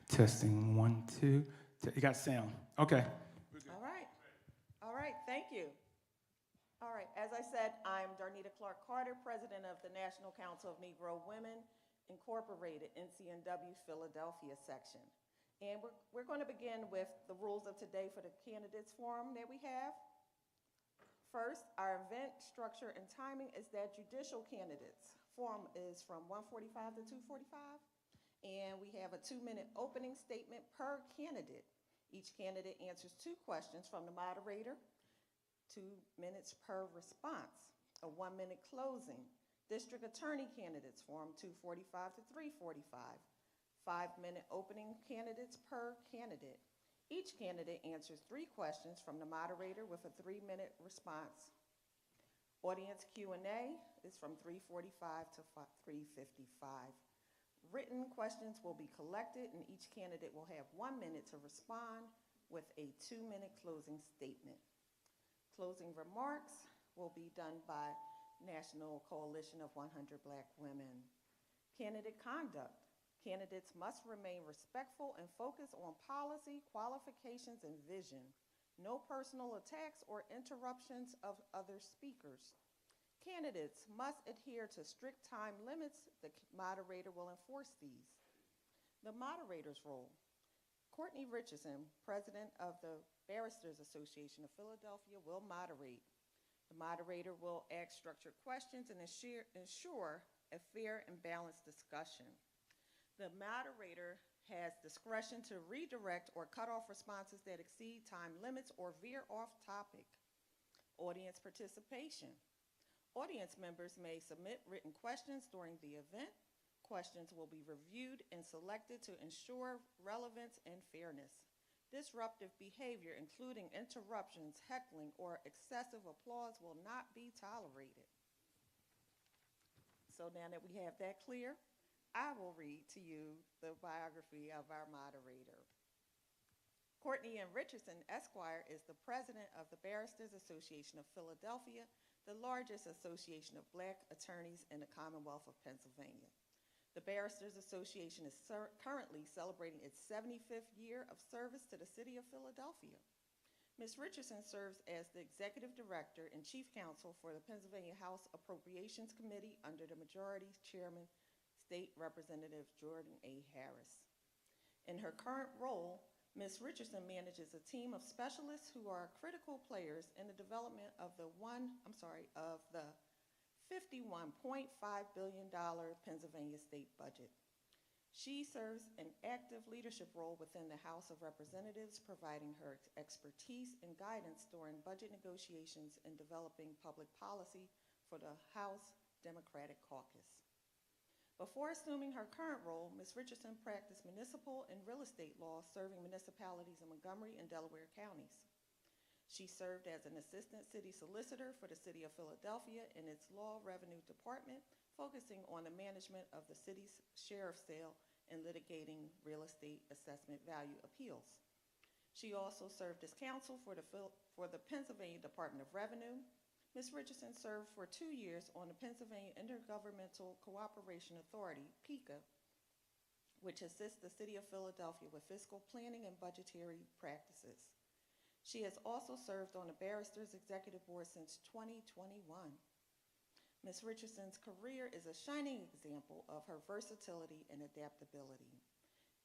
Testing one, two. You got sound. Okay. All right. All right. Thank you. All right. As I said, I'm Darnita Clark Carter, president of the National Council of Negro Women, Incorporated, NCNW Philadelphia section. And we're going to begin with the rules of today for the candidates forum that we have. First, our event structure and timing is that judicial candidates forum is from 1:45 to 2:45. And we have a 2-minute opening statement per candidate. Each candidate answers 2 questions from the moderator, 2 minutes per response. A 1-minute closing. District Attorney candidates forum 2:45 to 3:45. 5-minute opening candidates per candidate. Each candidate answers 3 questions from the moderator with a 3-minute response. Audience Q&A is from 3:45 to 3:55. Written questions will be collected, and each candidate will have 1 minute to respond with a 2-minute closing statement. Closing remarks will be done by National Coalition of 100 Black Women. Candidate conduct. Candidates must remain respectful and focus on policy, qualifications, and vision. No personal attacks or interruptions of other speakers. Candidates must adhere to strict time limits. The moderator will enforce these. The moderator's role. Courtney Richardson, president of the Barristers Association of Philadelphia, will moderate. The moderator will ask structured questions and ensure a fair and balanced discussion. The moderator has discretion to redirect or cut off responses that exceed time limits or veer off topic. Audience participation. Audience members may submit written questions during the event. Questions will be reviewed and selected to ensure relevance and fairness. Disruptive behavior, including interruptions, heckling, or excessive applause, will not be tolerated. So now that we have that clear, I will read to you the biography of our moderator. Courtney N. Richardson, Esquire, is the president of the Barristers Association of Philadelphia, the largest association of Black attorneys in the Commonwealth of Pennsylvania. The Barristers Association is currently celebrating its 75th year of service to the city of Philadelphia. Ms. Richardson serves as the executive director and chief counsel for the Pennsylvania House Appropriations Committee under the Majority Chairman, State Representative Jordan A. Harris. In her current role, Ms. Richardson manages a team of specialists who are critical players in the development of the $51.5 billion Pennsylvania state budget. She serves an active leadership role within the House of Representatives, providing her expertise and guidance during budget negotiations and developing public policy for the House Democratic Caucus. Before assuming her current role, Ms. Richardson practiced municipal and real estate law, serving municipalities in Montgomery and Delaware counties. She served as an assistant city solicitor for the city of Philadelphia in its law revenue department, focusing on the management of the city's sheriff's sale and litigating real estate assessment value appeals. She also served as counsel for the Pennsylvania Department of Revenue. Ms. Richardson served for 2 years on the Pennsylvania Intergovernmental Cooperation Authority, PICA, which assists the city of Philadelphia with fiscal planning and budgetary practices. She has also served on the Barristers Executive Board since 2021. Ms. Richardson's career is a shining example of her versatility and adaptability.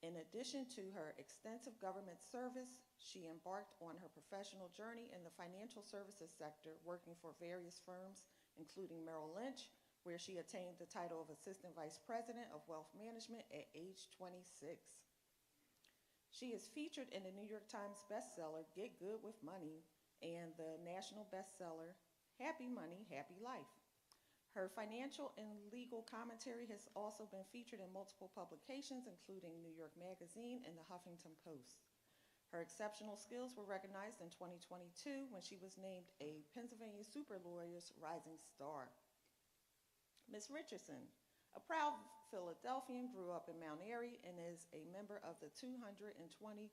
In addition to her extensive government service, she embarked on her professional journey in the financial services sector, working for various firms, including Merrill Lynch, where she attained the title of Assistant Vice President of Wealth Management at age 26. She is featured in the New York Times bestseller, Get Good with Money, and the national bestseller, Happy Money, Happy Life. Her financial and legal commentary has also been featured in multiple publications, including New York Magazine and the Huffington Post. Her exceptional skills were recognized in 2022 when she was named a Pennsylvania Super Lawyers Rising Star. Ms. Richardson, a proud Philadelphian, grew up in Mount Airy and is a member of the 243rd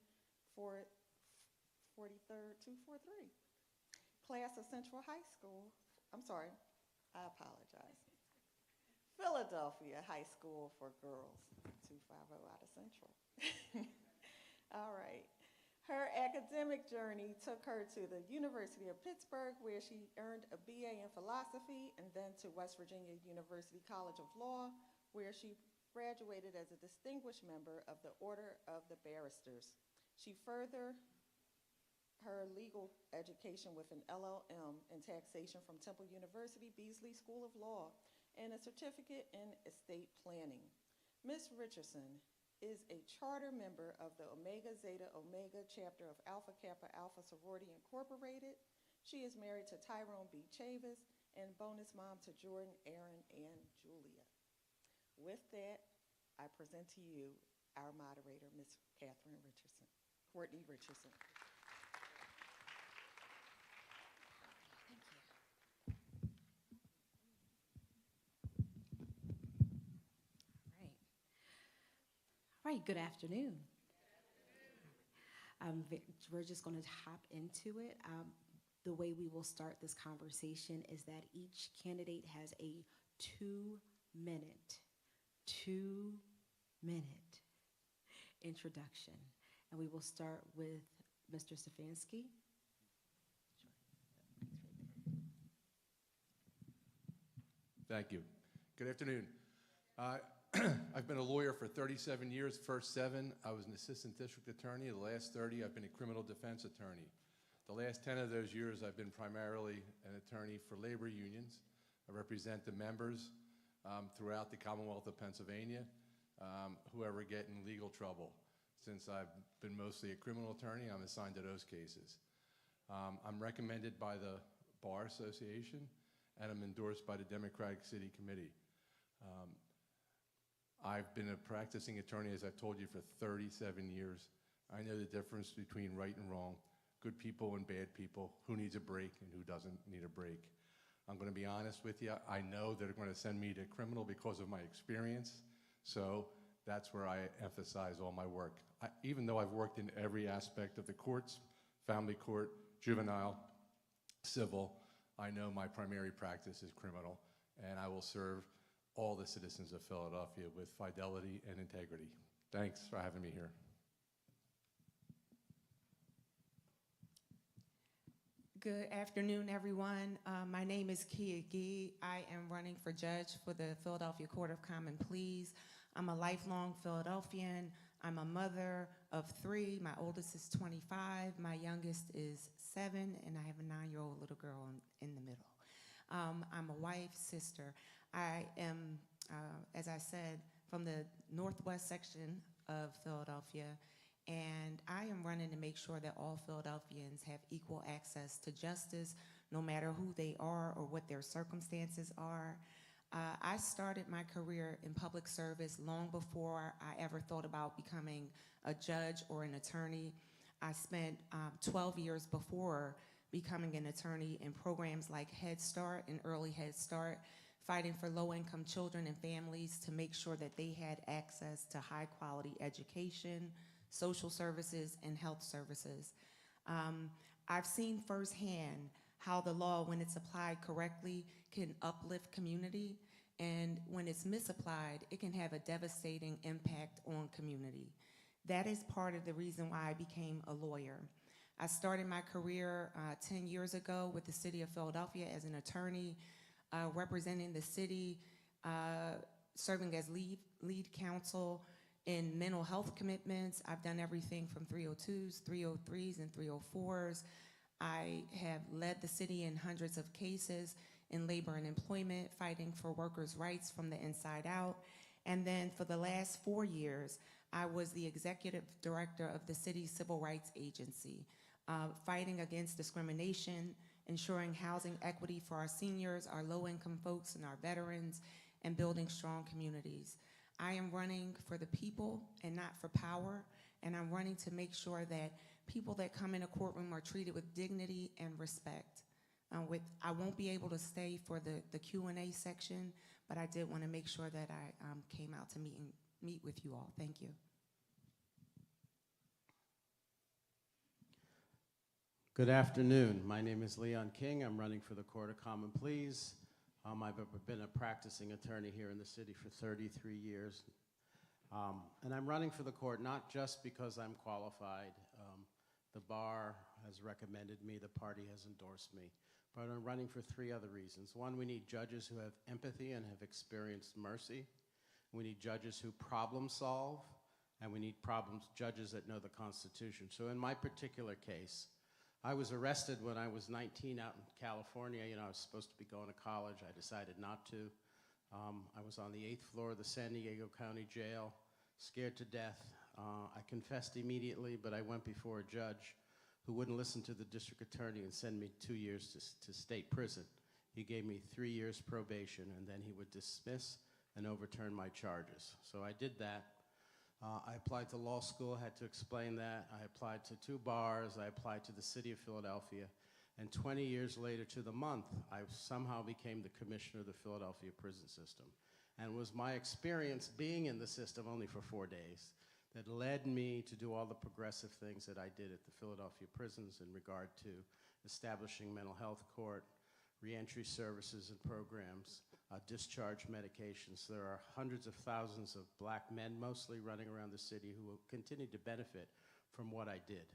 class of Central High School. I apologize. Philadelphia High School for Girls, 250 out of Central. All right. Her academic journey took her to the University of Pittsburgh, where she earned a BA in philosophy, and then to West Virginia University College of Law, where she graduated as a distinguished member of the Order of the Barristers. She furthered her legal education with an LLM in taxation from Temple University Beasley School of Law and a certificate in estate planning. Ms. Richardson is a charter member of the Omega Zeta Omega chapter of Alpha Kappa Alpha Sorority Incorporated. She is married to Tyrone B. Chavis and bonus mom to Jordan, Aaron, and Julia. With that, I present to you our moderator, Ms. Courtney Richardson. All right, good afternoon. We're just going to hop into it. The way we will start this conversation is that each candidate has a 2-minute introduction. And we will start with Mr. Stefanski. Thank you. Good afternoon. I've been a lawyer for 37 years. First 7, I was an assistant district attorney. The last 30, I've been a criminal defense attorney. The last 10 of those years, I've been primarily an attorney for labor unions. I represent the members throughout the Commonwealth of Pennsylvania who ever get in legal trouble. Since I've been mostly a criminal attorney, I'm assigned to those cases. I'm recommended by the Bar Association, and I'm endorsed by the Democratic City Committee. I've been a practicing attorney, as I've told you, for 37 years. I know the difference between right and wrong, good people and bad people, who needs a break and who doesn't need a break. I'm going to be honest with you. I know they're going to send me to criminal because of my experience, so that's where I emphasize all my work. Even though I've worked in every aspect of the courts, family court, juvenile, civil, I know my primary practice is criminal, and I will serve all the citizens of Philadelphia with fidelity and integrity. Thanks for having me here. Good afternoon, everyone. My name is Kia Gee. I am running for judge for the Philadelphia Court of Common Pleas. I'm a lifelong Philadelphian. I'm a mother of 3. My oldest is 25. My youngest is 7, and I have a 9-year-old little girl in the middle. I'm a wife, sister. I am, as I said, from the northwest section of Philadelphia, and I am running to make sure that all Philadelphians have equal access to justice, no matter who they are or what their circumstances are. I started my career in public service long before I ever thought about becoming a judge or an attorney. I spent 12 years before becoming an attorney in programs like Head Start and Early Head Start, fighting for low-income children and families to make sure that they had access to high-quality education, social services, and health services. I've seen firsthand how the law, when it's applied correctly, can uplift community, and when it's misapplied, it can have a devastating impact on community. That is part of the reason why I became a lawyer. I started my career 10 years ago with the city of Philadelphia as an attorney, representing the city, serving as lead counsel in mental health commitments. I've done everything from 302s, 303s, and 304s. I have led the city in hundreds of cases in labor and employment, fighting for workers' rights from the inside out. And then for the last 4 years, I was the executive director of the city's civil rights agency, fighting against discrimination, ensuring housing equity for our seniors, our low-income folks, and our veterans, and building strong communities. I am running for the people and not for power, and I'm running to make sure that people that come in a courtroom are treated with dignity and respect. I won't be able to stay for the Q&A section, but I did want to make sure that I came out to meet with you all. Thank you. Good afternoon. My name is Leon King. I'm running for the Court of Common Pleas. I've been a practicing attorney here in the city for 33 years. And I'm running for the court not just because I'm qualified. The bar has recommended me, the party has endorsed me, but I'm running for 3 other reasons. One, we need judges who have empathy and have experienced mercy. We need judges who problem solve, and we need judges that know the Constitution. So in my particular case, I was arrested when I was 19 out in California. You know, I was supposed to be going to college. I decided not to. I was on the 8th floor of the San Diego County Jail, scared to death. I confessed immediately, but I went before a judge who wouldn't listen to the district attorney and send me 2 years to state prison. He gave me 3 years probation, and then he would dismiss and overturn my charges. So I did that. I applied to law school, had to explain that. I applied to 2 bars. I applied to the city of Philadelphia. And 20 years later to the month, I somehow became the commissioner of the Philadelphia prison system. And it was my experience being in the system only for 4 days that led me to do all the progressive things that I did at the Philadelphia prisons in regard to establishing mental health court, reentry services and programs, discharge medications. There are hundreds of thousands of black men, mostly running around the city, who will continue to benefit from what I did.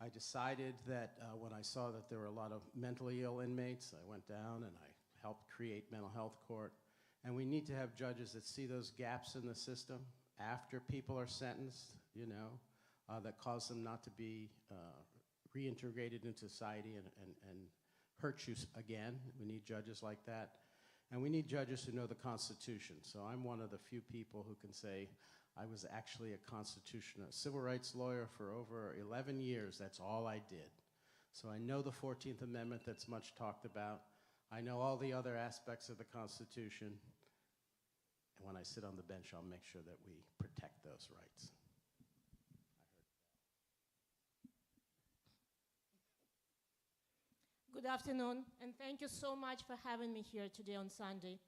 I decided that when I saw that there were a lot of mentally ill inmates, I went down and I helped create mental health court. And we need to have judges that see those gaps in the system after people are sentenced, you know, that cause them not to be reintegrated into society and hurt you again. We need judges like that. And we need judges who know the Constitution. So I'm one of the few people who can say I was actually a civil rights lawyer for over 11 years. That's all I did. So I know the 14th Amendment that's much talked about. I know all the other aspects of the Constitution. And when I sit on the bench, I'll make sure that we protect those rights. Good afternoon, and thank you so much for having me here today on Sunday.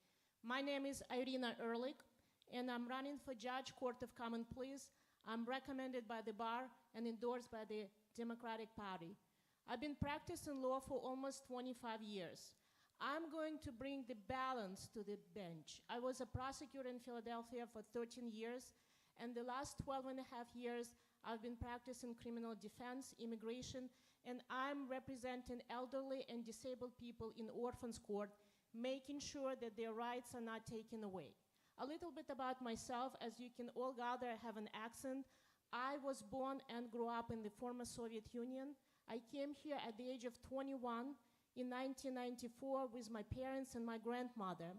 My name is Irina Ehrlich, and I'm running for Judge Court of Common Pleas. I'm recommended by the bar and endorsed by the Democratic Party. I've been practicing law for almost 25 years. I'm going to bring the balance to the bench. I was a prosecutor in Philadelphia for 13 years, and the last 12 and a half years, I've been practicing criminal defense, immigration, and I'm representing elderly and disabled people in orphans court, making sure that their rights are not taken away. A little bit about myself. As you can all gather, I have an accent. I was born and grew up in the former Soviet Union. I came here at the age of 21 in 1994 with my parents and my grandmother.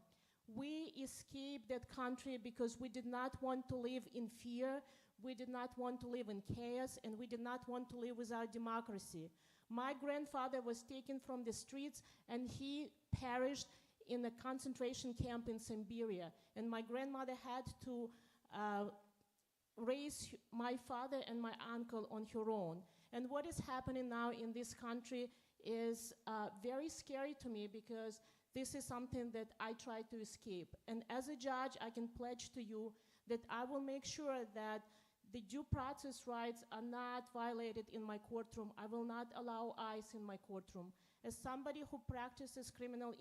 We escaped that country because we did not want to live in fear, we did not want to live in chaos, and we did not want to live without democracy. My grandfather was taken from the streets and he perished in a concentration camp in Siberia. And my grandmother had to raise my father and my uncle on her own. And what is happening now in this country is very scary to me because this is something that I try to escape. And as a judge, I can pledge to you that I will make sure that the due process rights are not violated in my courtroom. I will not allow ICE in my courtroom. As somebody who practices criminal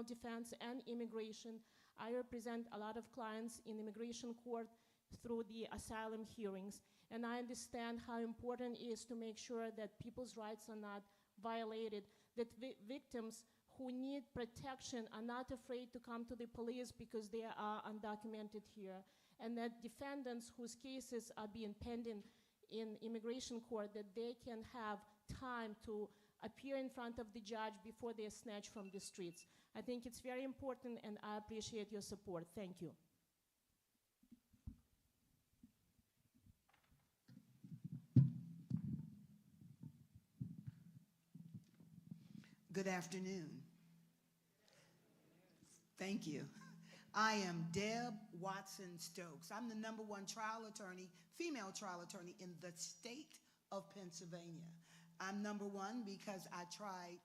defense and immigration, I represent a lot of clients in immigration court through the asylum hearings. And I understand how important it is to make sure that people's rights are not violated, that victims who need protection are not afraid to come to the police because they are undocumented here, and that defendants whose cases are being pending in immigration court, that they can have time to appear in front of the judge before they are snatched from the streets. I think it's very important, and I appreciate your support. Thank you. Good afternoon. Thank you. I am Deb Watson Stokes. I'm the #1 trial attorney, female trial attorney in the state of Pennsylvania. I'm #1 because I tried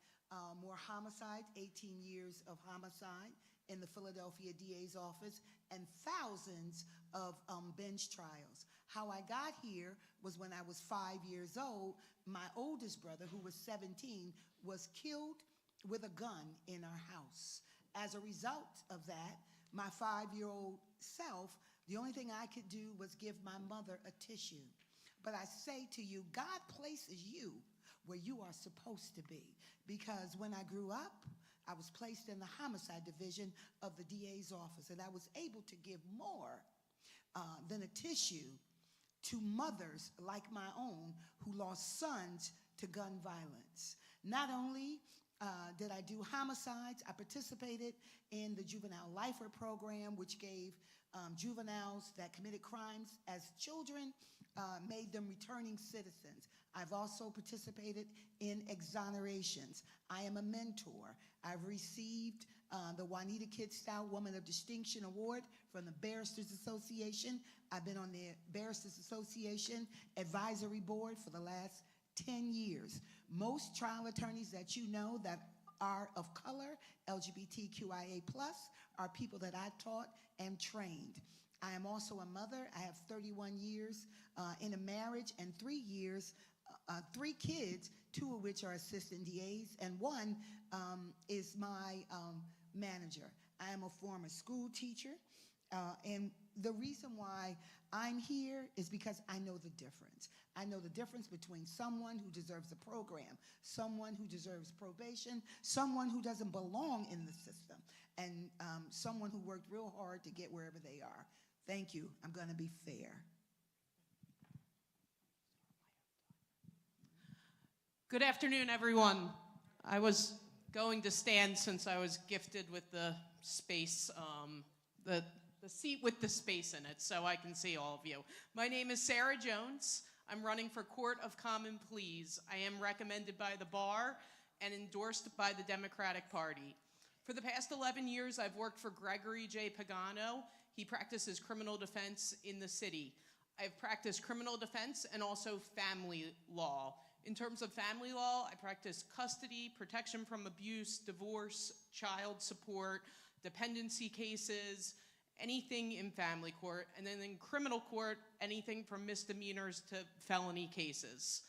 more homicides, 18 years of homicide in the Philadelphia DA's office, and thousands of bench trials. How I got here was when I was 5 years old, my oldest brother, who was 17, was killed with a gun in our house. As a result of that, my 5-year-old self The only thing I could do was give my mother a tissue. But I say to you, God places you where you are supposed to be. Because when I grew up, I was placed in the homicide division of the DA's office, and I was able to give more than a tissue to mothers like my own who lost sons to gun violence. Not only did I do homicides, I participated in the Juvenile Lifer program, which gave juveniles that committed crimes as children, made them returning citizens. I've also participated in exonerations. I am a mentor. I've received the Juanita Kidstow Woman of Distinction Award from the Barristers Association. I've been on the Barristers Association Advisory Board for the last 10 years. Most trial attorneys that you know that are of color, LGBTQIA+, are people that I taught and trained. I am also a mother. I have 31 years in a marriage and 3 years, 3 kids, 2 of which are assistant DAs, and 1 is my manager. I am a former school teacher, and the reason why I'm here is because I know the difference. I know the difference between someone who deserves a program, someone who deserves probation, someone who doesn't belong in the system, and someone who worked real hard to get wherever they are. Thank you. I'm going to be fair. Good afternoon, everyone. I was going to stand since I was gifted with the space, the seat with the space in it, so I can see all of you. My name is Sarah Jones. I'm running for Court of Common Pleas. I am recommended by the bar and endorsed by the Democratic Party. For the past 11 years, I've worked for Gregory J. Pagano. He practices criminal defense in the city. I've practiced criminal defense and also family law. In terms of family law, I practice custody, protection from abuse, divorce, child support, dependency cases, anything in family court, and then in criminal court, anything from misdemeanors to felony cases.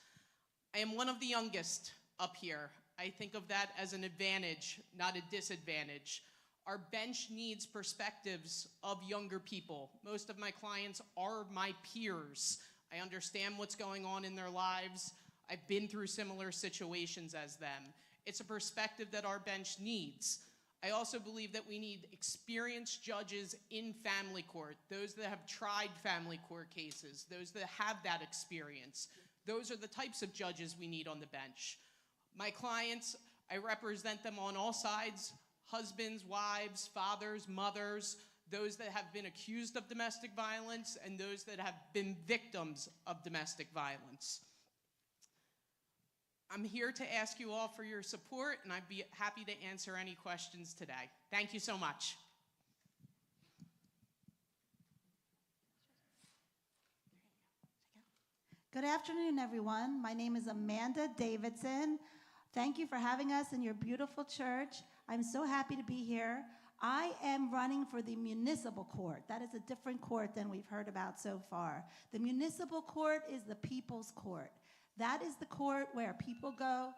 I am one of the youngest up here. I think of that as an advantage, not a disadvantage. Our bench needs perspectives of younger people. Most of my clients are my peers. I understand what's going on in their lives. I've been through similar situations as them. It's a perspective that our bench needs. I also believe that we need experienced judges in family court, those that have tried family court cases, those that have that experience. Those are the types of judges we need on the bench. My clients, I represent them on all sides, husbands, wives, fathers, mothers, those that have been accused of domestic violence, and those that have been victims of domestic violence. I'm here to ask you all for your support, and I'd be happy to answer any questions today. Thank you so much. Good afternoon, everyone. My name is Amanda Davidson. Thank you for having us in your beautiful church. I'm so happy to be here. I am running for the municipal court. That is a different court than we've heard about so far. The municipal court is the people's court. That is the court where people go.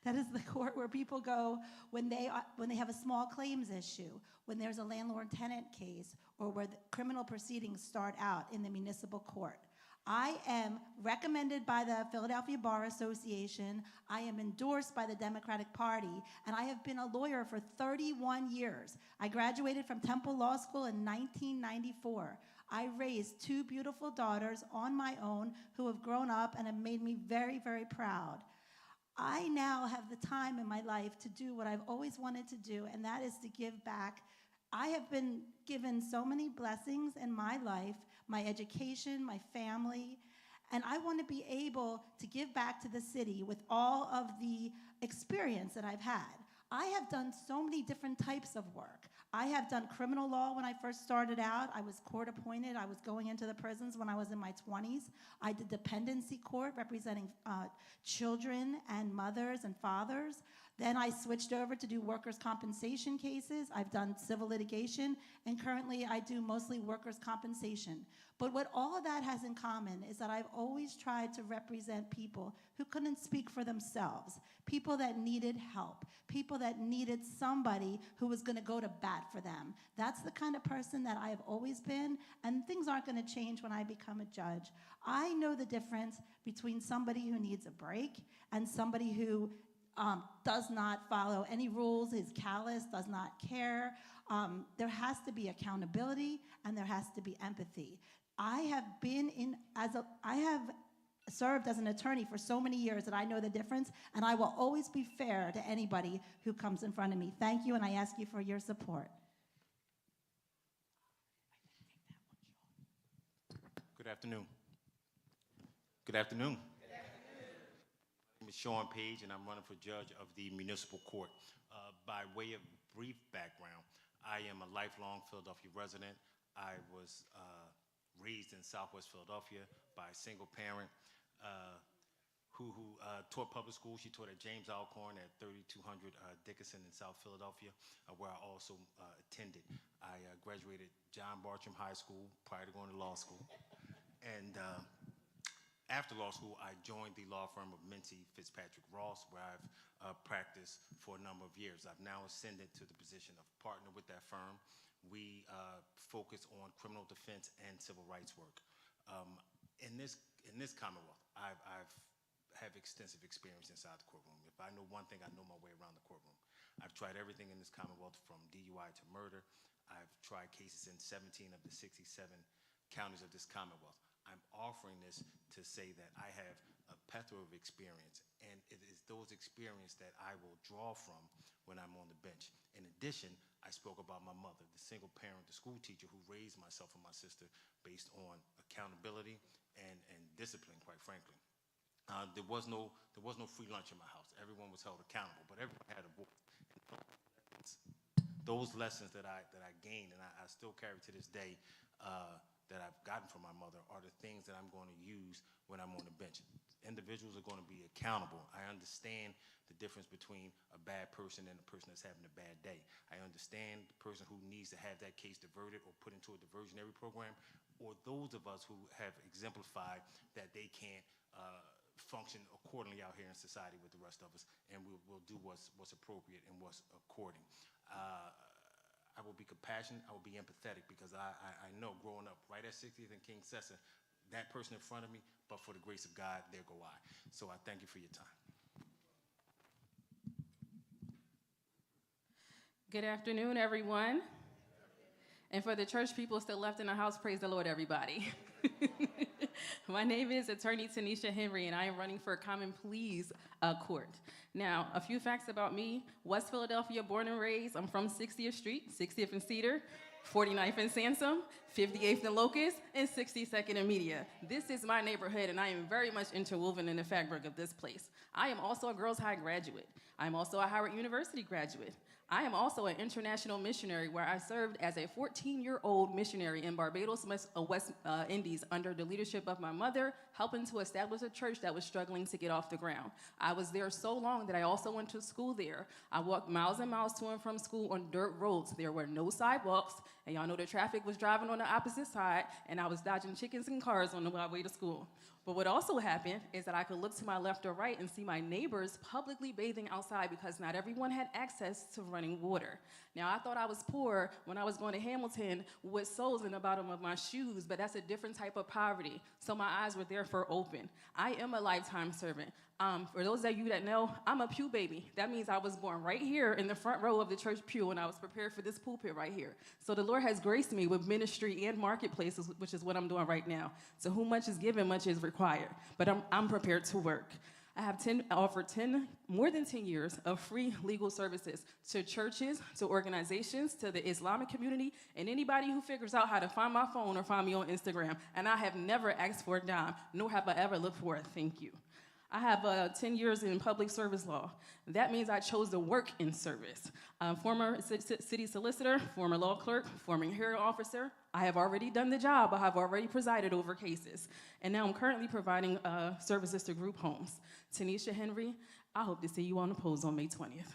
That is the court where people go when they have a small claims issue, when there's a landlord-tenant case, or where the criminal proceedings start out in the municipal court. I am recommended by the Philadelphia Bar Association. I am endorsed by the Democratic Party, and I have been a lawyer for 31 years. I graduated from Temple Law School in 1994. I raised 2 beautiful daughters on my own who have grown up and have made me very, very proud. I now have the time in my life to do what I've always wanted to do, and that is to give back. I have been given so many blessings in my life, my education, my family, and I want to be able to give back to the city with all of the experience that I've had. I have done so many different types of work. I have done criminal law when I first started out. I was court appointed. I was going into the prisons when I was in my 20s. I did dependency court representing children and mothers and fathers. Then I switched over to do workers' compensation cases. I've done civil litigation, and currently I do mostly workers' compensation. But what all of that has in common is that I've always tried to represent people who couldn't speak for themselves, people that needed help, people that needed somebody who was going to go to bat for them. That's the kind of person that I have always been, and things aren't going to change when I become a judge. I know the difference between somebody who needs a break and somebody who does not follow any rules, is callous, does not care. There has to be accountability, and there has to be empathy. I have served as an attorney for so many years that I know the difference, and I will always be fair to anybody who comes in front of me. Thank you, and I ask you for your support. Good afternoon. Good afternoon. My name is Sean Page, and I'm running for judge of the municipal court. By way of brief background, I am a lifelong Philadelphia resident. I was raised in Southwest Philadelphia by a single parent who taught public school. She taught at James Alcorn at 3200 Dickinson in South Philadelphia, where I also attended. I graduated John Bartram High School prior to going to law school. And after law school, I joined the law firm of Mincy Fitzpatrick Ross, where I've practiced for a number of years. I've now ascended to the position of partner with that firm. We focus on criminal defense and civil rights work. In this Commonwealth, I have extensive experience inside the courtroom. If I know one thing, I know my way around the courtroom. I've tried everything in this Commonwealth from DUI to murder. I've tried cases in 17 of the 67 counties of this Commonwealth. I'm offering this to say that I have a plethora of experience, and it is those experiences that I will draw from when I'm on the bench. In addition, I spoke about my mother, the single parent, the school teacher who raised myself and my sister based on accountability and discipline, quite frankly. There was no free lunch in my house. Everyone was held accountable, but everyone had a voice. Those lessons that I gained, and I still carry to this day, that I've gotten from my mother, are the things that I'm going to use when I'm on the bench. Individuals are going to be accountable. I understand the difference between a bad person and a person that's having a bad day. I understand the person who needs to have that case diverted or put into a diversionary program, or those of us who have exemplified that they can't function accordingly out here in society with the rest of us, and we'll do what's appropriate and what's according. I will be compassionate, I will be empathetic, because I know growing up right at 60th and King Sessa, that person in front of me, but for the grace of God, there go I. So I thank you for your time. Good afternoon, everyone. And for the church people still left in the house, praise the Lord, everybody. My name is Attorney Tanisha Henry, and I am running for Common Pleas Court. Now, a few facts about me. West Philadelphia, born and raised. I'm from 60th Street, 60th and Cedar, 49th and Sansom, 58th and Locust, and 62nd and Media. This is my neighborhood, and I am very much interwoven in the fabric of this place. I am also a Girls High graduate. I'm also a Howard University graduate. I am also an international missionary, where I served as a 14-year-old missionary in Barbados, West Indies, under the leadership of my mother, helping to establish a church that was struggling to get off the ground. I was there so long that I also went to school there. I walked miles and miles to and from school on dirt roads. There were no sidewalks, and y'all know the traffic was driving on the opposite side, and I was dodging chickens and cars on the way to school. But what also happened is that I could look to my left or right and see my neighbors publicly bathing outside, because not everyone had access to running water. Now, I thought I was poor when I was going to Hamilton with soles in the bottom of my shoes, but that's a different type of poverty. So my eyes were therefore open. I am a lifetime servant. For those of you that know, I'm a pew baby. That means I was born right here in the front row of the church pew, and I was prepared for this pulpit right here. So the Lord has graced me with ministry and marketplaces, which is what I'm doing right now. To whom much is given, much is required. But I'm prepared to work. I have offered more than 10 years of free legal services to churches, to organizations, to the Islamic community, and anybody who figures out how to find my phone or find me on Instagram. And I have never asked for a dime, nor have I ever looked for it. Thank you. I have 10 years in public service law. That means I chose to work in service. Former city solicitor, former law clerk, former hearing officer. I have already done the job. I have already presided over cases. And now I'm currently providing services to group homes. Tanisha Henry, I hope to see you on the polls on May 20th.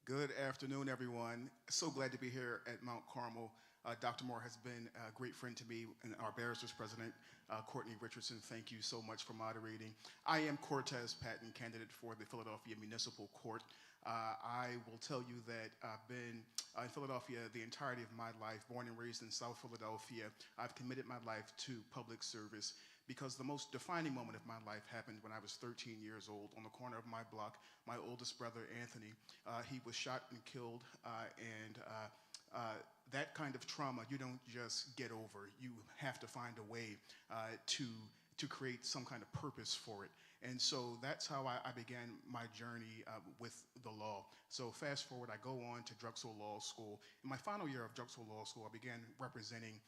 Good afternoon, everyone. So glad to be here at Mount Carmel. Dr. Moore has been a great friend to me, and our barristers president, Courtney Richardson, thank you so much for moderating. I am Cortez Patton, candidate for the Philadelphia Municipal Court. I will tell you that I've been in Philadelphia the entirety of my life, born and raised in South Philadelphia. I've committed my life to public service because the most defining moment of my life happened when I was 13 years old on the corner of my block. My oldest brother, Anthony, he was shot and killed, that kind of trauma you don't just get over. You have to find a way to create some kind of purpose for it. And so that's how I began my journey with the law. So fast forward, I go on to Judicial Law School. In my final year of Judicial Law School, I began representing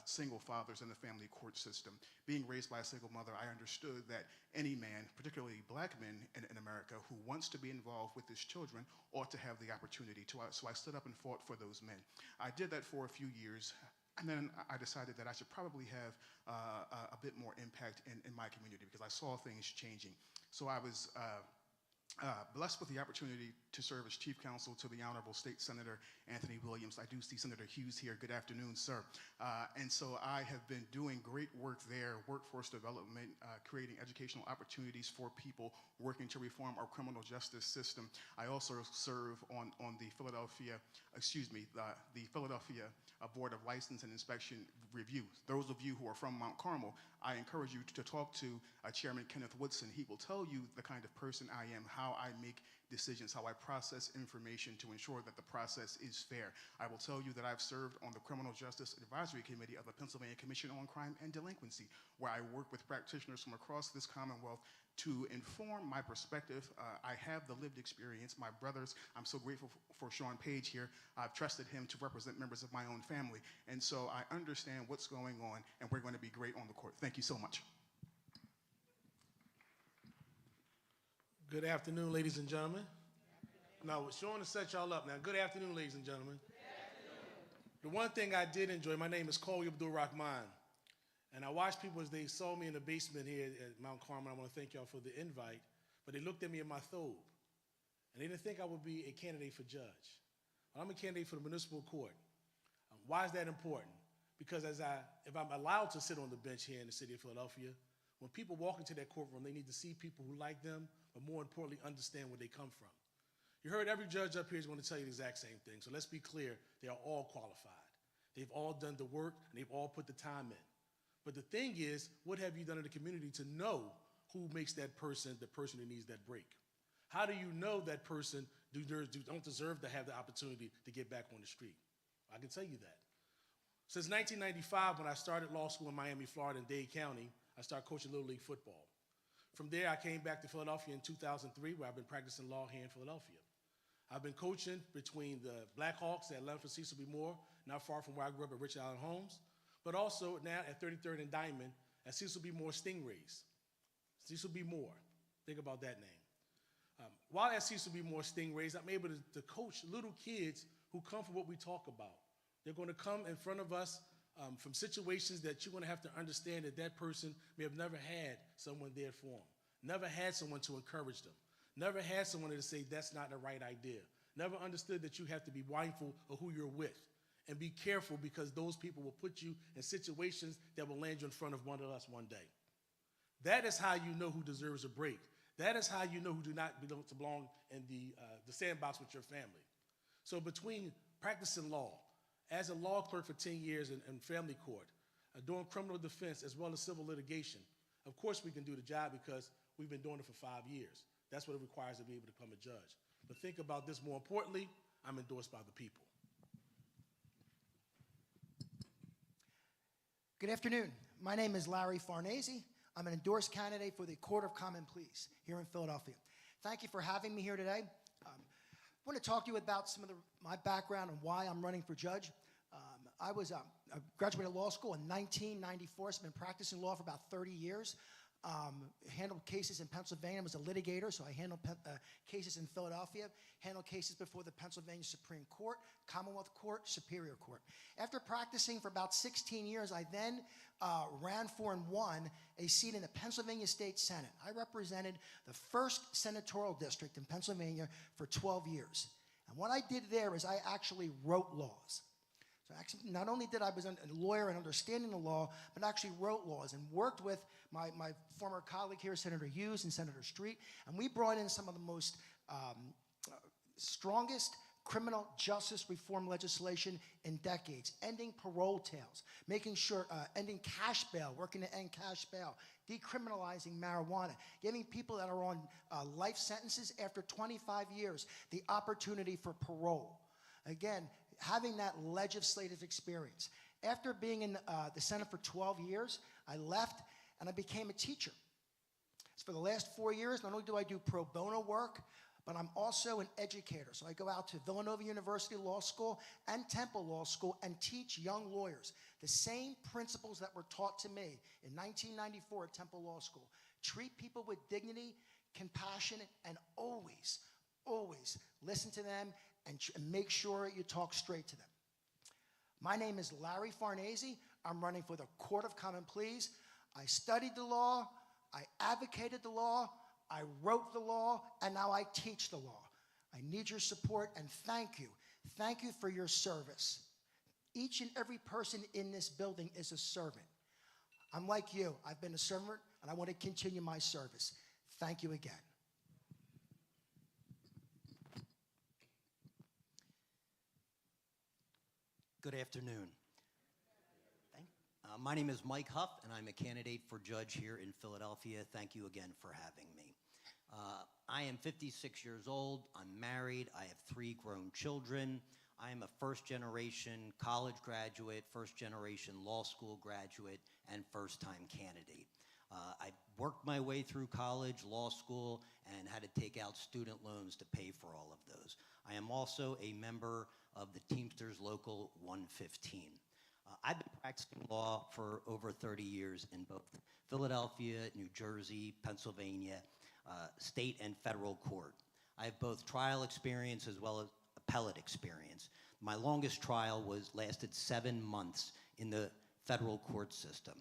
single fathers in the family court system. Being raised by a single mother, I understood that any man, particularly black men in America, who wants to be involved with his children ought to have the opportunity to. So I stood up and fought for those men. I did that for a few years. And then I decided that I should probably have a bit more impact in my community because I saw things changing. So I was blessed with the opportunity to serve as chief counsel to the Honorable State Senator Anthony Williams. I do see Senator Hughes here. Good afternoon, sir. And so I have been doing great work there, workforce development, creating educational opportunities for people, working to reform our criminal justice system. I also serve on the Philadelphia Board of License and Inspection Review. Those of you who are from Mount Carmel, I encourage you to talk to Chairman Kenneth Woodson. He will tell you the kind of person I am, how I make decisions, how I process information to ensure that the process is fair. I will tell you that I've served on the Criminal Justice Advisory Committee of the Pennsylvania Commission on Crime and Delinquency, where I work with practitioners from across this Commonwealth to inform my perspective. I have the lived experience. My brothers, I'm so grateful for Sean Page here. I've trusted him to represent members of my own family. And so I understand what's going on, and we're going to be great on the court. Thank you so much. Good afternoon, ladies and gentlemen. Now, Sean to set y'all up now. Good afternoon, ladies and gentlemen. The one thing I did enjoy, my name is Kowi Abdul Rahman. And I watched people as they saw me in the basement here at Mount Carmel. I want to thank y'all for the invite. But they looked at me in my thobe. And they didn't think I would be a candidate for judge. I'm a candidate for the municipal court. Why is that important? Because if I'm allowed to sit on the bench here in the city of Philadelphia, when people walk into that courtroom, they need to see people who like them, but more importantly, understand where they come from. You heard every judge up here is going to tell you the exact same thing. So let's be clear, they are all qualified. They've all done the work, and they've all put the time in. But the thing is, what have you done in the community to know who makes that person the person who needs that break? How do you know that person don't deserve to have the opportunity to get back on the street? I can tell you that. Since 1995, when I started law school in Miami, Florida, in Dade County, I started coaching Little League football. From there, I came back to Philadelphia in 2003, where I've been practicing law here in Philadelphia. I've been coaching between the Blackhawks at 11th and Cecil B. Moore, not far from where I grew up at Rich Allen Homes, but also now at 33rd and Diamond at Cecil B. Moore Stingrays. Cecil B. Moore, think about that name. While at Cecil B. Moore Stingrays, I'm able to coach little kids who come from what we talk about. They're going to come in front of us from situations that you're going to have to understand that that person may have never had someone there for them, never had someone to encourage them, never had someone to say that's not the right idea, never understood that you have to be mindful of who you're with and be careful because those people will put you in situations that will land you in front of one of us one day. That is how you know who deserves a break. That is how you know who do not belong in the sandbox with your family. So between practicing law, as a law clerk for 10 years in family court, doing criminal defense as well as civil litigation, of course we can do the job because we've been doing it for 5 years. That's what it requires to be able to become a judge. But think about this more importantly, I'm endorsed by the people. Good afternoon. My name is Larry Farnese. I'm an endorsed candidate for the Court of Common Pleas here in Philadelphia. Thank you for having me here today. I want to talk to you about some of my background and why I'm running for judge. I was graduated law school in 1994. So I've been practicing law for about 30 years. Handled cases in Pennsylvania. I was a litigator, so I handled cases in Philadelphia, handled cases before the Pennsylvania Supreme Court, Commonwealth Court, Superior Court. After practicing for about 16 years, I then ran for and won a seat in the Pennsylvania State Senate. I represented the 1st Senatorial District in Pennsylvania for 12 years. And what I did there is I actually wrote laws. So actually, not only did I was a lawyer and understanding the law, but actually wrote laws and worked with my former colleague here, Senator Hughes and Senator Street, and we brought in some of the most strongest criminal justice reform legislation in decades, ending parole tails, making sure, ending cash bail, working to end cash bail, decriminalizing marijuana, giving people that are on life sentences after 25 years the opportunity for parole. Again, having that legislative experience. After being in the Senate for 12 years, I left and I became a teacher. So for the last 4 years, not only do I do pro bono work, but I'm also an educator. So I go out to Villanova University Law School and Temple Law School and teach young lawyers the same principles that were taught to me in 1994 at Temple Law School. Treat people with dignity, compassion, and always, always listen to them and make sure you talk straight to them. My name is Larry Farnese. I'm running for the Court of Common Pleas. I studied the law, I advocated the law, I wrote the law, and now I teach the law. I need your support, and thank you. Thank you for your service. Each and every person in this building is a servant. I'm like you. I've been a servant, and I want to continue my service. Thank you again. Good afternoon. My name is Mike Huff, and I'm a candidate for judge here in Philadelphia. Thank you again for having me. I am 56 years old. I'm married. I have 3 grown children. I am a first-generation college graduate, first-generation law school graduate, and first-time candidate. I worked my way through college, law school, and had to take out student loans to pay for all of those. I am also a member of the Teamsters Local 115. I've been practicing law for over 30 years in both Philadelphia, New Jersey, Pennsylvania, state and federal court. I have both trial experience as well as appellate experience. My longest trial lasted 7 months in the federal court system.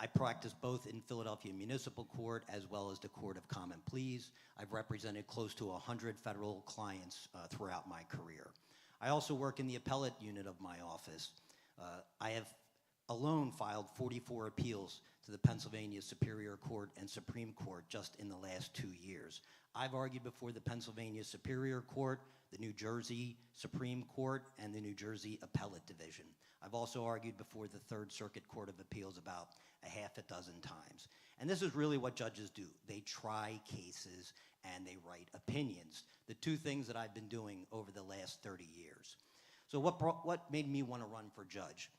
I practiced both in Philadelphia Municipal Court as well as the Court of Common Pleas. I've represented close to 100 federal clients throughout my career. I also work in the appellate unit of my office. I have alone filed 44 appeals to the Pennsylvania Superior Court and Supreme Court just in the last 2 years. I've argued before the Pennsylvania Superior Court, the New Jersey Supreme Court, and the New Jersey Appellate Division. I've also argued before the Third Circuit Court of Appeals about a half a dozen times. And this is really what judges do. They try cases and they write opinions, the 2 things that I've been doing over the last 30 years. So what made me want to run for judge?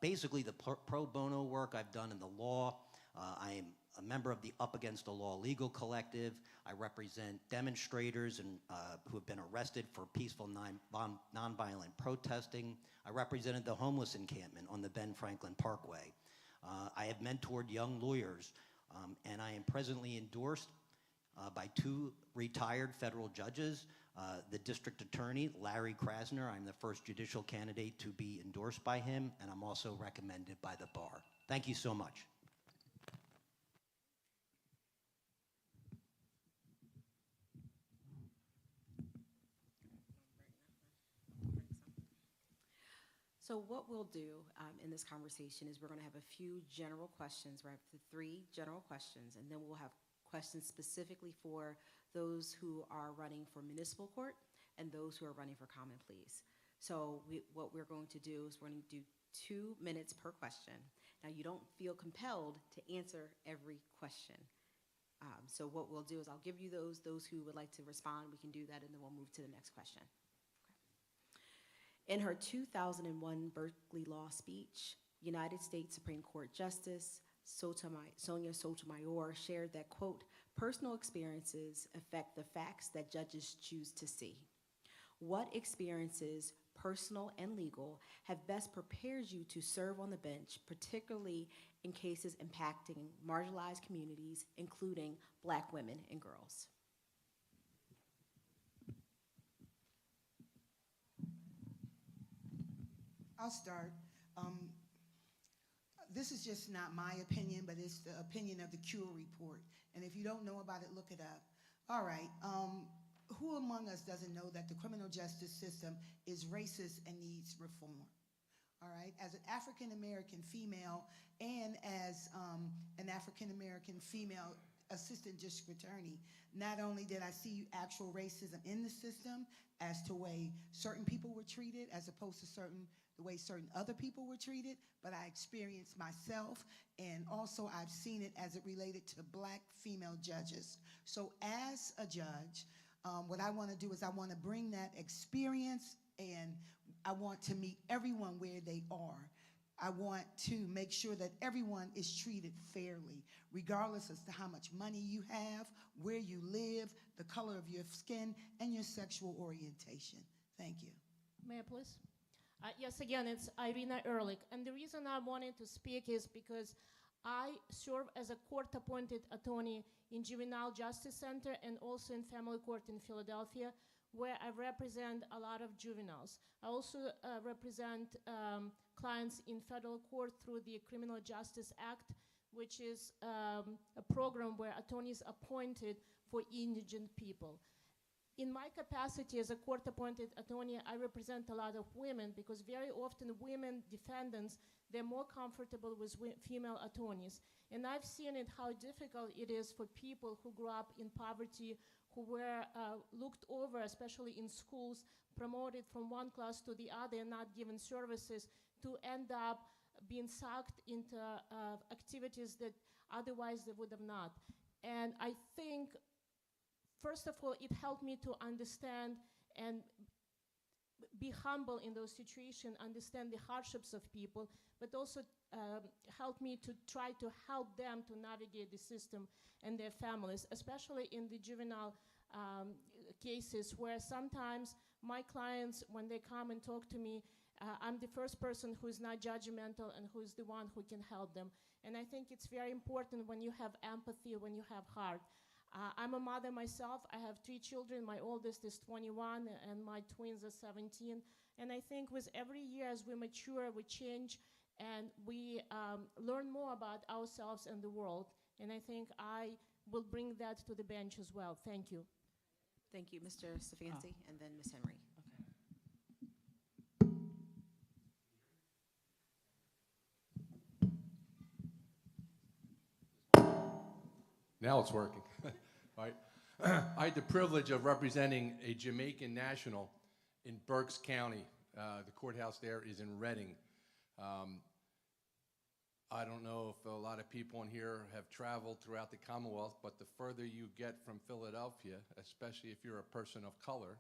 Basically, the pro bono work I've done in the law. I am a member of the Up Against the Law Legal Collective. I represent demonstrators and who have been arrested for peaceful nonviolent protesting. I represented the homeless encampment on the Ben Franklin Parkway. I have mentored young lawyers, and I am presently endorsed by 2 retired federal judges, the district attorney, Larry Krasner. I'm the first judicial candidate to be endorsed by him, and I'm also recommended by the bar. Thank you so much. So what we'll do in this conversation is we're going to have a few general questions. We're going to have 3 general questions, and then we'll have questions specifically for those who are running for municipal court and those who are running for common pleas. So what we're going to do is we're going to do 2 minutes per question. Now, you don't feel compelled to answer every question. So what we'll do is I'll give you those who would like to respond. We can do that, and then we'll move to the next question. In her 2001 Berkeley Law speech, United States Supreme Court Justice Sonia Sotomayor shared that, quote, personal experiences affect the facts that judges choose to see. What experiences personal and legal, have best prepared you to serve on the bench, particularly in cases impacting marginalized communities, including Black women and girls? I'll start. This is just not my opinion, but it's the opinion of the Cure Report. And if you don't know about it, look it up. All right. Who among us doesn't know that the criminal justice system is racist and needs reform? All right. As an African American female and as an African American female assistant district attorney, not only did I see actual racism in the system as to the way certain people were treated as opposed to the way certain other people were treated, but I experienced myself, and also I've seen it as it related to Black female judges. So as a judge, what I want to do is I want to bring that experience, and I want to meet everyone where they are. I want to make sure that everyone is treated fairly, regardless as to how much money you have, where you live, the color of your skin, and your sexual orientation. Thank you. May I please? Yes, again, it's Irina Ehrlich. And the reason I wanted to speak is because I serve as a court-appointed attorney in Juvenile Justice Center and also in Family Court in Philadelphia, where I represent a lot of juveniles. I also represent clients in federal court through the Criminal Justice Act, which is a program where attorneys appointed for indigent people. In my capacity as a court-appointed attorney, I represent a lot of women because very often women defendants, they're more comfortable with female attorneys. And I've seen it how difficult it is for people who grew up in poverty, who were looked over, especially in schools, promoted from one class to the other and not given services, to end up being sucked into activities that otherwise they would have not. And I think, first of all, it helped me to understand and be humble in those situations, understand the hardships of people, but also helped me to try to help them to navigate the system and their families, especially in the juvenile cases where sometimes my clients, when they come and talk to me, I'm the first person who is not judgmental and who is the one who can help them. And I think it's very important when you have empathy, when you have heart. I'm a mother myself. I have 3 children. My oldest is 21 and my twins are 17. And I think with every year as we mature, we change and we learn more about ourselves and the world. And I think I will bring that to the bench as well. Thank you. Thank you, Mr. Stefanski, and then Ms. Henry. Now it's working. Right. I had the privilege of representing a Jamaican national in Berks County. The courthouse there is in Reading. I don't know if a lot of people in here have traveled throughout the Commonwealth, but the further you get from Philadelphia, especially if you're a person of color,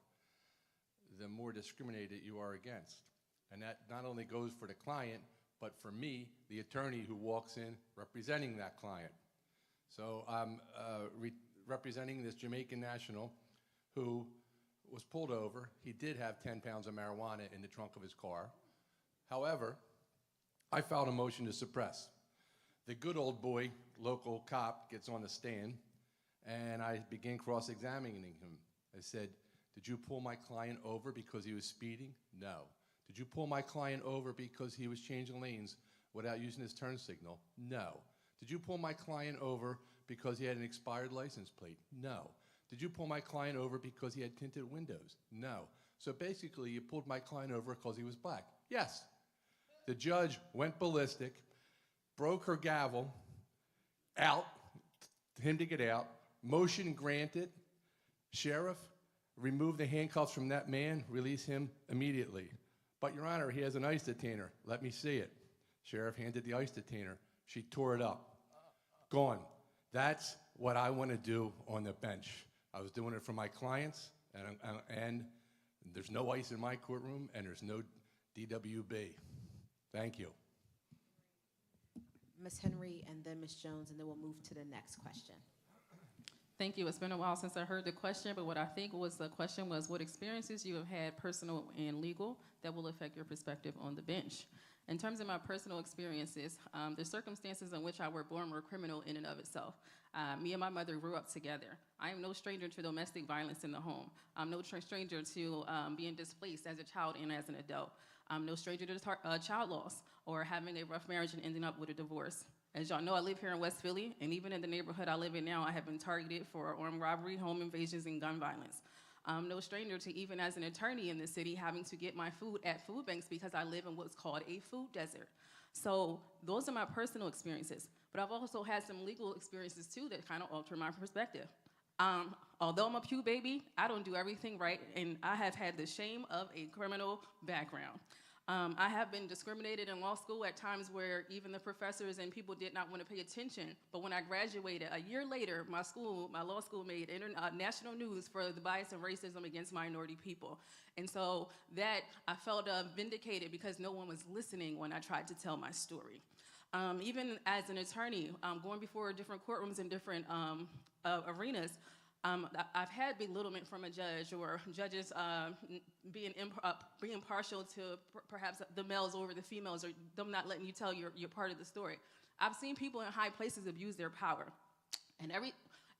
the more discriminated you are against. And that not only goes for the client, but for me, the attorney who walks in representing that client. So I'm representing this Jamaican national who was pulled over. He did have 10 pounds of marijuana in the trunk of his car. However, I filed a motion to suppress. The good old boy, local cop, gets on the stand, and I begin cross-examining him. I said, "Did you pull my client over because he was speeding?" "No." "Did you pull my client over because he was changing lanes without using his turn signal?" "No." "Did you pull my client over because he had an expired license plate?" "No." "Did you pull my client over because he had tinted windows?" "No." So basically, you pulled my client over because he was black. Yes. The judge went ballistic, broke her gavel, out, him to get out, motion granted. Sheriff, remove the handcuffs from that man, release him immediately. "But, Your Honor, he has an ICE detainer." "Let me see it." Sheriff handed the ICE detainer. She tore it up. Gone. That's what I want to do on the bench. I was doing it for my clients, and there's no ICE in my courtroom, and there's no DWB. Thank you. Ms. Henry, and then Ms. Jones, and then we'll move to the next question. Thank you. It's been a while since I heard the question, but what I think was the question was what experiences you have had, personal and legal, that will affect your perspective on the bench. In terms of my personal experiences, the circumstances in which I were born were criminal in and of itself. Me and my mother grew up together. I am no stranger to domestic violence in the home. I'm no stranger to being displaced as a child and as an adult. I'm no stranger to child loss or having a rough marriage and ending up with a divorce. As y'all know, I live here in West Philly, and even in the neighborhood I live in now, I have been targeted for armed robbery, home invasions, and gun violence. I'm no stranger to, even as an attorney in the city, having to get my food at food banks because I live in what's called a food desert. So those are my personal experiences, but I've also had some legal experiences too that kind of alter my perspective. Although I'm a Pew baby, I don't do everything right, and I have had the shame of a criminal background. I have been discriminated in law school at times where even the professors and people did not want to pay attention. But when I graduated, a year later, my law school made national news for the bias and racism against minority people. And so that I felt vindicated because no one was listening when I tried to tell my story. Even as an attorney, going before different courtrooms and different arenas, I've had belittlement from a judge or judges being partial to perhaps the males over the females or them not letting you tell your part of the story. I've seen people in high places abuse their power. And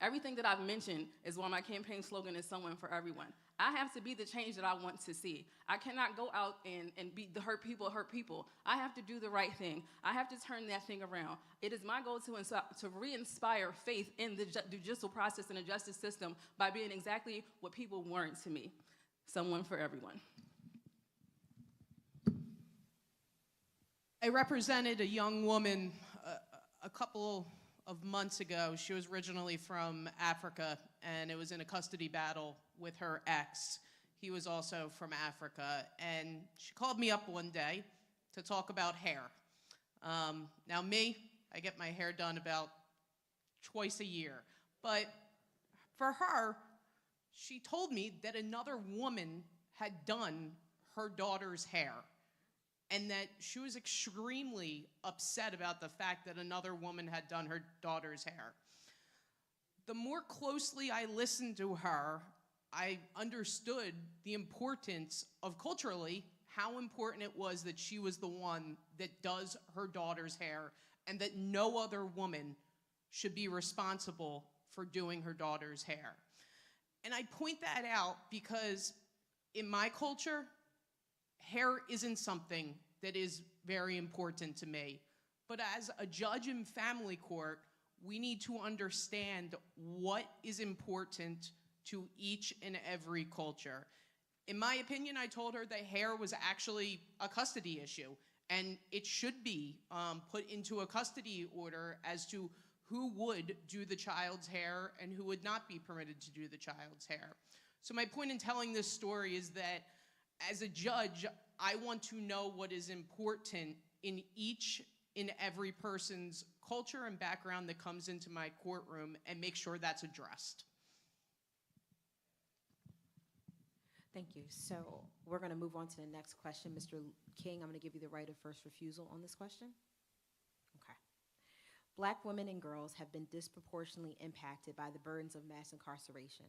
everything that I've mentioned is why my campaign slogan is someone for everyone. I have to be the change that I want to see. I cannot go out and be the hurt people. I have to do the right thing. I have to turn that thing around. It is my goal to re-inspire faith in the judicial process and the justice system by being exactly what people weren't to me, someone for everyone. I represented a young woman a couple of months ago. She was originally from Africa, and it was in a custody battle with her ex. He was also from Africa, and she called me up one day to talk about hair. Now me, I get my hair done about twice a year, but for her, she told me that another woman had done her daughter's hair, and that she was extremely upset about the fact that another woman had done her daughter's hair. The more closely I listened to her, I understood the importance of culturally how important it was that she was the one that does her daughter's hair and that no other woman should be responsible for doing her daughter's hair. And I point that out because in my culture, hair isn't something that is very important to me. But as a judge in family court, we need to understand what is important to each and every culture. In my opinion, I told her that hair was actually a custody issue, and it should be put into a custody order as to who would do the child's hair and who would not be permitted to do the child's hair. So my point in telling this story is that as a judge, I want to know what is important in each and every person's culture and background that comes into my courtroom and make sure that's addressed. Thank you. So we're going to move on to the next question. Mr. King, I'm going to give you the right of first refusal on this question. Okay. Black women and girls have been disproportionately impacted by the burdens of mass incarceration.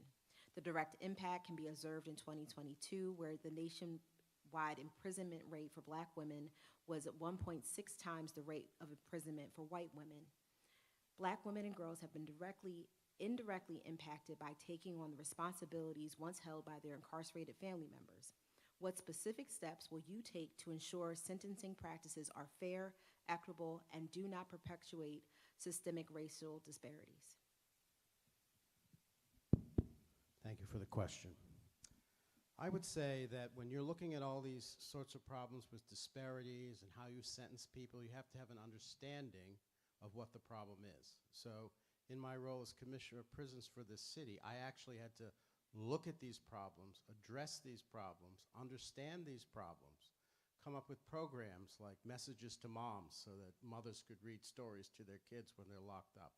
The direct impact can be observed in 2022, where the nationwide imprisonment rate for Black women was at 1.6 times the rate of imprisonment for white women. Black women and girls have been indirectly impacted by taking on the responsibilities once held by their incarcerated family members. What specific steps will you take to ensure sentencing practices are fair, equitable, and do not perpetuate systemic racial disparities? Thank you for the question. I would say that when you're looking at all these sorts of problems with disparities and how you sentence people, you have to have an understanding of what the problem is. So in my role as Commissioner of Prisons for this city, I actually had to look at these problems, address these problems, understand these problems, come up with programs like Messages to Moms so that mothers could read stories to their kids when they're locked up,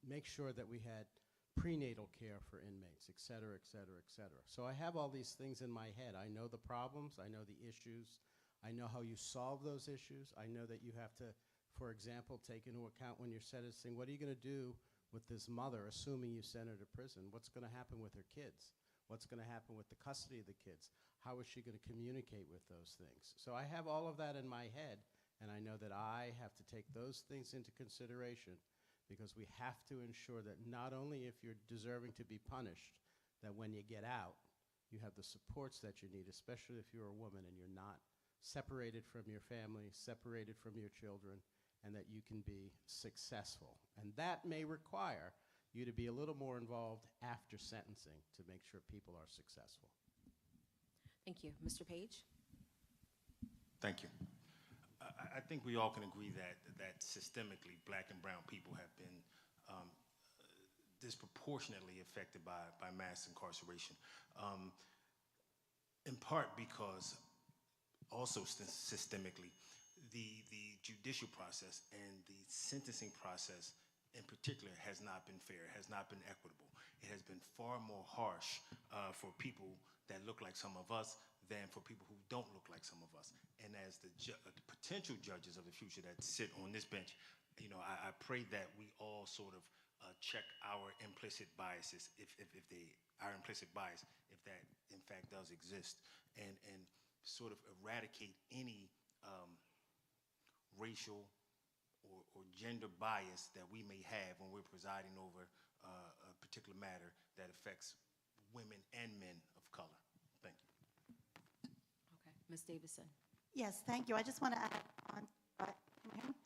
make sure that we had prenatal care for inmates, et cetera, et cetera, et cetera. So I have all these things in my head. I know the problems, I know the issues, I know how you solve those issues. I know that you have to, for example, take into account when you're sentencing, what are you going to do with this mother, assuming you send her to prison, what's going to happen with her kids? What's going to happen with the custody of the kids? How is she going to communicate with those things? So I have all of that in my head, and I know that I have to take those things into consideration, because we have to ensure that not only if you're deserving to be punished, that when you get out, you have the supports that you need, especially if you're a woman and you're not separated from your family, separated from your children, and that you can be successful. And that may require you to be a little more involved after sentencing to make sure people are successful. Thank you. Mr. Page? Thank you. I think we all can agree that systemically black and brown people have been disproportionately affected by mass incarceration, in part because also systemically the judicial process and the sentencing process in particular has not been fair, has not been equitable. It has been far more harsh for people that look like some of us than for people who don't look like some of us. And as the potential judges of the future that sit on this bench, you know, I pray that we all sort of check our implicit biases, if our implicit bias, if that in fact does exist, and sort of eradicate any racial or gender bias that we may have when we're presiding over a particular matter that affects women and men of color. Thank you. Okay. Ms. Davison? Yes, thank you. I just want to add on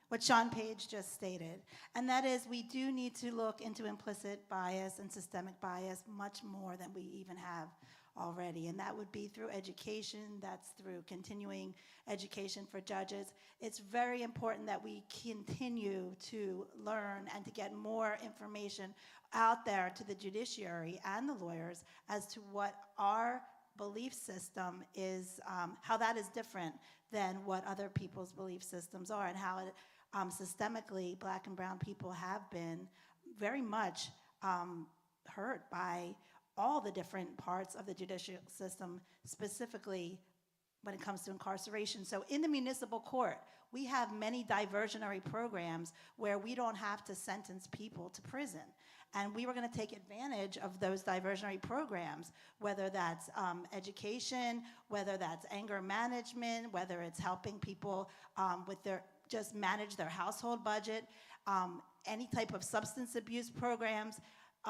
what Sean Page just stated, and that is we do need to look into implicit bias and systemic bias much more than we even have already, and that would be through education, that's through continuing education for judges. It's very important that we continue to learn and to get more information out there to the judiciary and the lawyers as to what our belief system is, how that is different than what other people's belief systems are, and how it, systemically black and brown people have been very much hurt by all the different parts of the judicial system, specifically when it comes to incarceration. So in the municipal court, we have many diversionary programs where we don't have to sentence people to prison. And we were going to take advantage of those diversionary programs, whether that's education, whether that's anger management, whether it's helping people with just manage their household budget, any type of substance abuse programs,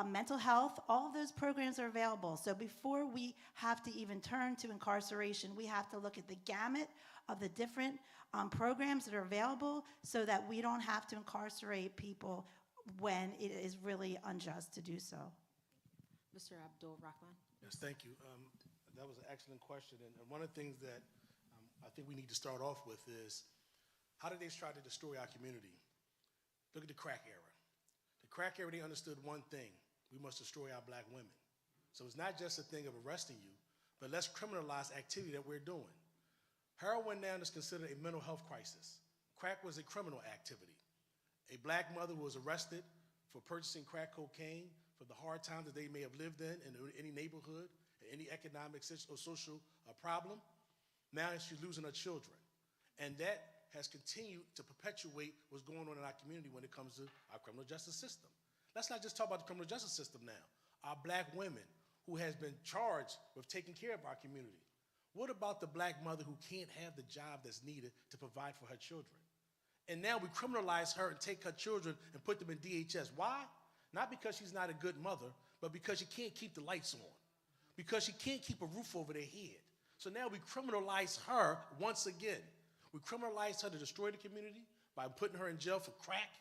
mental health, all of those programs are available. So before we have to even turn to incarceration, we have to look at the gamut of the different programs that are available so that we don't have to incarcerate people when it is really unjust to do so. Mr. Abdul Rahman? Yes, thank you. That was an excellent question. And one of the things that I think we need to start off with is, how did they try to destroy our community? Look at the crack era. The crack era, they understood one thing: we must destroy our black women. So it's not just a thing of arresting you, but let's criminalize activity that we're doing. Heroin now is considered a mental health crisis. Crack was a criminal activity. A black mother was arrested for purchasing crack cocaine for the hard times that they may have lived in any neighborhood, any economic or social problem. Now she's losing her children. And that has continued to perpetuate what's going on in our community when it comes to our criminal justice system. Let's not just talk about the criminal justice system now. Our black women who has been charged with taking care of our community. What about the black mother who can't have the job that's needed to provide for her children? And now we criminalize her and take her children and put them in DHS. Why? Not because she's not a good mother, but because she can't keep the lights on, because she can't keep a roof over their head. So now we criminalize her once again. We criminalize her to destroy the community by putting her in jail for crack,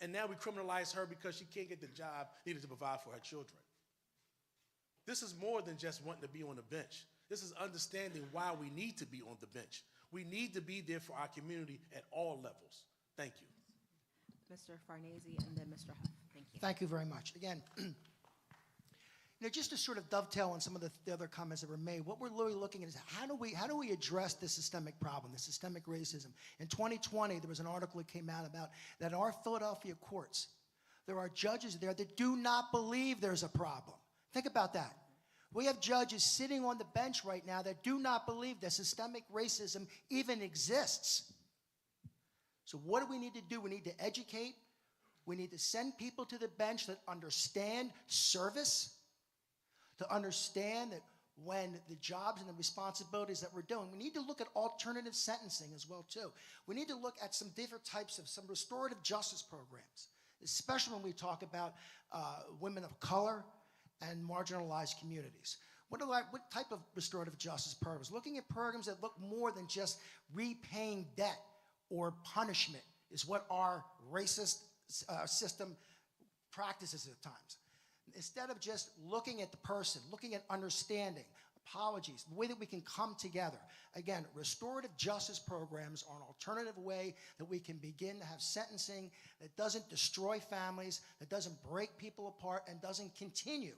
and now we criminalize her because she can't get the job needed to provide for her children. This is more than just wanting to be on the bench. This is understanding why we need to be on the bench. We need to be there for our community at all levels. Thank you. Mr. Farnese and then Mr. Huff. Thank you. Thank you very much. Again, just to sort of dovetail on some of the other comments that were made, what we're really looking at is how do we address this systemic problem, the systemic racism? In 2020, there was an article that came out about that in our Philadelphia courts, there are judges there that do not believe there's a problem. Think about that. We have judges sitting on the bench right now that do not believe that systemic racism even exists. So what do we need to do? We need to educate We need to send people to the bench that understand service, to understand that when the jobs and the responsibilities that we're doing, we need to look at alternative sentencing as well too. We need to look at some different types of some restorative justice programs, especially when we talk about women of color and marginalized communities. What type of restorative justice programs? Looking at programs that look more than just repaying debt or punishment is what our racist system practices at times. Instead of just looking at the person, looking at understanding, apologies, the way that we can come together. Again, restorative justice programs are an alternative way that we can begin to have sentencing that doesn't destroy families, that doesn't break people apart, and doesn't continue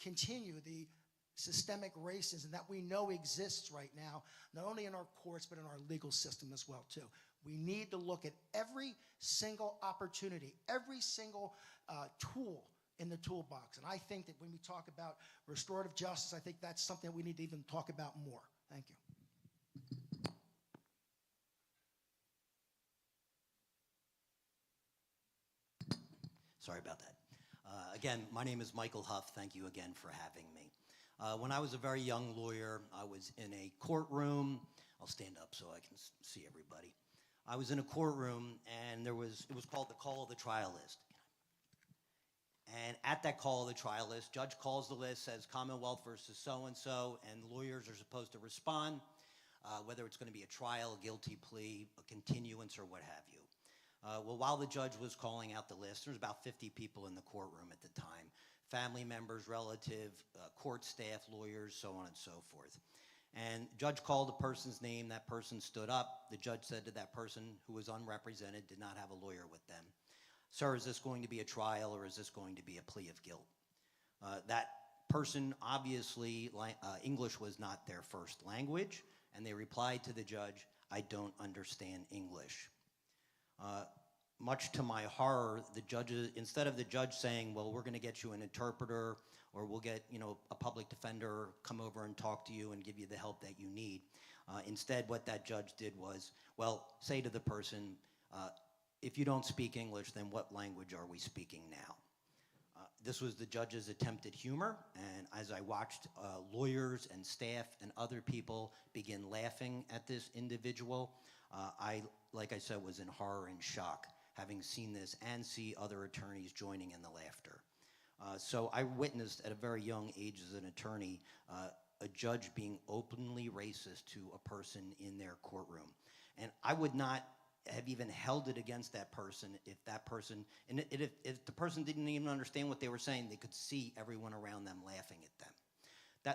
the systemic racism that we know exists right now, not only in our courts, but in our legal system as well, too. We need to look at every single opportunity, every single tool in the toolbox. And I think that when we talk about restorative justice, I think that's something we need to even talk about more. Thank you. Sorry about that. Again, my name is Michael Huff. Thank you again for having me. When I was a very young lawyer, I was in a courtroom. I'll stand up so I can see everybody. I was in a courtroom, and it was called the call of the trial list. And at that call of the trial list, judge calls the list, says Commonwealth versus so-and-so, and lawyers are supposed to respond, whether it's going to be a trial, a guilty plea, a continuance, or what have you. Well, while the judge was calling out the list, there was about 50 people in the courtroom at the time, family members, relative, court staff, lawyers, so on and so forth. And judge called the person's name, that person stood up. The judge said to that person who was unrepresented, did not have a lawyer with them, "Sir, is this going to be a trial or is this going to be a plea of guilt?" That person, obviously, English was not their first language, and they replied to the judge, "I don't understand English." Much to my horror, the judges, instead of the judge saying, "Well, we're going to get you an interpreter, or we'll get, a public defender come over and talk to you and give you the help that you need," instead what that judge did was, well, say to the person, "If you don't speak English, then what language are we speaking now?" This was the judge's attempt at humor, and as I watched lawyers and staff and other people begin laughing at this individual, like I said, was in horror and shock, having seen this and see other attorneys joining in the laughter. So I witnessed at a very young age as an attorney a judge being openly racist to a person in their courtroom. And I would not have even held it against that person if that person, and if the person didn't even understand what they were saying, they could see everyone around them laughing at them.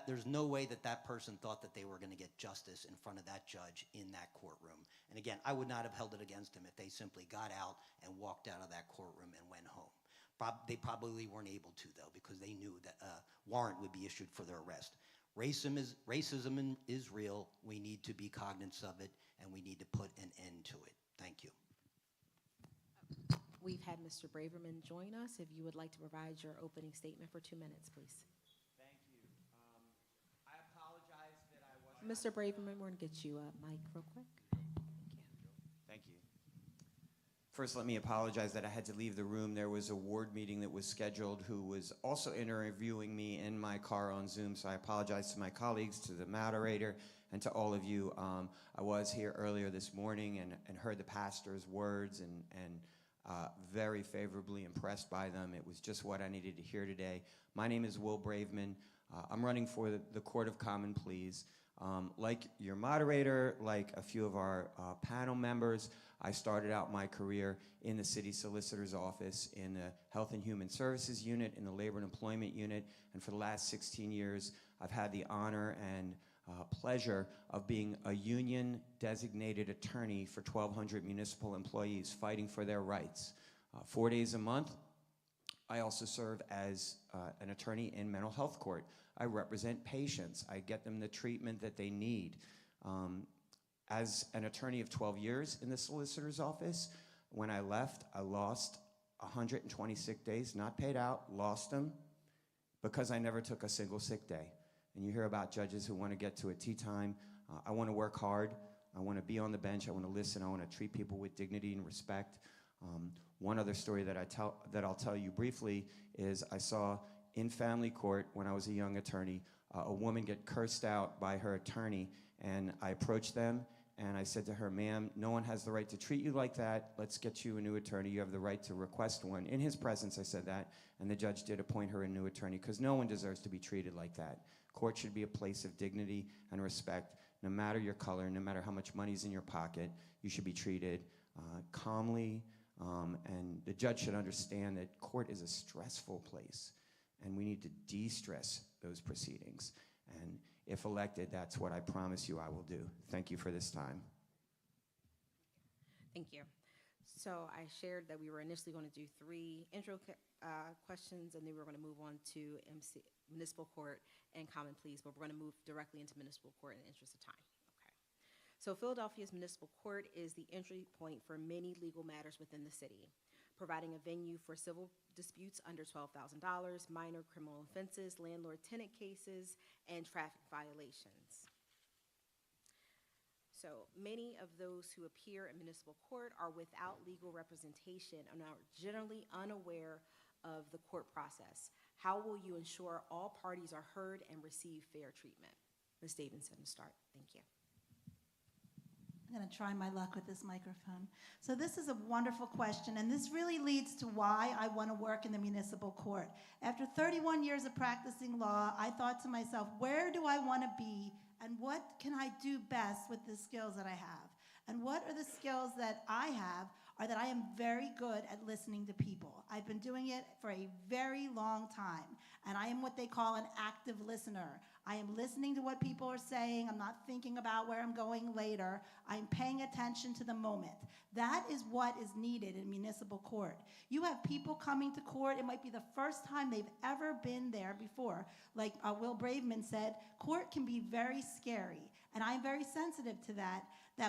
There's no way that person thought that they were going to get justice in front of that judge in that courtroom. And again, I would not have held it against them if they simply got out and walked out of that courtroom and went home. They probably weren't able to, though, because they knew that a warrant would be issued for their arrest. Racism is real. We need to be cognizant of it, and we need to put an end to it. Thank you. We've had Mr. Braverman join us. If you would like to provide your opening statement for 2 minutes, please. Thank you. I apologize that I wasn't. Mr. Braverman, we're going to get you a mic real quick. Thank you. First, let me apologize that I had to leave the room. There was a ward meeting that was scheduled who was also interviewing me in my car on Zoom, so I apologize to my colleagues, to the moderator, and to all of you. I was here earlier this morning and heard the pastor's words and very favorably impressed by them. It was just what I needed to hear today. My name is Will Braverman. I'm running for the Court of Common Pleas. Like your moderator, like a few of our panel members, I started out my career in the city solicitor's office, in the Health and Human Services unit, in the Labor and Employment unit, and for the last 16 years, I've had the honor and pleasure of being a union-designated attorney for 1,200 municipal employees fighting for their rights. 4 days a month, I also serve as an attorney in mental health court. I represent patients. I get them the treatment that they need. As an attorney of 12 years in the solicitor's office, when I left, I lost 120 sick days, not paid out, lost them, because I never took a single sick day. And you hear about judges who want to get to a tea time. I want to work hard. I want to be on the bench. I want to listen. I want to treat people with dignity and respect. One other story that I'll tell you briefly is I saw in family court when I was a young attorney, a woman get cursed out by her attorney, and I approached them and I said to her, "Ma'am, no one has the right to treat you like that. Let's get you a new attorney. You have the right to request one." In his presence, I said that, and the judge did appoint her a new attorney because no one deserves to be treated like that. Court should be a place of dignity and respect. No matter your color, no matter how much money's in your pocket, you should be treated calmly, and the judge should understand that court is a stressful place, and we need to de-stress those proceedings. And if elected, that's what I promise you I will do. Thank you for this time. Thank you. So I shared that we were initially going to do 3 intro questions, and then we were going to move on to municipal court and common pleas, but we're going to move directly into municipal court in the interest of time. Okay. So Philadelphia's municipal court is the entry point for many legal matters within the city, providing a venue for civil disputes under $12,000, minor criminal offenses, landlord-tenant cases, and traffic violations. So many of those who appear in municipal court are without legal representation and are generally unaware of the court process. How will you ensure all parties are heard and receive fair treatment? Ms. Davidson, to start. Thank you. I'm going to try my luck with this microphone. So this is a wonderful question, and this really leads to why I want to work in the municipal court. After 31 years of practicing law, I thought to myself, where do I want to be, and what can I do best with the skills that I have? And what are the skills that I have are that I am very good at listening to people. I've been doing it for a very long time, and I am what they call an active listener. I am listening to what people are saying. I'm not thinking about where I'm going later. I'm paying attention to the moment. That is what is needed in municipal court. You have people coming to court. It might be the first time they've ever been there before. Like Will Braveman said, court can be very scary, and I'm very sensitive to that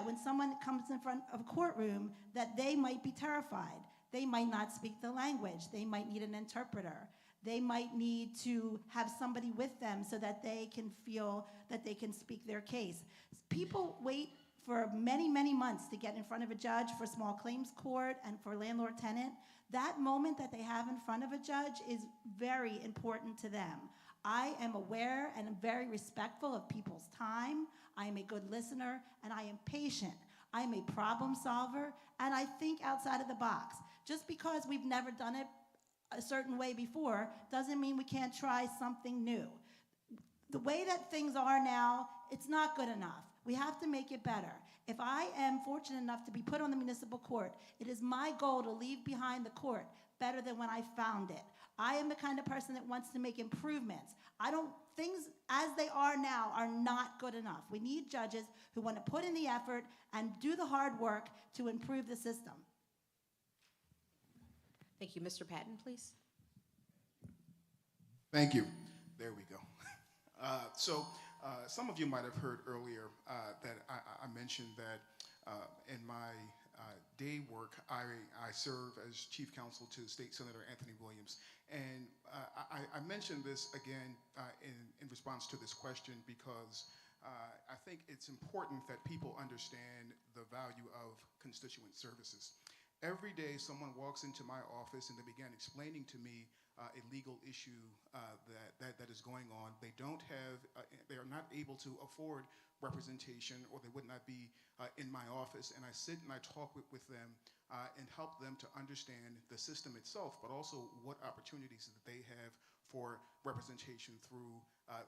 when someone comes in front of a courtroom, that they might be terrified. They might not speak the language. They might need an interpreter. They might need to have somebody with them so that they can feel that they can speak their case. People wait for many, many months to get in front of a judge for small claims court and for landlord-tenant. That moment that they have in front of a judge is very important to them. I am aware and I'm very respectful of people's time. I am a good listener, and I am patient. I am a problem solver, and I think outside of the box. Just because we've never done it a certain way before doesn't mean we can't try something new. The way that things are now, it's not good enough. We have to make it better. If I am fortunate enough to be put on the municipal court, it is my goal to leave behind the court better than when I found it. I am the kind of person that wants to make improvements. Things as they are now are not good enough. We need judges who want to put in the effort and do the hard work to improve the system. Thank you. Mr. Patton, please. Thank you. There we go. Some of you might have heard earlier that I mentioned that in my day work, I serve as chief counsel to State Senator Anthony Williams. And I mentioned this again in response to this question because I think it's important that people understand the value of constituent services. Every day someone walks into my office and they begin explaining to me a legal issue that is going on. They are not able to afford representation, or they would not be in my office. And I sit and I talk with them and help them to understand the system itself, but also what opportunities that they have for representation through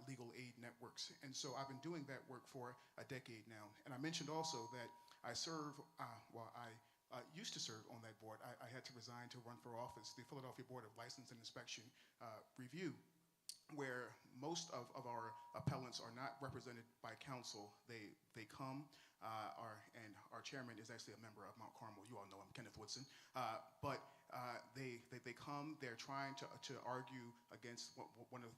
legal aid networks. And so I've been doing that work for a decade now. And I mentioned also that I serve, I used to serve on that board. I had to resign to run for office, the Philadelphia Board of License and Inspection Review, where most of our appellants are not represented by counsel. They come, and our chairman is actually a member of Mount Carmel. You all know him, Kenneth Woodson. But they come, they're trying to argue against one of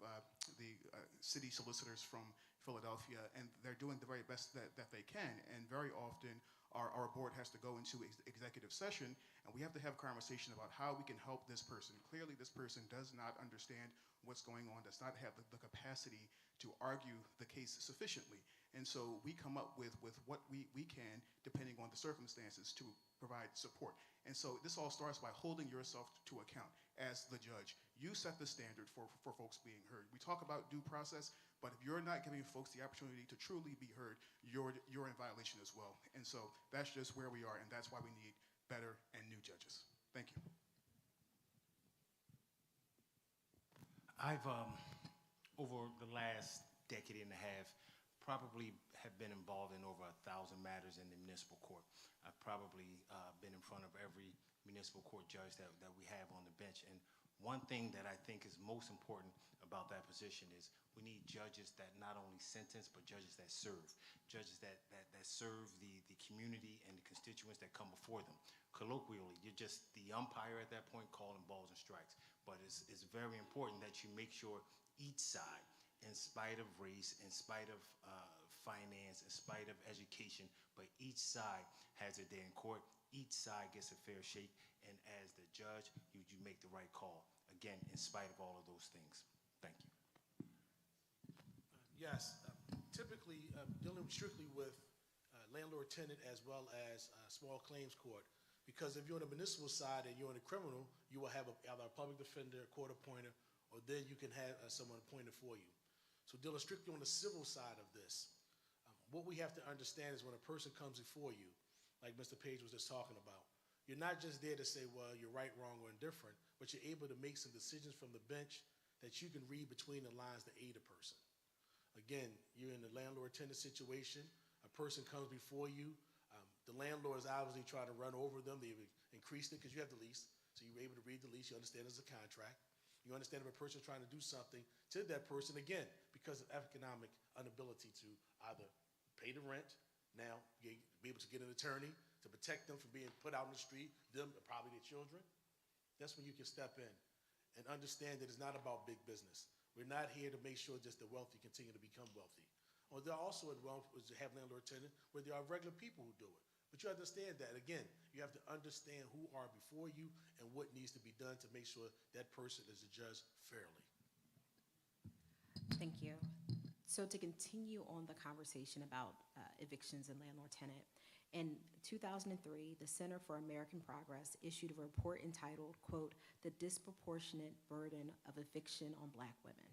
the city solicitors from Philadelphia, and they're doing the very best that they can. And very often, our board has to go into executive session, and we have to have a conversation about how we can help this person. Clearly, this person does not understand what's going on, does not have the capacity to argue the case sufficiently. And so we come up with what we can, depending on the circumstances, to provide support. And so this all starts by holding yourself to account as the judge. You set the standard for folks being heard. We talk about due process, but if you're not giving folks the opportunity to truly be heard, you're in violation as well. And so that's just where we are, and that's why we need better and new judges. Thank you. I've, over the last decade and a half, probably have been involved in over 1,000 matters in the municipal court. I've probably been in front of every municipal court judge that we have on the bench. And one thing that I think is most important about that position is we need judges that not only sentence, but judges that serve. Judges that serve the community and the constituents that come before them. Colloquially, you're just the umpire at that point calling balls and strikes. But it's very important that you make sure each side, in spite of race, in spite of finance, in spite of education, but each side has a day in court, each side gets a fair shake, and as the judge, you make the right call. Again, in spite of all of those things. Thank you. Yes, typically dealing strictly with landlord-tenant as well as small claims court, because if you're on the municipal side and you're on the criminal, you will have either a public defender, a court appointer, or then you can have someone appointed for you. So dealing strictly on the civil side of this, what we have to understand is when a person comes before you, like Mr. Page was just talking about, you're not just there to say, well, you're right, wrong, or indifferent, but you're able to make some decisions from the bench that you can read between the lines to aid a person. Again, you're in the landlord-tenant situation, a person comes before you, the landlord is obviously trying to run over them, they've increased it because you have the lease, so you're able to read the lease, you understand it's a contract. You understand if a person is trying to do something to that person, again, because of economic inability to either pay the rent, now be able to get an attorney to protect them from being put out on the street, them, probably their children. That's when you can step in and understand that it's not about big business. We're not here to make sure just the wealthy continue to become wealthy. Or there are also have landlord-tenant where there are regular people who do it. But you understand that, again, you have to understand who are before you and what needs to be done to make sure that person is judged fairly. Thank you. So to continue on the conversation about evictions and landlord-tenant, in 2003, the Center for American Progress issued a report entitled, quote, "The Disproportionate Burden of Eviction on Black Women."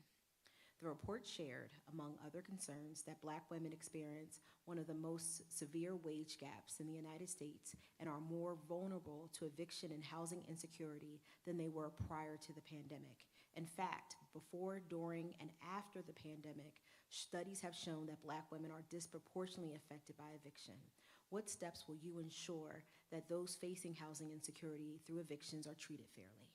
The report shared, among other concerns, that Black women experience one of the most severe wage gaps in the United States and are more vulnerable to eviction and housing insecurity than they were prior to the pandemic. In fact, before, during, and after the pandemic, studies have shown that Black women are disproportionately affected by eviction. What steps will you ensure that those facing housing insecurity through evictions are treated fairly?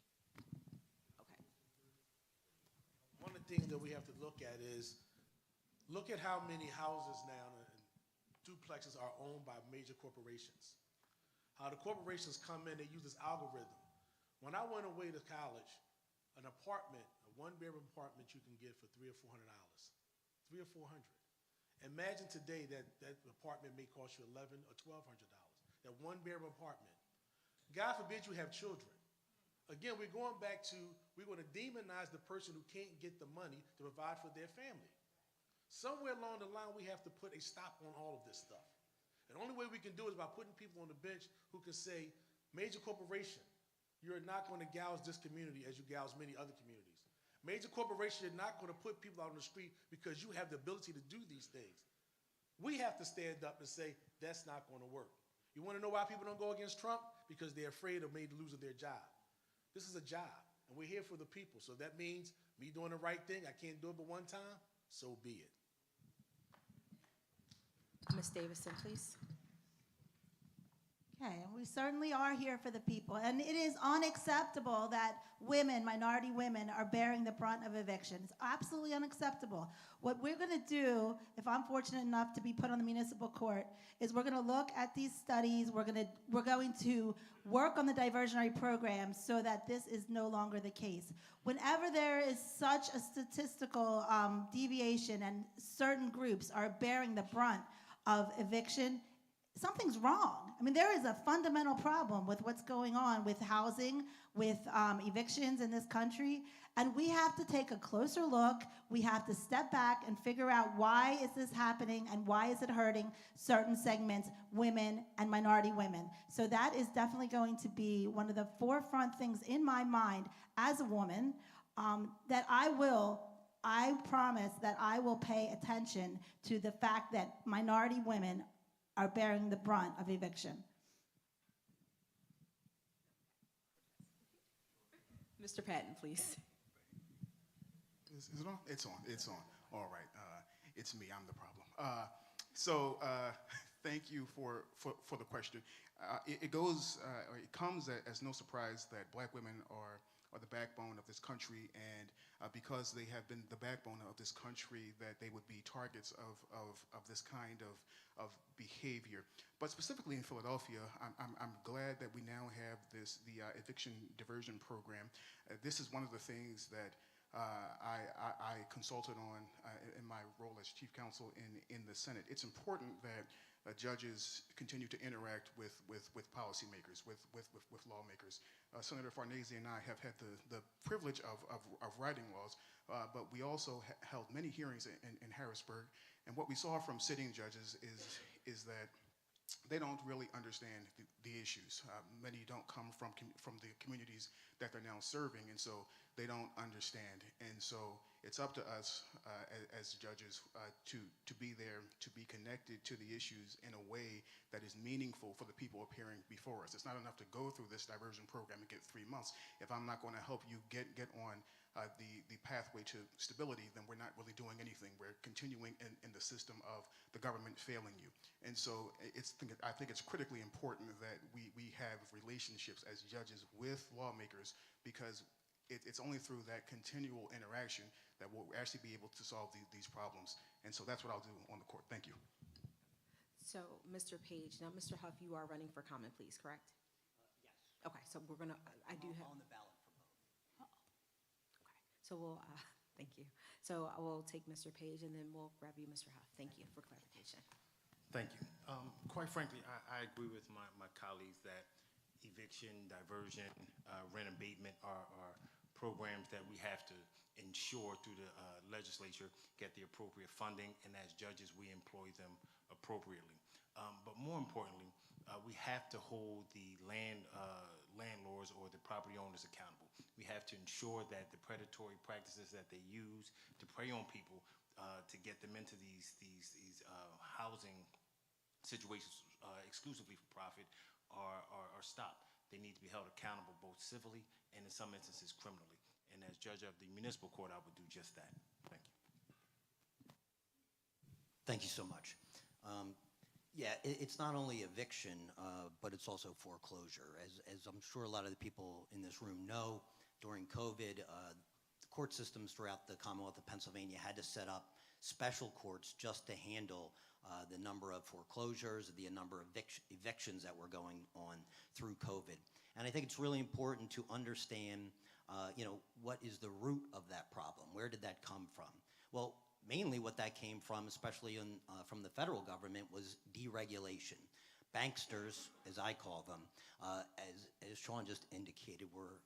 One of the things that we have to look at is, look at how many houses now and duplexes are owned by major corporations. How the corporations come in, they use this algorithm. When I went away to college, an apartment, a one-bedroom apartment you can get for $300 or $400. $300 or $400. Imagine today that apartment may cost you $1,100 or $1,200. That one-bedroom apartment. God forbid you have children. Again, we're going back to, we're going to demonize the person who can't get the money to provide for their family. Somewhere along the line, we have to put a stop on all of this stuff. And the only way we can do it is by putting people on the bench who can say, major corporation, you're not going to gouge this community as you gouge many other communities. Major corporation, you're not going to put people out on the street because you have the ability to do these things. We have to stand up and say, that's not going to work. You want to know why people don't go against Trump? Because they're afraid of maybe losing their job. This is a job, and we're here for the people. So that means me doing the right thing. I can't do it but one time, so be it. Ms. Davison, please. Okay, and we certainly are here for the people. And it is unacceptable that women, minority women, are bearing the brunt of eviction. It's absolutely unacceptable. What we're going to do, if I'm fortunate enough to be put on the municipal court, is we're going to look at these studies. We're going to work on the diversionary program so that this is no longer the case. Whenever there is such a statistical deviation and certain groups are bearing the brunt of eviction, something's wrong. I mean, there is a fundamental problem with what's going on with housing, with evictions in this country, and we have to take a closer look. We have to step back and figure out why is this happening and why is it hurting certain segments, women and minority women. So that is definitely going to be one of the forefront things in my mind as a woman, that I promise that I will pay attention to the fact that minority women are bearing the brunt of eviction. Mr. Patton, please. Is it on? It's on. It's on. All right. It's me. I'm the problem. Thank you for the question. It comes as no surprise that Black women are the backbone of this country, and because they have been the backbone of this country, that they would be targets of this kind of behavior. But specifically in Philadelphia, I'm glad that we now have the eviction diversion program. This is one of the things that I consulted on in my role as chief counsel in the Senate. It's important that judges continue to interact with policymakers, with lawmakers. Senator Farnese and I have had the privilege of writing laws, but we also held many hearings in Harrisburg, and what we saw from sitting judges is that they don't really understand the issues. Many don't come from the communities that they're now serving, and so they don't understand. And so it's up to us as judges to be there, to be connected to the issues in a way that is meaningful for the people appearing before us. It's not enough to go through this diversion program and get 3 months. If I'm not going to help you get on the pathway to stability, then we're not really doing anything. We're continuing in the system of the government failing you. And so I think it's critically important that we have relationships as judges with lawmakers, because it's only through that continual interaction that we'll actually be able to solve these problems. And so that's what I'll do on the court. Thank you. So, Mr. Page, now, Mr. Huff, you are running for comment, please, correct? Yes. Okay, so we're gonna, I do have. On the ballot for both. Okay, so we'll, thank you. So I will take Mr. Page and then we'll grab you, Mr. Huff. Thank you for clarification. Thank you. Quite frankly, I agree with my colleagues that eviction, diversion, rent abatement are programs that we have to ensure through the legislature get the appropriate funding, and as judges, we employ them appropriately. But more importantly, we have to hold the landlords or the property owners accountable. We have to ensure that the predatory practices that they use to prey on people to get them into these housing situations exclusively for profit are stopped. They need to be held accountable both civilly and in some instances criminally. And as judge of the municipal court, I would do just that. Thank you. Thank you so much. Yeah, it's not only eviction, but it's also foreclosure. As I'm sure a lot of the people in this room know, during COVID, the court systems throughout the Commonwealth of Pennsylvania had to set up special courts just to handle the number of foreclosures, the number of evictions that were going on through COVID. And I think it's really important to understand, what is the root of that problem? Where did that come from? Well, mainly what that came from, especially from the federal government, was deregulation. Banksters, as I call them, as Sean just indicated, were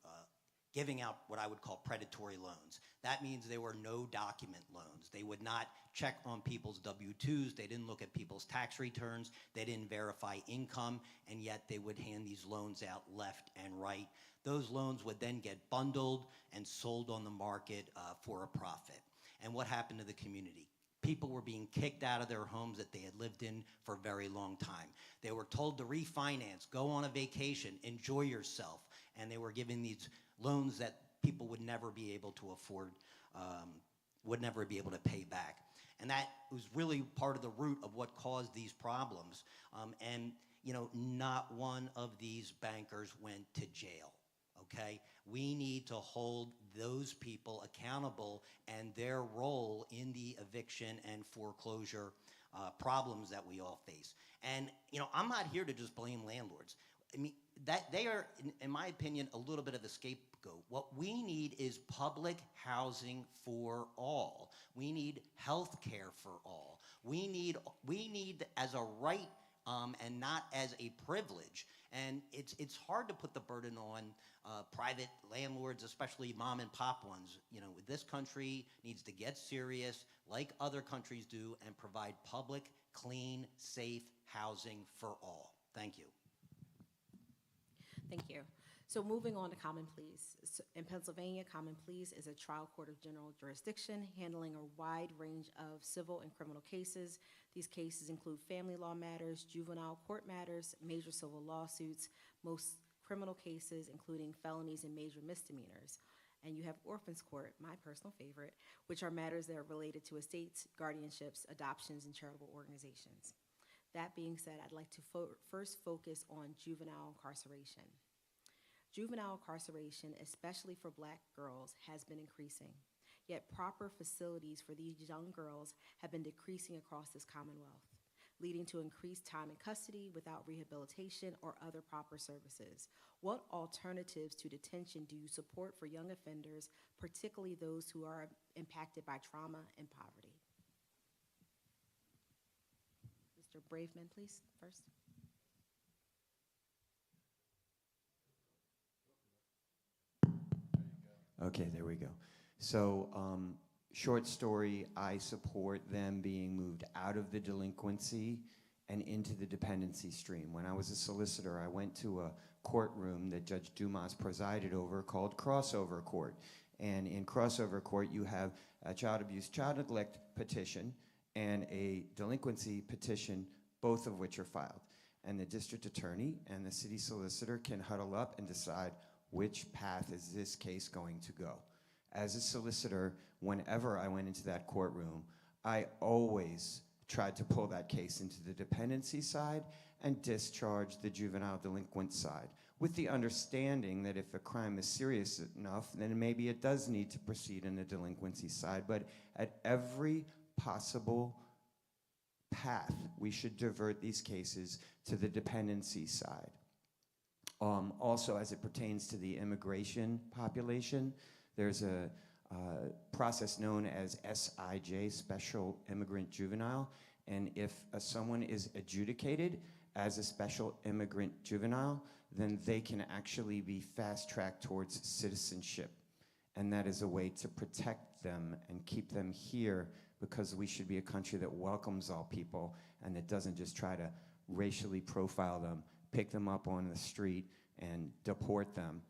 giving out what I would call predatory loans. That means they were no document loans. They would not check on people's W-2s. They didn't look at people's tax returns. They didn't verify income, and yet they would hand these loans out left and right. Those loans would then get bundled and sold on the market for a profit. And what happened to the community? People were being kicked out of their homes that they had lived in for a very long time. They were told to refinance, go on a vacation, enjoy yourself, and they were given these loans that people would never be able to afford, would never be able to pay back. And that was really part of the root of what caused these problems. And not one of these bankers went to jail, okay? We need to hold those people accountable and their role in the eviction and foreclosure problems that we all face. And, I'm not here to just blame landlords. I mean, that they are, in my opinion, a little bit of a scapegoat. What we need is public housing for all. We need health care for all. We need as a right and not as a privilege. And it's hard to put the burden on private landlords, especially mom and pop ones. You know, this country needs to get serious like other countries do and provide public, clean, safe housing for all. Thank you. Thank you. So moving on to common pleas. In Pennsylvania, common pleas is a trial court of general jurisdiction handling a wide range of civil and criminal cases. These cases include family law matters, juvenile court matters, major civil lawsuits, most criminal cases, including felonies and major misdemeanors. And you have orphans court, my personal favorite, which are matters that are related to estates, guardianships, adoptions, and charitable organizations. That being said, I'd like to first focus on juvenile incarceration. Juvenile incarceration, especially for Black girls, has been increasing. Yet proper facilities for these young girls have been decreasing across this Commonwealth, leading to increased time in custody without rehabilitation or other proper services. What alternatives to detention do you support for young offenders, particularly those who are impacted by trauma and poverty? Mr. Braveman, please, first. Okay, there we go. So, short story, I support them being moved out of the delinquency and into the dependency stream. When I was a solicitor, I went to a courtroom that Judge Dumas presided over called crossover court. And in crossover court, you have a child abuse, child neglect petition and a delinquency petition, both of which are filed. And the district attorney and the city solicitor can huddle up and decide which path is this case going to go. As a solicitor, whenever I went into that courtroom, I always tried to pull that case into the dependency side and discharge the juvenile delinquent side, with the understanding that if a crime is serious enough, then maybe it does need to proceed in the delinquency side. But at every possible path, we should divert these cases to the dependency side. Also, as it pertains to the immigration population, there's a process known as SIJ, Special Immigrant Juvenile, and if someone is adjudicated as a Special Immigrant Juvenile, then they can actually be fast-tracked towards citizenship. And that is a way to protect them and keep them here, because we should be a country that welcomes all people and that doesn't just try to racially profile them, pick them up on the street, and deport them.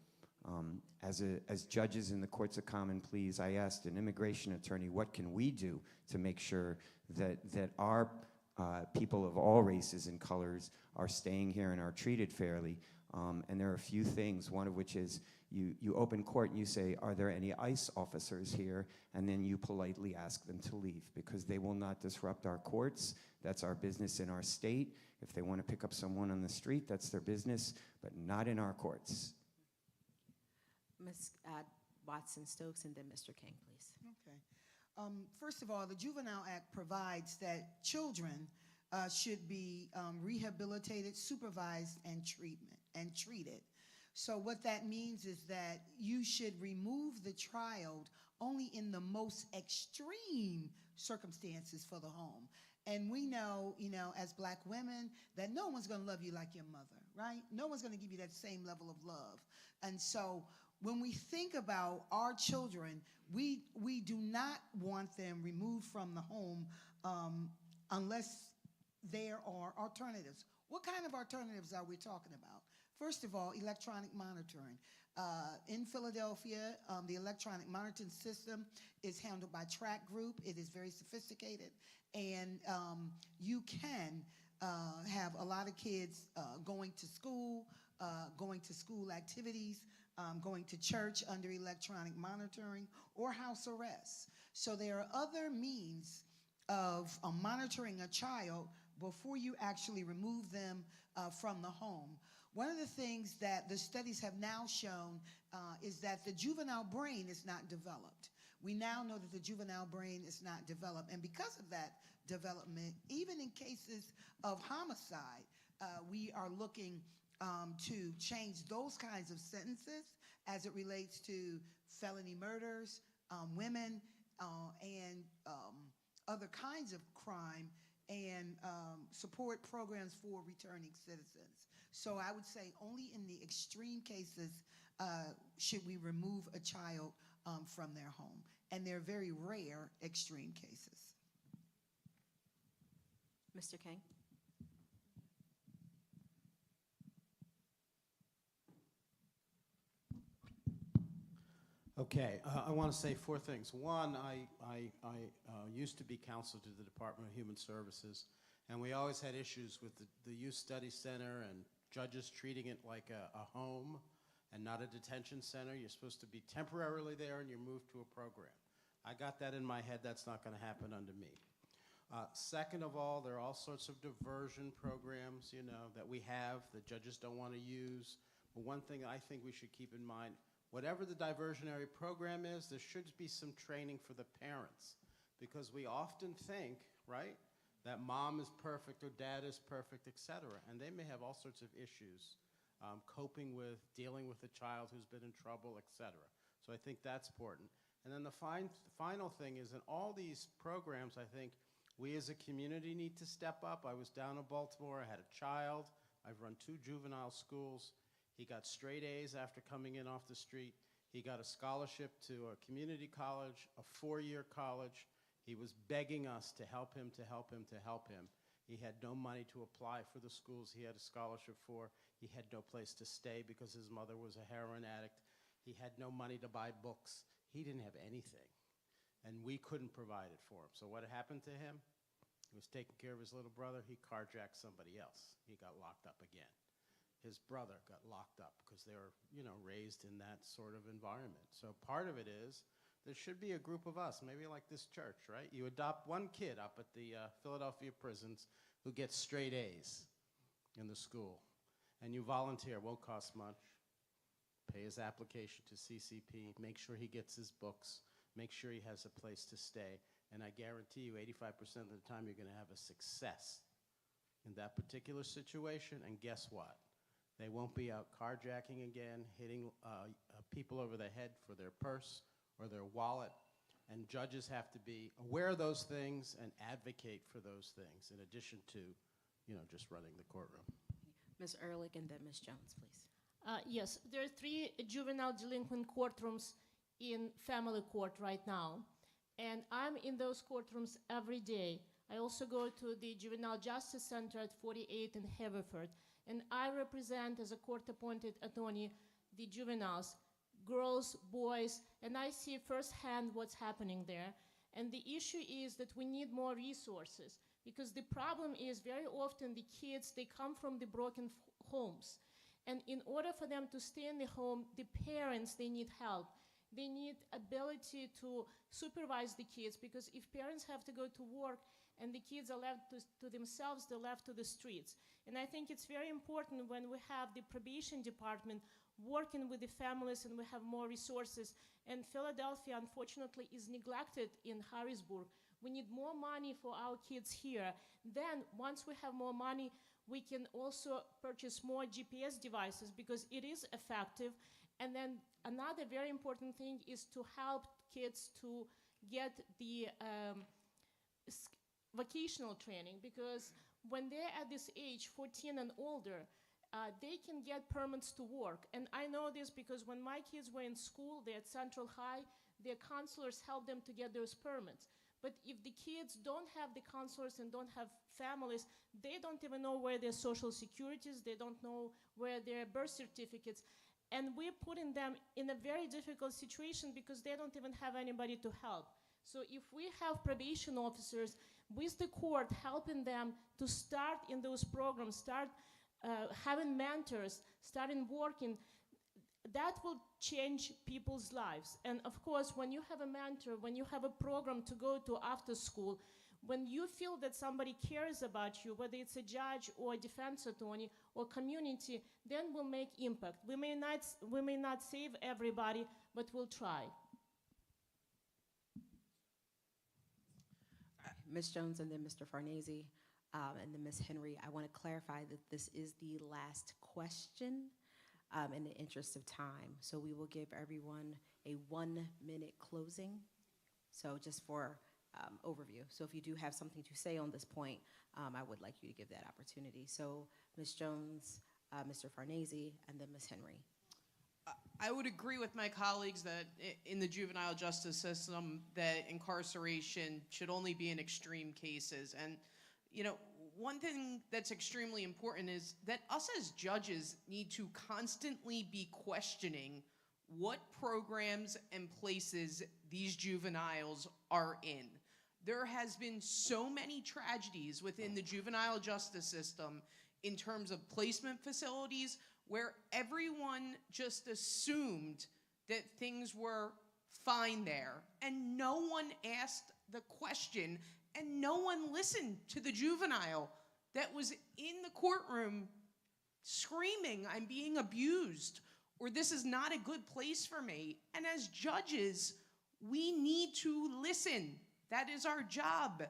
As judges in the courts of common pleas, I asked an immigration attorney, what can we do to make sure that our people of all races and colors are staying here and are treated fairly? And there are a few things, one of which is you open court and you say, are there any ICE officers here? And then you politely ask them to leave, because they will not disrupt our courts. That's our business in our state. If they want to pick up someone on the street, that's their business, but not in our courts. Ms. Watson-Stokes, and then Mr. King, please. Okay. First of all, the Juvenile Act provides that children should be rehabilitated, supervised, and treated. So what that means is that you should remove the child only in the most extreme circumstances for the home. And we know, as Black women, that no one's going to love you like your mother, right? No one's going to give you that same level of love. And so when we think about our children, we do not want them removed from the home unless there are alternatives. What kind of alternatives are we talking about? First of all, electronic monitoring. In Philadelphia, the electronic monitoring system is handled by Track Group. It is very sophisticated, and you can have a lot of kids going to school activities, going to church under electronic monitoring, or house arrest. So there are other means of monitoring a child before you actually remove them from the home. One of the things that the studies have now shown is that the juvenile brain is not developed. We now know that the juvenile brain is not developed, and because of that development, even in cases of homicide, we are looking to change those kinds of sentences as it relates to felony murders, women, and other kinds of crime and support programs for returning citizens. So I would say only in the extreme cases should we remove a child from their home. And they're very rare extreme cases. Mr. King? Okay, I want to say 4 things. One, I used to be counsel to the Department of Human Services, and we always had issues with the Youth Study Center and judges treating it like a home and not a detention center. You're supposed to be temporarily there and you're moved to a program. I got that in my head. That's not going to happen under me. Second of all, there are all sorts of diversion programs, you know, that we have that judges don't want to use. But one thing I think we should keep in mind, whatever the diversionary program is, there should be some training for the parents, because we often think, right, that mom is perfect or dad is perfect, etc., and they may have all sorts of issues coping with, dealing with a child who's been in trouble, etc. So I think that's important. And then the final thing is, in all these programs, I think we as a community need to step up. I was down in Baltimore, I had a child, I've run 2 juvenile schools. He got straight A's after coming in off the street. He got a scholarship to a community college, a 4-year college. He was begging us to help him, to help him, to help him. He had no money to apply for the schools he had a scholarship for. He had no place to stay because his mother was a heroin addict. He had no money to buy books. He didn't have anything, and we couldn't provide it for him. So what happened to him? He was taking care of his little brother. He carjacked somebody else. He got locked up again. His brother got locked up because they were, you know, raised in that sort of environment. So part of it is there should be a group of us, maybe like this church, right? You adopt one kid up at the Philadelphia prisons who gets straight A's in the school, and you volunteer, won't cost much. Pay his application to CCP, make sure he gets his books, make sure he has a place to stay, and I guarantee you 85% of the time you're going to have a success in that particular situation, and guess what? They won't be out carjacking again, hitting people over the head for their purse or their wallet, and judges have to be aware of those things and advocate for those things in addition to, you know, just running the courtroom. Ms. Ehrlich and then Ms. Jones, please. Yes, there are 3 juvenile delinquent courtrooms in family court right now, and I'm in those courtrooms every day. I also go to the Juvenile Justice Center at 48 in Haverford, and I represent, as a court-appointed attorney, the juveniles, girls, boys, and I see firsthand what's happening there. And the issue is that we need more resources, because the problem is very often the kids, they come from the broken homes. And in order for them to stay in the home, the parents, they need help. They need ability to supervise the kids, because if parents have to go to work and the kids are left to themselves, they're left to the streets. And I think it's very important when we have the probation department working with the families and we have more resources. And Philadelphia, unfortunately, is neglected in Harrisburg. We need more money for our kids here. Then, once we have more money, we can also purchase more GPS devices, because it is effective. And then another very important thing is to help kids to get the vocational training, because when they're at this age, 14 and older, they can get permits to work. And I know this because when my kids were in school, they're at Central High, their counselors helped them to get those permits. But if the kids don't have the counselors and don't have families, they don't even know where their social securities, they don't know where their birth certificates. And we're putting them in a very difficult situation because they don't even have anybody to help. So if we have probation officers with the court helping them to start in those programs, start having mentors, starting working, that will change people's lives. And of course, when you have a mentor, when you have a program to go to after school, when you feel that somebody cares about you, whether it's a judge or a defense attorney or community, then we'll make impact. We may not save everybody, but we'll try. Ms. Jones and then Mr. Farnese, and then Ms. Henry. I want to clarify that this is the last question in the interest of time. So we will give everyone a 1-minute closing. So just for overview. So if you do have something to say on this point, I would like you to give that opportunity. So Ms. Jones, Mr. Farnese, and then Ms. Henry. I would agree with my colleagues that in the juvenile justice system, that incarceration should only be in extreme cases. And, you know, one thing that's extremely important is that us as judges need to constantly be questioning what programs and places these juveniles are in. There has been so many tragedies within the juvenile justice system in terms of placement facilities where everyone just assumed that things were fine there, and no one asked the question, and no one listened to the juvenile that was in the courtroom screaming, "I'm being abused," or "this is not a good place for me." And as judges, we need to listen. That is our job.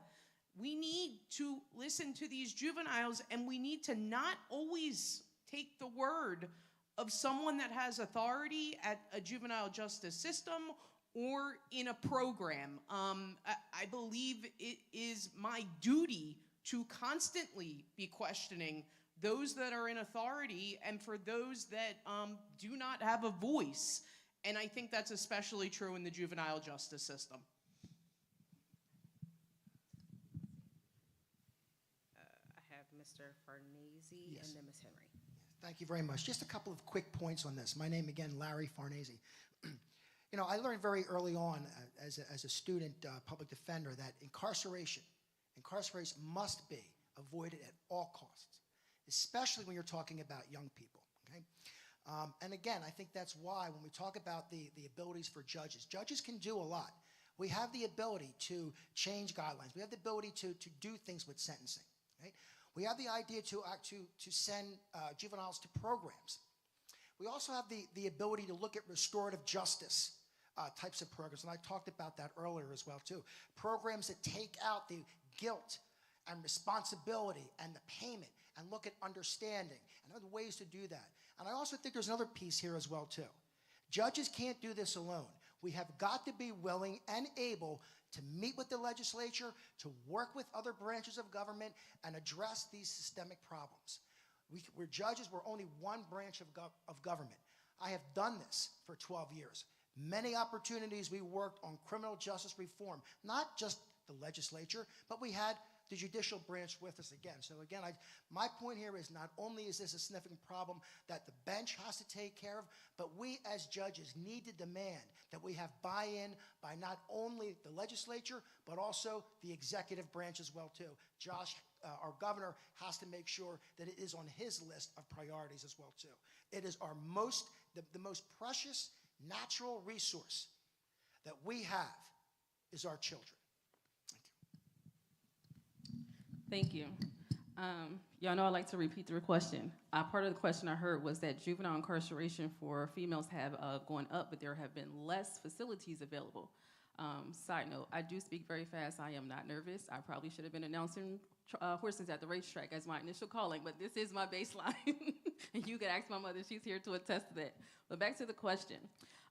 We need to listen to these juveniles, and we need to not always take the word of someone that has authority at a juvenile justice system or in a program. I believe it is my duty to constantly be questioning those that are in authority and for those that do not have a voice. And I think that's especially true in the juvenile justice system. I have Mr. Farnese Yes. and then Ms. Henry. Thank you very much. Just a couple of quick points on this. My name again, Larry Farnese. You know, I learned very early on as a student public defender that incarceration must be avoided at all costs, especially when you're talking about young people, okay? And again, I think that's why when we talk about the abilities for judges can do a lot. We have the ability to change guidelines. We have the ability to do things with sentencing, right? We have the idea to send juveniles to programs. We also have the ability to look at restorative justice types of programs, and I talked about that earlier as well too. Programs that take out the guilt and responsibility and the payment and look at understanding and other ways to do that. And I also think there's another piece here as well too. Judges can't do this alone. We have got to be willing and able to meet with the legislature, to work with other branches of government, and address these systemic problems. We're judges, we're only one branch of government. I have done this for 12 years. Many opportunities we worked on criminal justice reform, not just the legislature, but we had the judicial branch with us again. So again, my point here is not only is this a significant problem that the bench has to take care of, but we as judges need to demand that we have buy-in by not only the legislature, but also the executive branch as well too. Josh, our governor, has to make sure that it is on his list of priorities as well too. It is our the most precious natural resource that we have is our children. Thank you. Y'all know I like to repeat the question. Part of the question I heard was that juvenile incarceration for females have gone up, but there have been less facilities available. Side note, I do speak very fast. I am not nervous. I probably should have been announcing horses at the racetrack as my initial calling, but this is my baseline. And you can ask my mother, she's here to attest to that. But back to the question.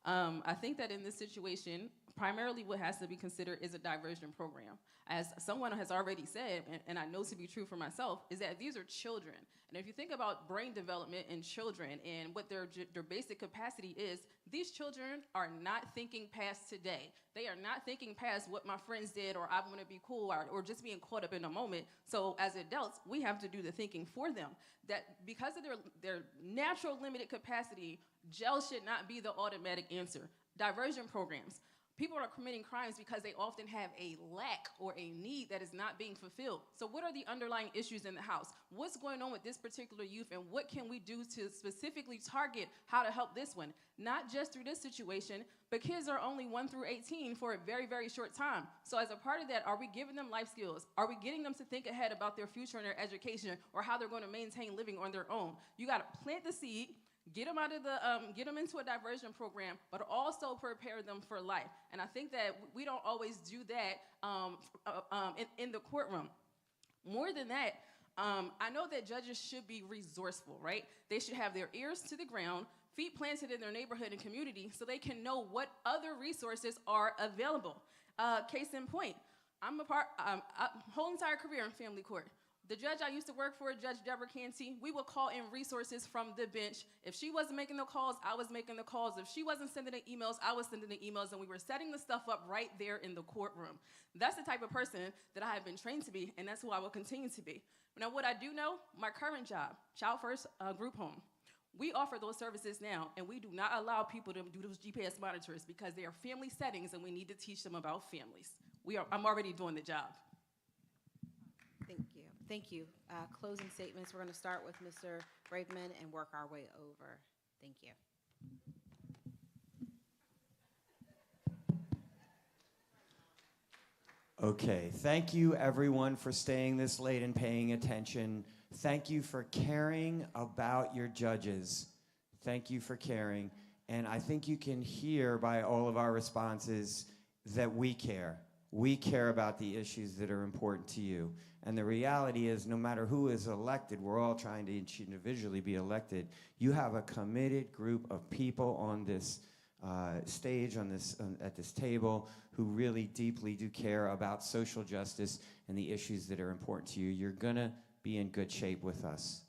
I think that in this situation, primarily what has to be considered is a diversion program. As someone has already said, and I know to be true for myself, is that these are children. And if you think about brain development in children and what their basic capacity is, these children are not thinking past today. They are not thinking past what my friends did or I want to be cool or just being caught up in a moment. So as adults, we have to do the thinking for them. That because of their natural limited capacity, jail should not be the automatic answer. Diversion programs. People are committing crimes because they often have a lack or a need that is not being fulfilled. So what are the underlying issues in the house? What's going on with this particular youth, and what can we do to specifically target how to help this one? Not just through this situation, but kids are only 1 through 18 for a very, very short time. So as a part of that, are we giving them life skills? Are we getting them to think ahead about their future and their education or how they're going to maintain living on their own? You got to plant the seed, get them get them into a diversion program, but also prepare them for life. And I think that we don't always do that in the courtroom. More than that, I know that judges should be resourceful, right? They should have their ears to the ground, feet planted in their neighborhood and community so they can know what other resources are available. Case in point, I'm whole entire career in family court. The judge I used to work for, Judge Deborah Canty, we would call in resources from the bench. If she wasn't making the calls, I was making the calls. If she wasn't sending the emails, I was sending the emails, and we were setting the stuff up right there in the courtroom. That's the type of person that I have been trained to be, and that's who I will continue to be. Now, what I do know, my current job, Child First Group Home, we offer those services now, and we do not allow people to do those GPS monitors because they are family settings, and we need to teach them about families. I'm already doing the job. Thank you. Thank you. Closing statements, we're going to start with Mr. Braveman and work our way over. Thank you. Okay, thank you everyone for staying this late and paying attention. Thank you for caring about your judges. Thank you for caring. And I think you can hear by all of our responses that we care. We care about the issues that are important to you. And the reality is, no matter who is elected, we're all trying to individually be elected. You have a committed group of people on this stage, at this table, who really deeply do care about social justice and the issues that are important to you. You're gonna be in good shape with us.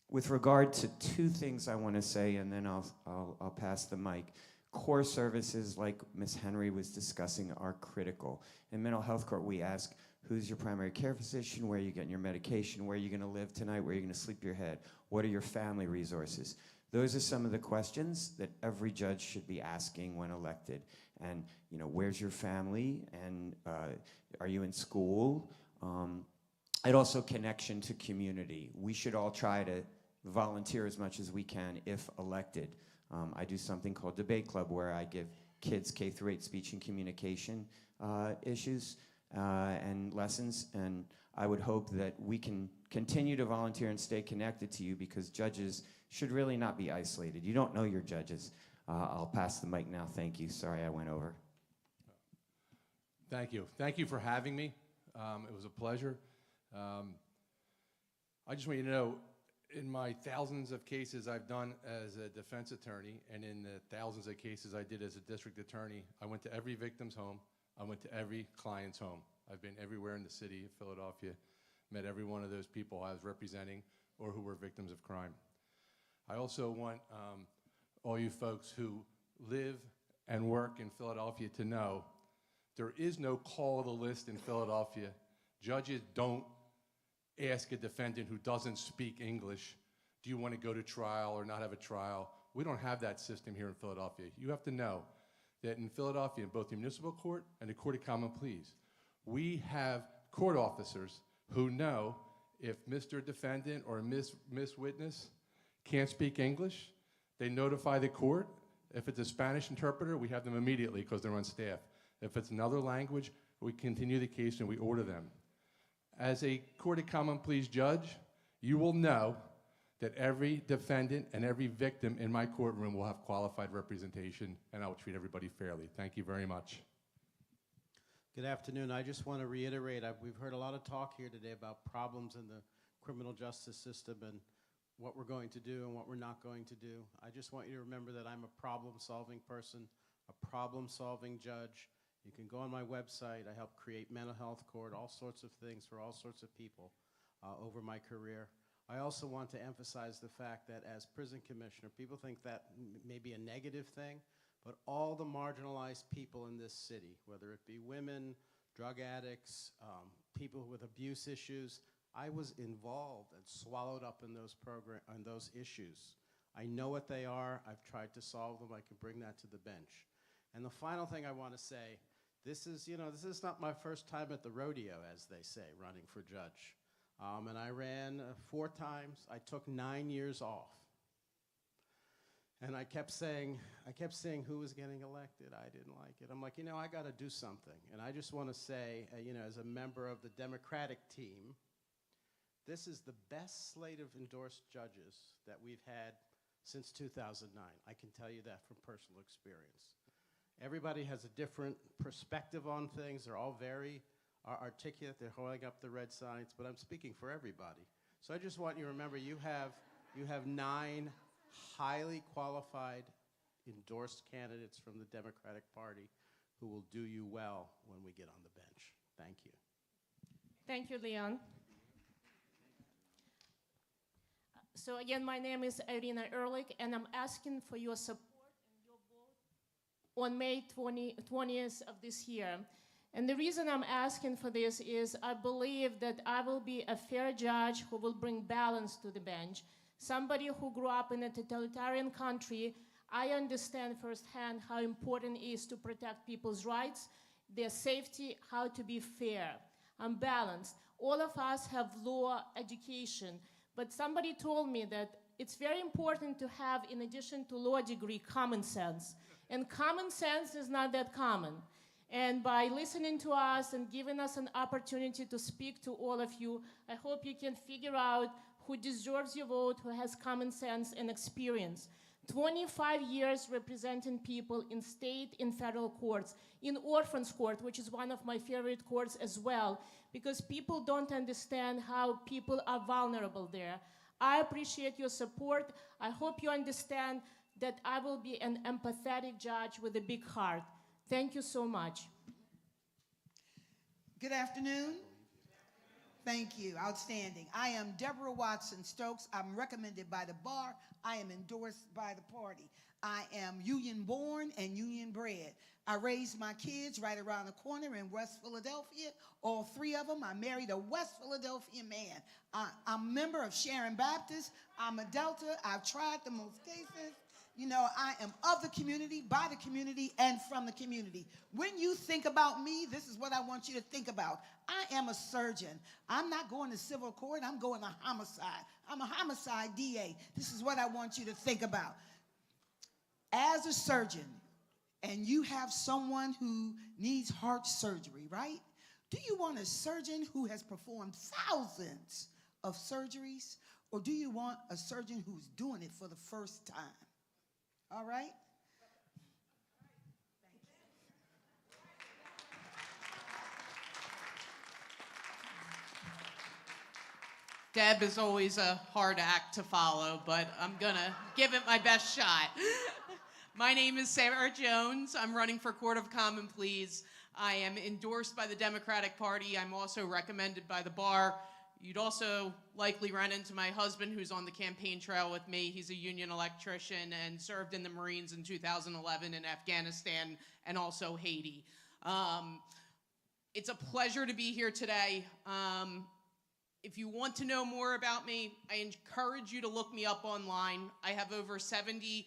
With regard to two things I want to say, and then I'll pass the mic. Core services, like Ms. Henry was discussing, are critical. In mental health court, we ask, who's your primary care physician? Where are you getting your medication? Where are you going to live tonight? Where are you going to sleep your head? What are your family resources? Those are some of the questions that every judge should be asking when elected. And, you know, where's your family? And are you in school? And also connection to community. We should all try to volunteer as much as we can if elected. I do something called Debate Club, where I give kids K-8 speech and communication issues and lessons, and I would hope that we can continue to volunteer and stay connected to you, because judges should really not be isolated. You don't know your judges. I'll pass the mic now. Thank you. Sorry I went over. Thank you. Thank you for having me. It was a pleasure. I just want you to know, in my thousands of cases I've done as a defense attorney, and in the thousands of cases I did as a district attorney, I went to every victim's home. I went to every client's home. I've been everywhere in the city of Philadelphia, met every one of those people I was representing or who were victims of crime. I also want all you folks who live and work in Philadelphia to know there is no call of the list in Philadelphia. Judges don't ask a defendant who doesn't speak English, do you want to go to trial or not have a trial? We don't have that system here in Philadelphia. You have to know that in Philadelphia, in both the municipal court and the court of common pleas, we have court officers who know if Mr. Defendant or Miss Witness can't speak English, they notify the court. If it's a Spanish interpreter, we have them immediately because they're on staff. If it's another language, we continue the case and we order them. As a court of common pleas judge, you will know that every defendant and every victim in my courtroom will have qualified representation, and I will treat everybody fairly. Thank you very much. Good afternoon. I just want to reiterate, we've heard a lot of talk here today about problems in the criminal justice system and what we're going to do and what we're not going to do. I just want you to remember that I'm a problem-solving person, a problem-solving judge. You can go on my website. I help create mental health court, all sorts of things for all sorts of people over my career. I also want to emphasize the fact that as prison commissioner, people think that may be a negative thing, but all the marginalized people in this city, whether it be women, drug addicts, people with abuse issues, I was involved and swallowed up in those issues. I know what they are. I've tried to solve them. I can bring that to the bench. And the final thing I want to say, this is not my first time at the rodeo, as they say, running for judge. And I ran 4 times. I took 9 years off. And I kept saying who was getting elected. I didn't like it. I'm like, I got to do something. And I just want to say, as a member of the Democratic team, this is the best slate of endorsed judges that we've had since 2009. I can tell you that from personal experience. Everybody has a different perspective on things. They're all very articulate. They're holding up the red signs, but I'm speaking for everybody. So I just want you to remember you have 9 highly qualified endorsed candidates from the Democratic Party who will do you well when we get on the bench. Thank you. Thank you, Leon. So again, my name is Irina Ehrlich, and I'm asking for your support and your vote on May 20th of this year. And the reason I'm asking for this is I believe that I will be a fair judge who will bring balance to the bench. Somebody who grew up in a totalitarian country, I understand firsthand how important it is to protect people's rights, their safety, how to be fair. I'm balanced. All of us have law education, but somebody told me that it's very important to have, in addition to law degree, common sense. And common sense is not that common. And by listening to us and giving us an opportunity to speak to all of you, I hope you can figure out who deserves your vote, who has common sense and experience. 25 years representing people in state and federal courts, in orphans court, which is one of my favorite courts as well, because people don't understand how people are vulnerable there. I appreciate your support. I hope you understand that I will be an empathetic judge with a big heart. Thank you so much. Good afternoon. Thank you. Outstanding. I am Deborah Watson Stokes. I'm recommended by the bar. I am endorsed by the party. I am union born and union bred. I raised my kids right around the corner in West Philadelphia. All three of them. I married a West Philadelphia man. I'm a member of Sharon Baptist. I'm a Delta. I've tried the most cases. You know, I am of the community, by the community, and from the community. When you think about me, this is what I want you to think about. I am a surgeon. I'm not going to civil court. I'm going to homicide. I'm a homicide DA. This is what I want you to think about. As a surgeon, and you have someone who needs heart surgery, right? Do you want a surgeon who has performed thousands of surgeries, or do you want a surgeon who's doing it for the first time? All right? Deb is always a hard act to follow, but I'm gonna give it my best shot. My name is Sarah Jones. I'm running for Court of Common Pleas. I am endorsed by the Democratic Party. I'm also recommended by the bar. You'd also likely run into my husband, who's on the campaign trail with me. He's a union electrician and served in the Marines in 2011 in Afghanistan and also Haiti. It's a pleasure to be here today. If you want to know more about me, I encourage you to look me up online. I have over 70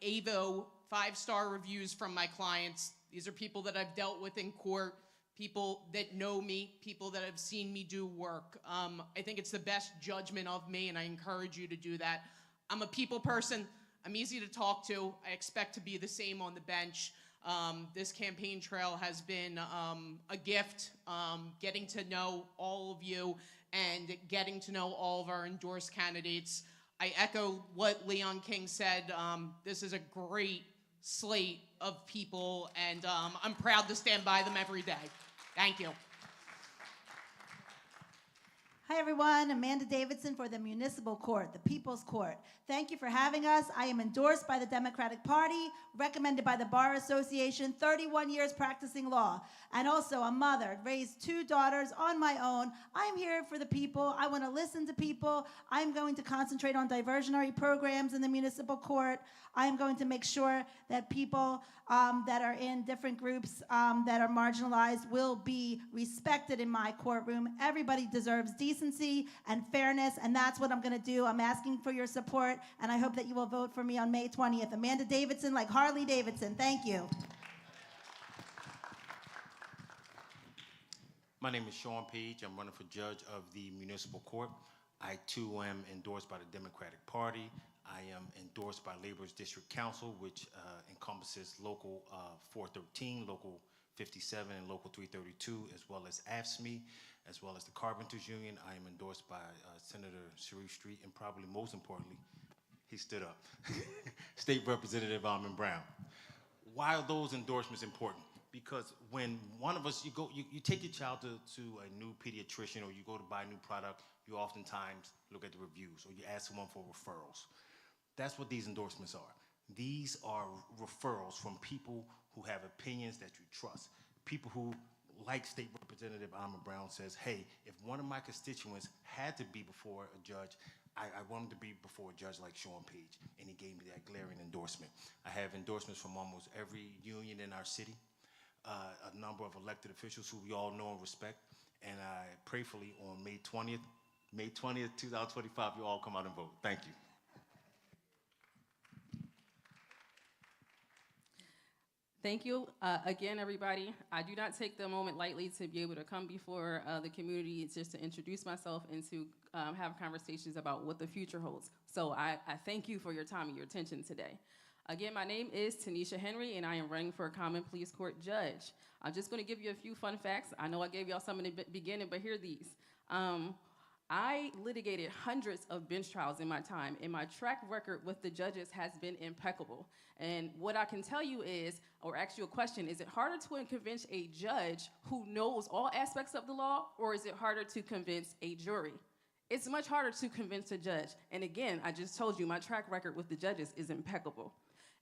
AVO 5-star reviews from my clients. These are people that I've dealt with in court, people that know me, people that have seen me do work. I think it's the best judgment of me, and I encourage you to do that. I'm a people person. I'm easy to talk to. I expect to be the same on the bench. This campaign trail has been a gift, getting to know all of you and getting to know all of our endorsed candidates. I echo what Leon King said. This is a great slate of people, and I'm proud to stand by them every day. Thank you. Hi, everyone. Amanda Davidson for the Municipal Court, the People's Court. Thank you for having us. I am endorsed by the Democratic Party, recommended by the Bar Association, 31 years practicing law, and also a mother, raised 2 daughters on my own. I'm here for the people. I want to listen to people. I'm going to concentrate on diversionary programs in the Municipal Court. I'm going to make sure that people that are in different groups that are marginalized will be respected in my courtroom. Everybody deserves decency and fairness, and that's what I'm going to do. I'm asking for your support, and I hope that you will vote for me on May 20th. Amanda Davidson, like Harley Davidson. Thank you. My name is Sean Page. I'm running for judge of the Municipal Court. I, too, am endorsed by the Democratic Party. I am endorsed by Labor's District Council, which encompasses Local 413, Local 57, and Local 332, as well as AFSCME, as well as the Carpenters Union. I am endorsed by Senator Sharif Street, and probably most importantly, he stood up, State Representative Almond Brown. Why are those endorsements important? Because when one of us, you take your child to a new pediatrician, or you go to buy a new product, you oftentimes look at the reviews, or you ask someone for referrals. That's what these endorsements are. These are referrals from people who have opinions that you trust. People who, like State Representative Alma Brown says, hey, if one of my constituents had to be before a judge, I want him to be before a judge like Sean Page, and he gave me that glaring endorsement. I have endorsements from almost every union in our city, a number of elected officials who we all know and respect, and I prayerfully on May 20th, 2025, you all come out and vote. Thank you. Thank you again, everybody. I do not take the moment lightly to be able to come before the community just to introduce myself and to have conversations about what the future holds. So I thank you for your time and your attention today. Again, my name is Tanisha Henry, and I am running for a Common Pleas Court judge. I'm just going to give you a few fun facts. I know I gave y'all some in the beginning, but here are these. I litigated hundreds of bench trials in my time, and my track record with the judges has been impeccable. And what I can tell you is, or ask you a question, is it harder to convince a judge who knows all aspects of the law, or is it harder to convince a jury? It's much harder to convince a judge. And again, I just told you my track record with the judges is impeccable.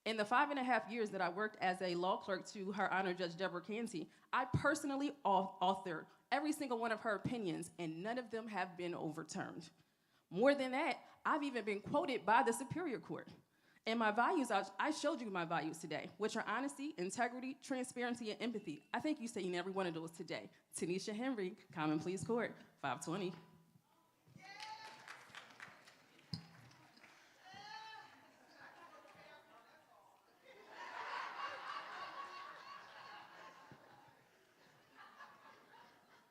In the 5.5 years that I worked as a law clerk to Her Honor Judge Deborah Canty, I personally authored every single one of her opinions, and none of them have been overturned. More than that, I've even been quoted by the Superior Court. And my values, I showed you my values today, which are honesty, integrity, transparency, and empathy. I think you've seen every one of those today. Tanisha Henry, Common Pleas Court, 520.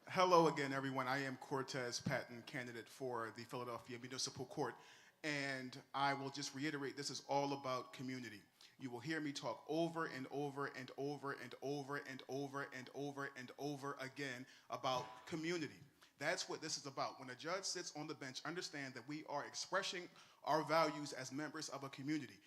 Hello again, everyone. I am Cortez Patton, candidate for the Philadelphia Municipal Court. And I will just reiterate, this is all about community. You will hear me talk over and over and over and over and over and over and over again about community. That's what this is about. When a judge sits on the bench, understand that we are expressing our values as members of a community.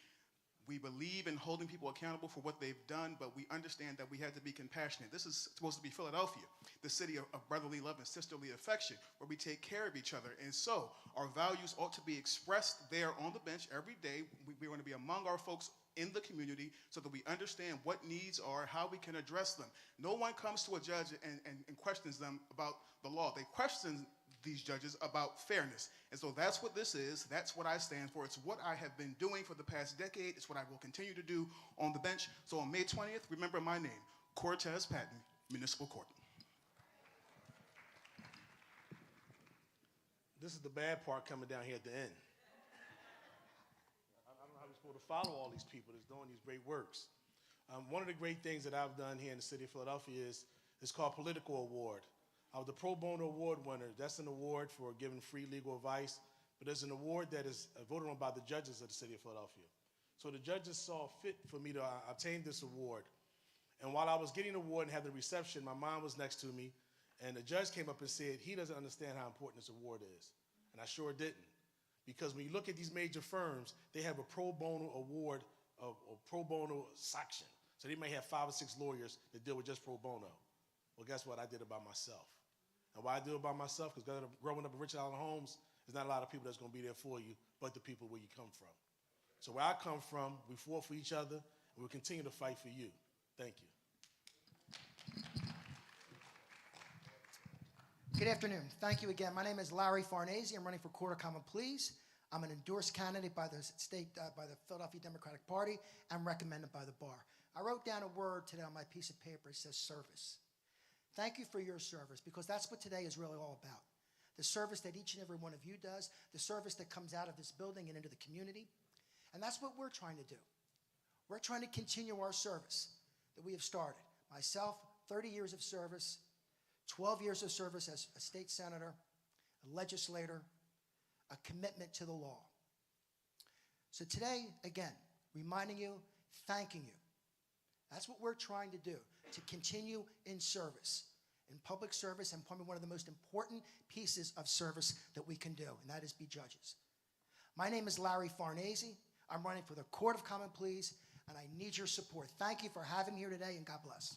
We believe in holding people accountable for what they've done, but we understand that we have to be compassionate. This is supposed to be Philadelphia, the city of brotherly love and sisterly affection, where we take care of each other. And so our values ought to be expressed there on the bench every day. We want to be among our folks in the community so that we understand what needs are, how we can address them. No one comes to a judge and questions them about the law. They question these judges about fairness. And so that's what this is. That's what I stand for. It's what I have been doing for the past decade. It's what I will continue to do on the bench. So on May 20th, remember my name, Cortez Patton, Municipal Court. This is the bad part coming down here at the end. I don't know how we're supposed to follow all these people that's doing these great works. One of the great things that I've done here in the city of Philadelphia is called Political Award. I was the Pro Bono Award winner. That's an award for giving free legal advice, but there's an award that is voted on by the judges of the city of Philadelphia. So the judges saw fit for me to obtain this award. And while I was getting the award and had the reception, my mom was next to me, and the judge came up and said, he doesn't understand how important this award is. And I sure didn't. Because when you look at these major firms, they have a pro bono award, a pro bono section. So they may have 5 or 6 lawyers that deal with just pro bono. Well, guess what? I did it by myself. And why I do it by myself? Because growing up in Richard Allen Homes, there's not a lot of people that's going to be there for you, but the people where you come from. So where I come from, we fought for each other, and we'll continue to fight for you. Thank you. Good afternoon. Thank you again. My name is Larry Farnese. I'm running for Court of Common Pleas. I'm an endorsed candidate by the by the Philadelphia Democratic Party and recommended by the bar. I wrote down a word today on my piece of paper. It says service. Thank you for your service, because that's what today is really all about. The service that each and every one of you does, the service that comes out of this building and into the community. And that's what we're trying to do. We're trying to continue our service that we have started. Myself, 30 years of service, 12 years of service as a state senator, a legislator, a commitment to the law. So today, again, reminding you, thanking you. That's what we're trying to do, to continue in service, in public service, and probably one of the most important pieces of service that we can do, and that is be judges. My name is Larry Farnese. I'm running for the Court of Common Pleas, and I need your support. Thank you for having me here today, and God bless.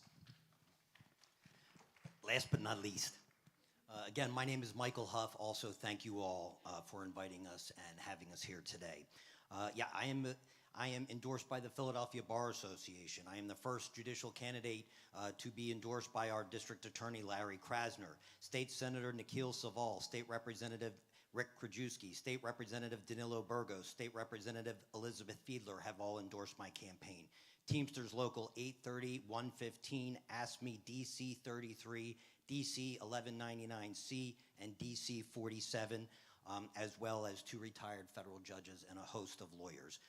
Last but not least, Again, my name is Michael Huff. Also, thank you all for inviting us and having us here today. Yeah, I am endorsed by the Philadelphia Bar Association. I am the first judicial candidate to be endorsed by our District Attorney, Larry Krasner, State Senator Nikhil Saval, State Representative Rick Krajewski, State Representative Danilo Burgos, State Representative Elizabeth Fiedler have all endorsed my campaign. Teamsters Local 830, 115, ASME DC 33, DC 1199C, and DC 47, as well as 2 retired federal judges and a host of lawyers.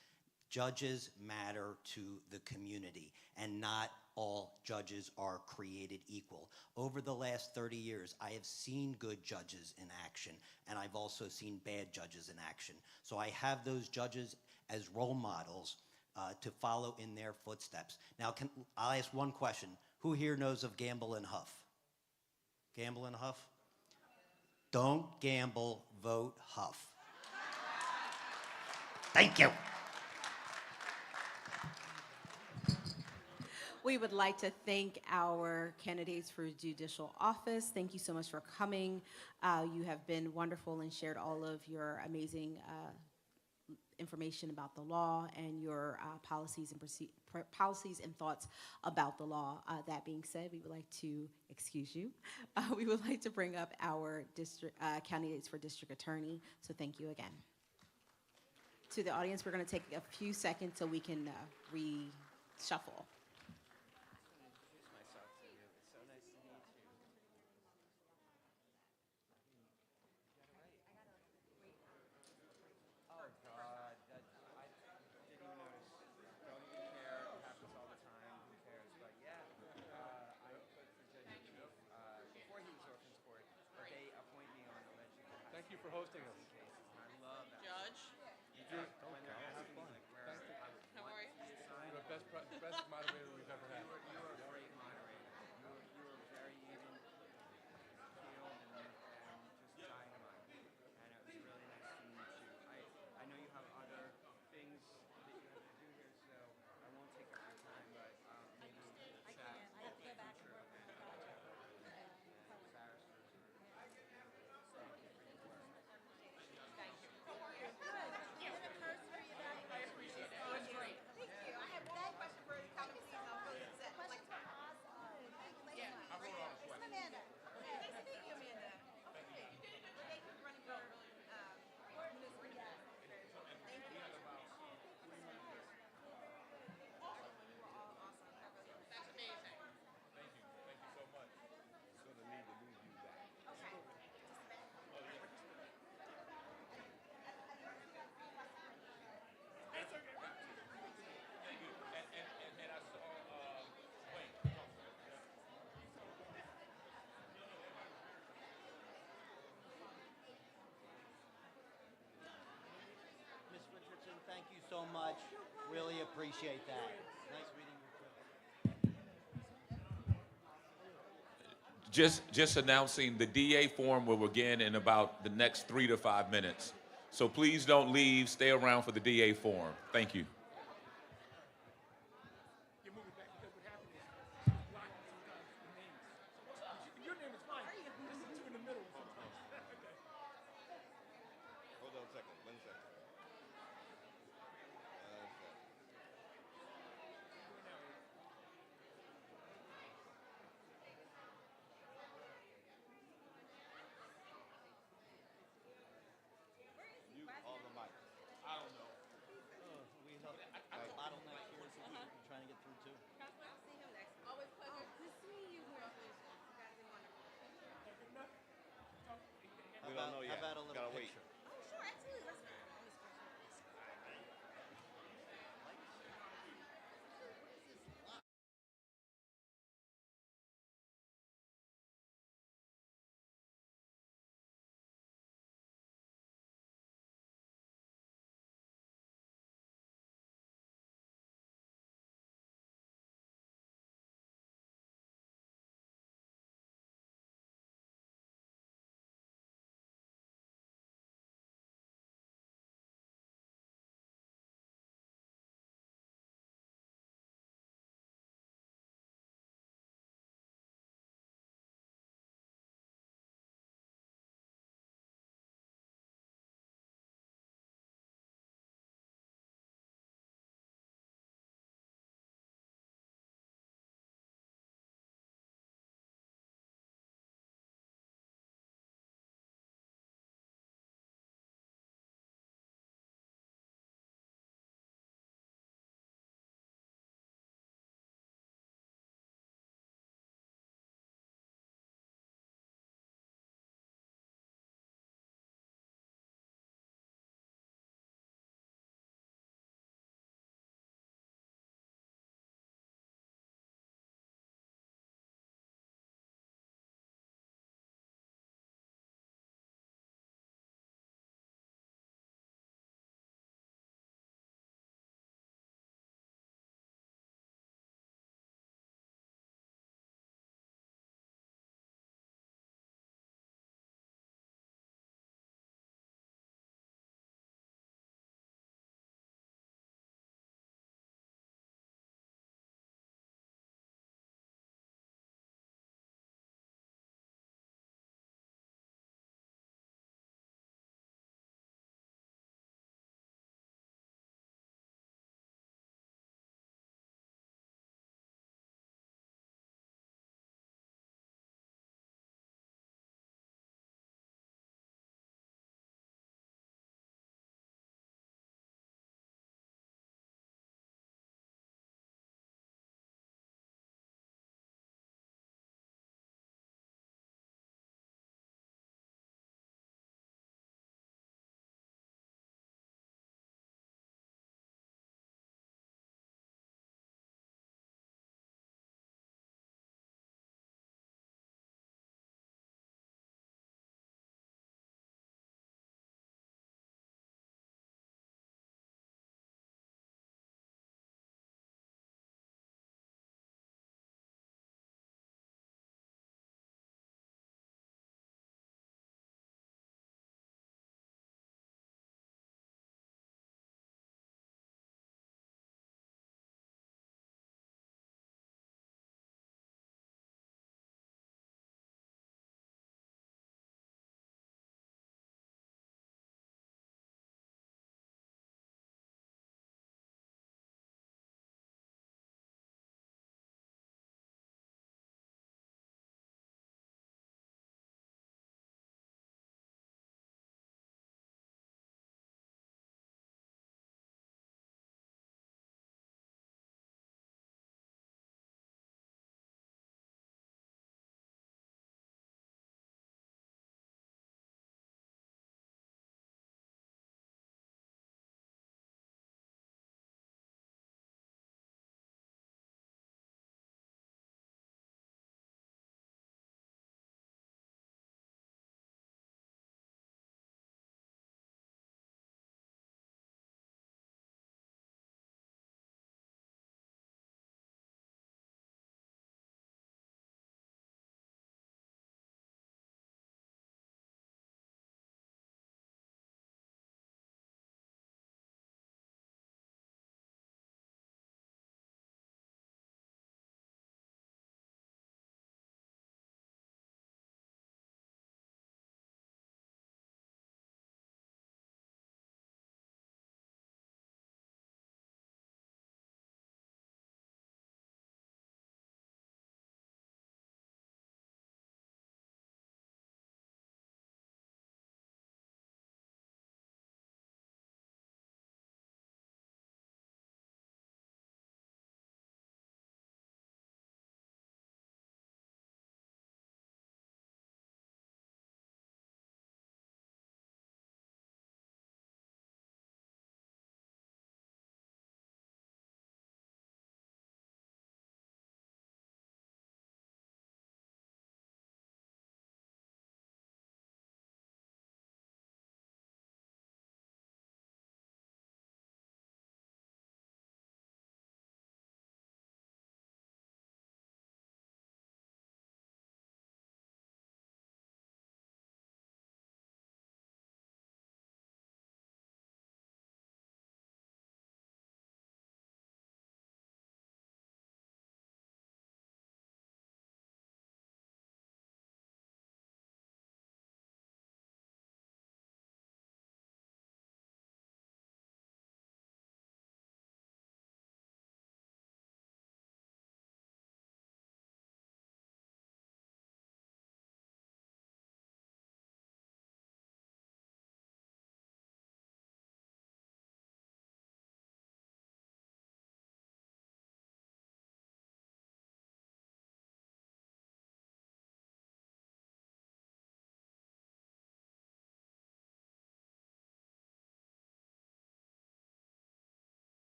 Judges matter to the community, and not all judges are created equal. Over the last 30 years, I have seen good judges in action, and I've also seen bad judges in action. So I have those judges as role models to follow in their footsteps. Now, I'll ask one question. Who here knows of Gamble and Huff? Gamble and Huff? Don't gamble, vote Huff. Thank you. We would like to thank our candidates for judicial office. Thank you so much for coming. You have been wonderful and shared all of your amazing information about the law and your policies and thoughts about the law. That being said, we would like to excuse you. We would like to bring up our district candidates for district attorney. So thank you again. To the audience, we're going to take a few seconds so we can reshuffle. Thank you for hosting us. Judge? Have fun. How are you? You're the best moderator we've ever had. You were a great moderator. You were very even keeled and just dynamite. And it was really nice to meet you. I know you have other things that you have to do here, so I won't take up your time, but maybe chat. I have to go back and work on barristers. Thank you for your work. Thank you. I appreciate it. It was great. Thank you. I have one question for you. Come and see how well you said. Yeah. I wrote all the questions. This is Amanda. Nice to meet you, Amanda. Okay. Renee, you're running for municipal. Thank you. That's amazing. Thank you. Thank you so much. Gonna need to move you back. Okay. It's okay. Thank you. And I saw Wayne. Ms. Richardson, thank you so much. Really appreciate that. Nice reading your book. Just announcing the DA forum will begin in about the next 3 to 5 minutes. So please don't leave. Stay around for the DA forum. Thank you. You move it back because what happened is blocking sometimes the names. Your name is fine. This is you in the middle sometimes. Okay. Hold on a second. 1 second. You on the mic. I don't know. We have a bottleneck here, so we're trying to get through too. I'll see him next. Always pleasure. Good seeing you. Congratulations. You guys are wonderful. We don't know yet. How about a little Gotta wait. picture?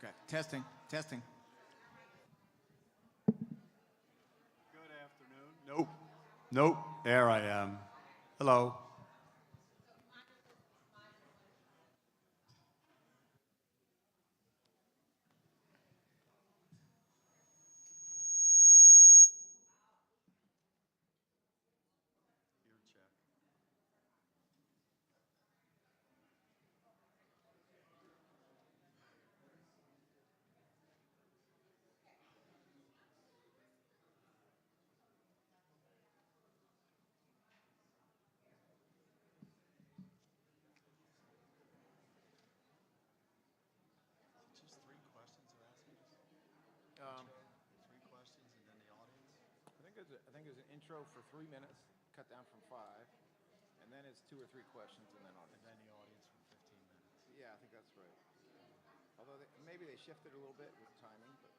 Okay, testing, testing. Good afternoon. Nope. Nope. There I am. Hello. Just three questions they're asking us? Three questions and then the audience? I think there's an intro for 3 minutes, cut down from 5, and then it's 2 or 3 questions and then audience. And then the audience for 15 minutes. Yeah, I think that's right. Although maybe they shifted a little bit with timing, but.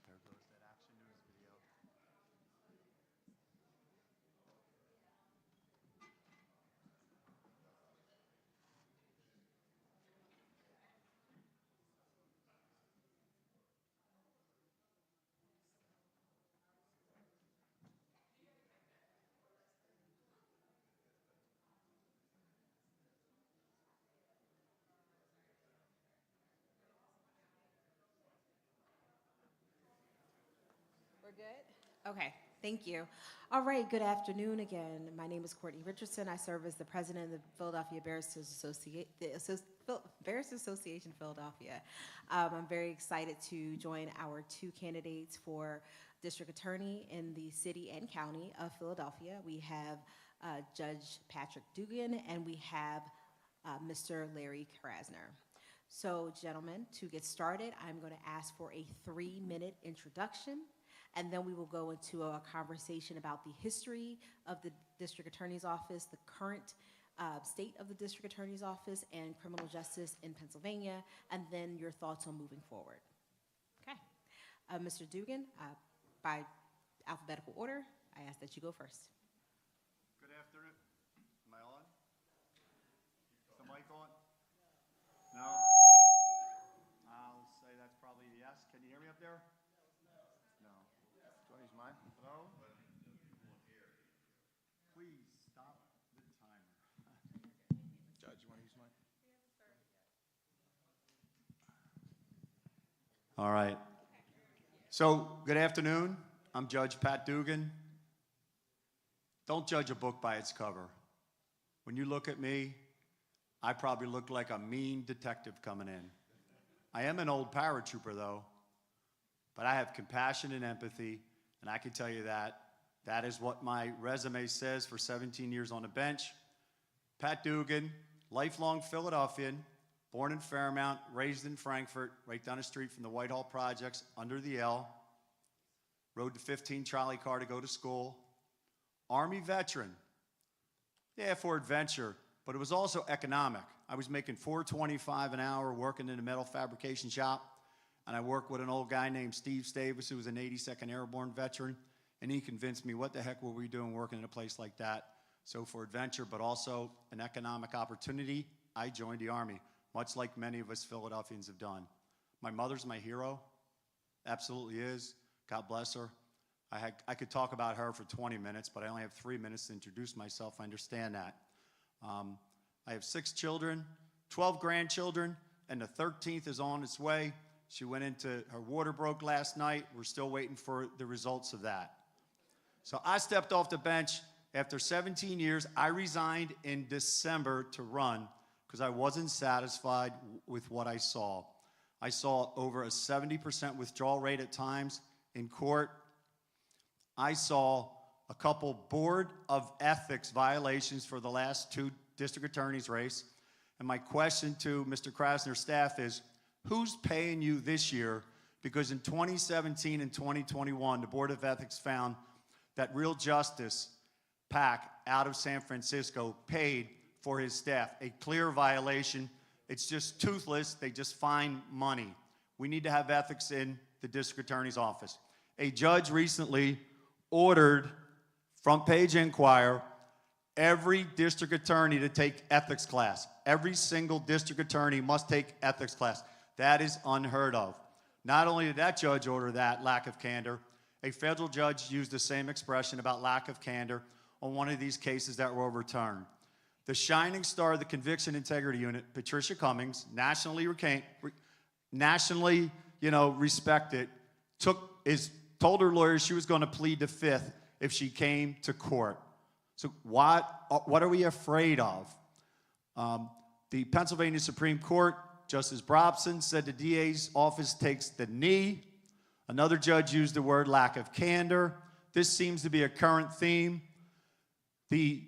There goes that Action News video. We're good? Okay, thank you. All right, good afternoon again. My name is Courtney Richardson. I serve as the president of the Philadelphia Barristers Association Philadelphia. I'm very excited to join our 2 candidates for district attorney in the city and county of Philadelphia. We have Judge Patrick Dugan and we have Mr. Larry Krasner. So, gentlemen, to get started, I'm going to ask for a 3-minute introduction. And then we will go into a conversation about the history of the District Attorney's Office, the current state of the District Attorney's Office, and criminal justice in Pennsylvania, and then your thoughts on moving forward. Okay. Mr. Dugan, by alphabetical order, I ask that you go first. Good afternoon. Am I on? Is the mic on? No? I'll say that's probably a yes. Can you hear me up there? No. Do you want to use mine? Hello? Please stop the timer. Judge, you want to use mine? All right. So, good afternoon. I'm Judge Pat Dugan. Don't judge a book by its cover. When you look at me, I probably look like a mean detective coming in. I am an old paratrooper, though, but I have compassion and empathy, and I can tell you that is what my resume says for 17 years on the bench. Pat Dugan, lifelong Philadelphian, born in Fairmount, raised in Frankfurt, right down the street from the Whitehall Projects, under the L. Rode the 15 trolley car to go to school. Army veteran. Yeah, for adventure, but it was also economic. I was making $4.25 an hour working in a metal fabrication shop, and I worked with an old guy named Steve Stavis, who was an 82nd Airborne veteran, and he convinced me what the heck were we doing working in a place like that. So for adventure, but also an economic opportunity, I joined the Army, much like many of us Philadelphians have done. My mother's my hero, absolutely is. God bless her. I could talk about her for 20 minutes, but I only have 3 minutes to introduce myself. I understand that. I have 6 children, 12 grandchildren, and the 13th is on its way. She went into, her water broke last night. We're still waiting for the results of that. So I stepped off the bench after 17 years. I resigned in December to run because I wasn't satisfied with what I saw. I saw over a 70% withdrawal rate at times in court. I saw a couple Board of Ethics violations for the last 2 district attorneys' race. And my question to Mr. Krasner's staff is, who's paying you this year? Because in 2017 and 2021, the Board of Ethics found that real justice PAC out of San Francisco paid for his staff. A clear violation. It's just toothless. They just find money. We need to have ethics in the district attorney's office. A judge recently ordered, front page Inquirer, every district attorney to take ethics class. Every single district attorney must take ethics class. That is unheard of. Not only did that judge order that lack of candor, a federal judge used the same expression about lack of candor on one of these cases that were overturned. The shining star of the Conviction Integrity Unit, Patricia Cummings, nationally respected, told her lawyers she was going to plead the fifth if she came to court. So what are we afraid of? The Pennsylvania Supreme Court, Justice Brobson said the DA's office takes the knee. Another judge used the word lack of candor. This seems to be a current theme. The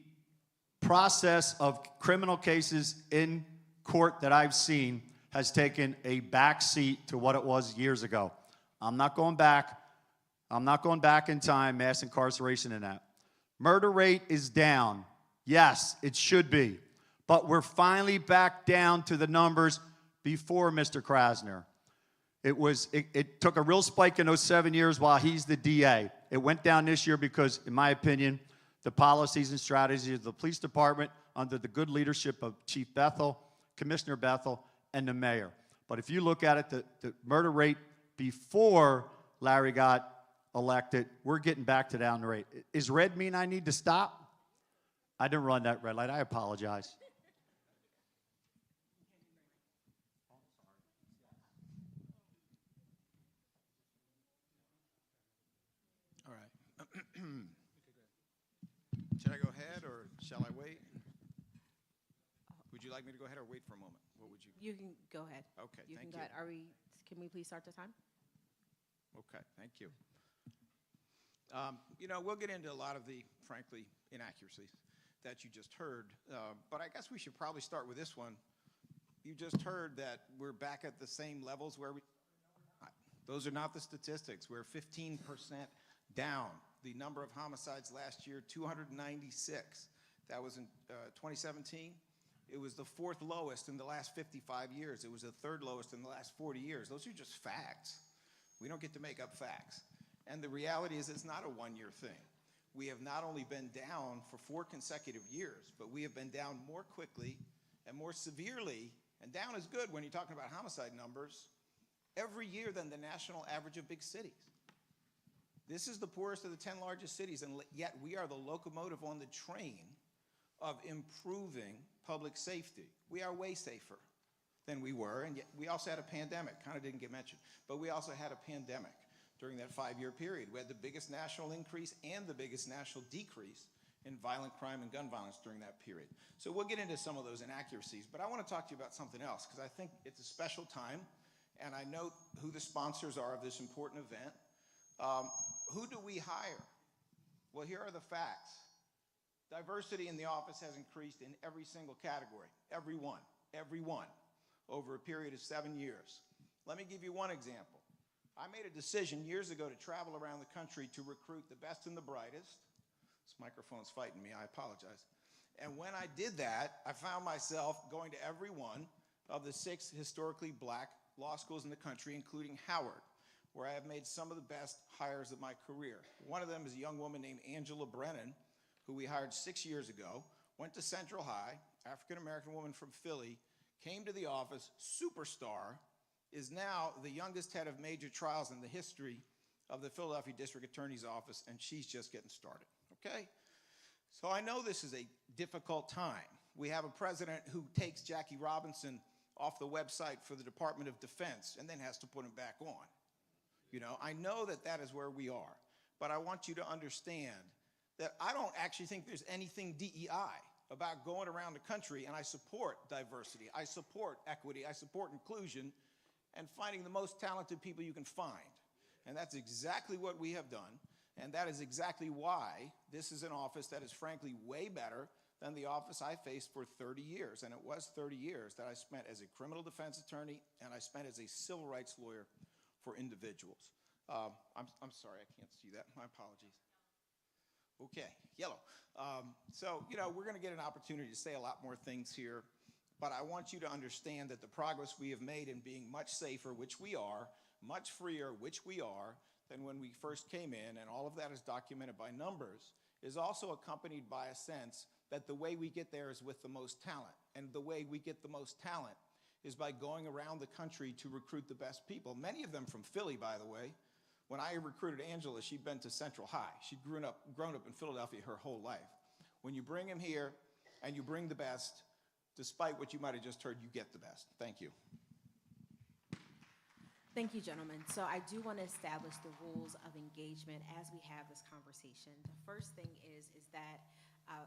process of criminal cases in court that I've seen has taken a back seat to what it was years ago. I'm not going back. I'm not going back in time, mass incarceration and that. Murder rate is down. Yes, it should be. But we're finally back down to the numbers before Mr. Krasner. It took a real spike in those 7 years while he's the DA. It went down this year because, in my opinion, the policies and strategies of the police department under the good leadership of Chief Bethel, Commissioner Bethel, and the mayor. But if you look at it, the murder rate before Larry got elected, we're getting back to down the rate. Is red mean I need to stop? I didn't run that red light. I apologize. All right. Should I go ahead or shall I wait? Would you like me to go ahead or wait for a moment? What would you? You can go ahead. Okay, You thank can go you. ahead. Can we please start the time? Okay, thank you. We'll get into a lot of the, frankly, inaccuracies that you just heard, but I guess we should probably start with this one. You just heard that we're back at the same levels where those are not the statistics. We're 15% down. The number of homicides last year, 296. That was in 2017. It was the fourth lowest in the last 55 years. It was the third lowest in the last 40 years. Those are just facts. We don't get to make up facts. And the reality is it's not a one-year thing. We have not only been down for 4 consecutive years, but we have been down more quickly and more severely, and down is good when you're talking about homicide numbers, every year than the national average of big cities. This is the poorest of the 10 largest cities, and yet we are the locomotive on the train of improving public safety. We are way safer than we were, and yet we also had a pandemic, kind of didn't get mentioned, but we also had a pandemic during that 5-year period. We had the biggest national increase and the biggest national decrease in violent crime and gun violence during that period. So we'll get into some of those inaccuracies, but I want to talk to you about something else, because I think it's a special time, and I know who the sponsors are of this important event. Who do we hire? Well, here are the facts. Diversity in the office has increased in every single category, every one, over a period of 7 years. Let me give you one example. I made a decision years ago to travel around the country to recruit the best and the brightest. This microphone's fighting me, I apologize. And when I did that, I found myself going to every one of the 6 historically black law schools in the country, including Howard, where I have made some of the best hires of my career. One of them is a young woman named Angela Brennan, who we hired 6 years ago, went to Central High, African-American woman from Philly, came to the office, superstar, is now the youngest head of major trials in the history of the Philadelphia District Attorney's Office, and she's just getting started, okay? So I know this is a difficult time. We have a president who takes Jackie Robinson off the website for the Department of Defense and then has to put him back on. I know that that is where we are, but I want you to understand that I don't actually think there's anything DEI about going around the country, and I support diversity, I support equity, I support inclusion, and finding the most talented people you can find. And that's exactly what we have done, and that is exactly why this is an office that is frankly way better than the office I faced for 30 years. And it was 30 years that I spent as a criminal defense attorney and I spent as a civil rights lawyer for individuals. I'm sorry, I can't see that. My apologies. Okay, yellow. So, we're going to get an opportunity to say a lot more things here, but I want you to understand that the progress we have made in being much safer, which we are, much freer, which we are, than when we first came in, and all of that is documented by numbers, is also accompanied by a sense that the way we get there is with the most talent. And the way we get the most talent is by going around the country to recruit the best people. Many of them from Philly, by the way. When I recruited Angela, she'd been to Central High. She'd grown up in Philadelphia her whole life. When you bring them here and you bring the best, despite what you might have just heard, you get the best. Thank you. Thank you, gentlemen. So I do want to establish the rules of engagement as we have this conversation. The first thing is that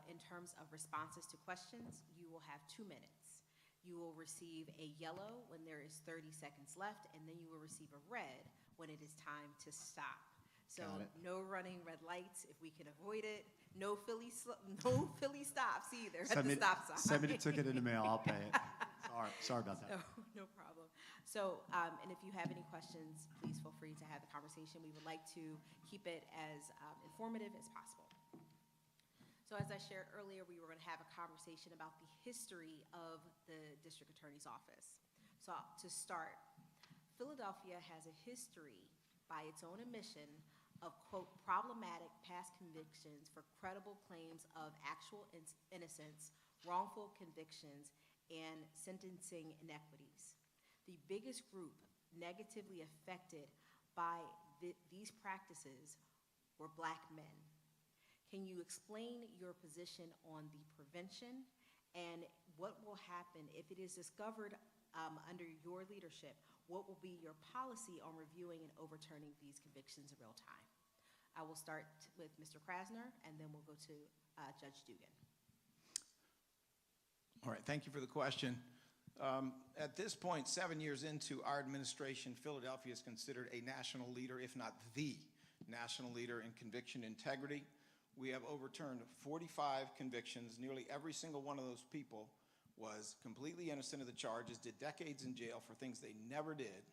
in terms of responses to questions, you will have 2 minutes. You will receive a yellow when there is 30 seconds left, and then you will receive a red when it is time to stop. So no running red lights if we can avoid it. No Philly stops either at the stop sign. Send me the ticket in the mail. I'll pay it. Sorry about that. No problem. So, and if you have any questions, please feel free to have the conversation. We would like to keep it as informative as possible. So as I shared earlier, we were going to have a conversation about the history of the District Attorney's Office. So to start, Philadelphia has a history, by its own admission, of, quote, problematic past convictions for credible claims of actual innocence, wrongful convictions, and sentencing inequities. The biggest group negatively affected by these practices were Black men. Can you explain your position on the prevention and what will happen if it is discovered under your leadership? What will be your policy on reviewing and overturning these convictions in real time? I will start with Mr. Krasner, and then we'll go to Judge Dugan. All right, thank you for the question. At this point, 7 years into our administration, Philadelphia is considered a national leader, if not the national leader in conviction integrity. We have overturned 45 convictions. Nearly every single one of those people was completely innocent of the charges, did decades in jail for things they never did,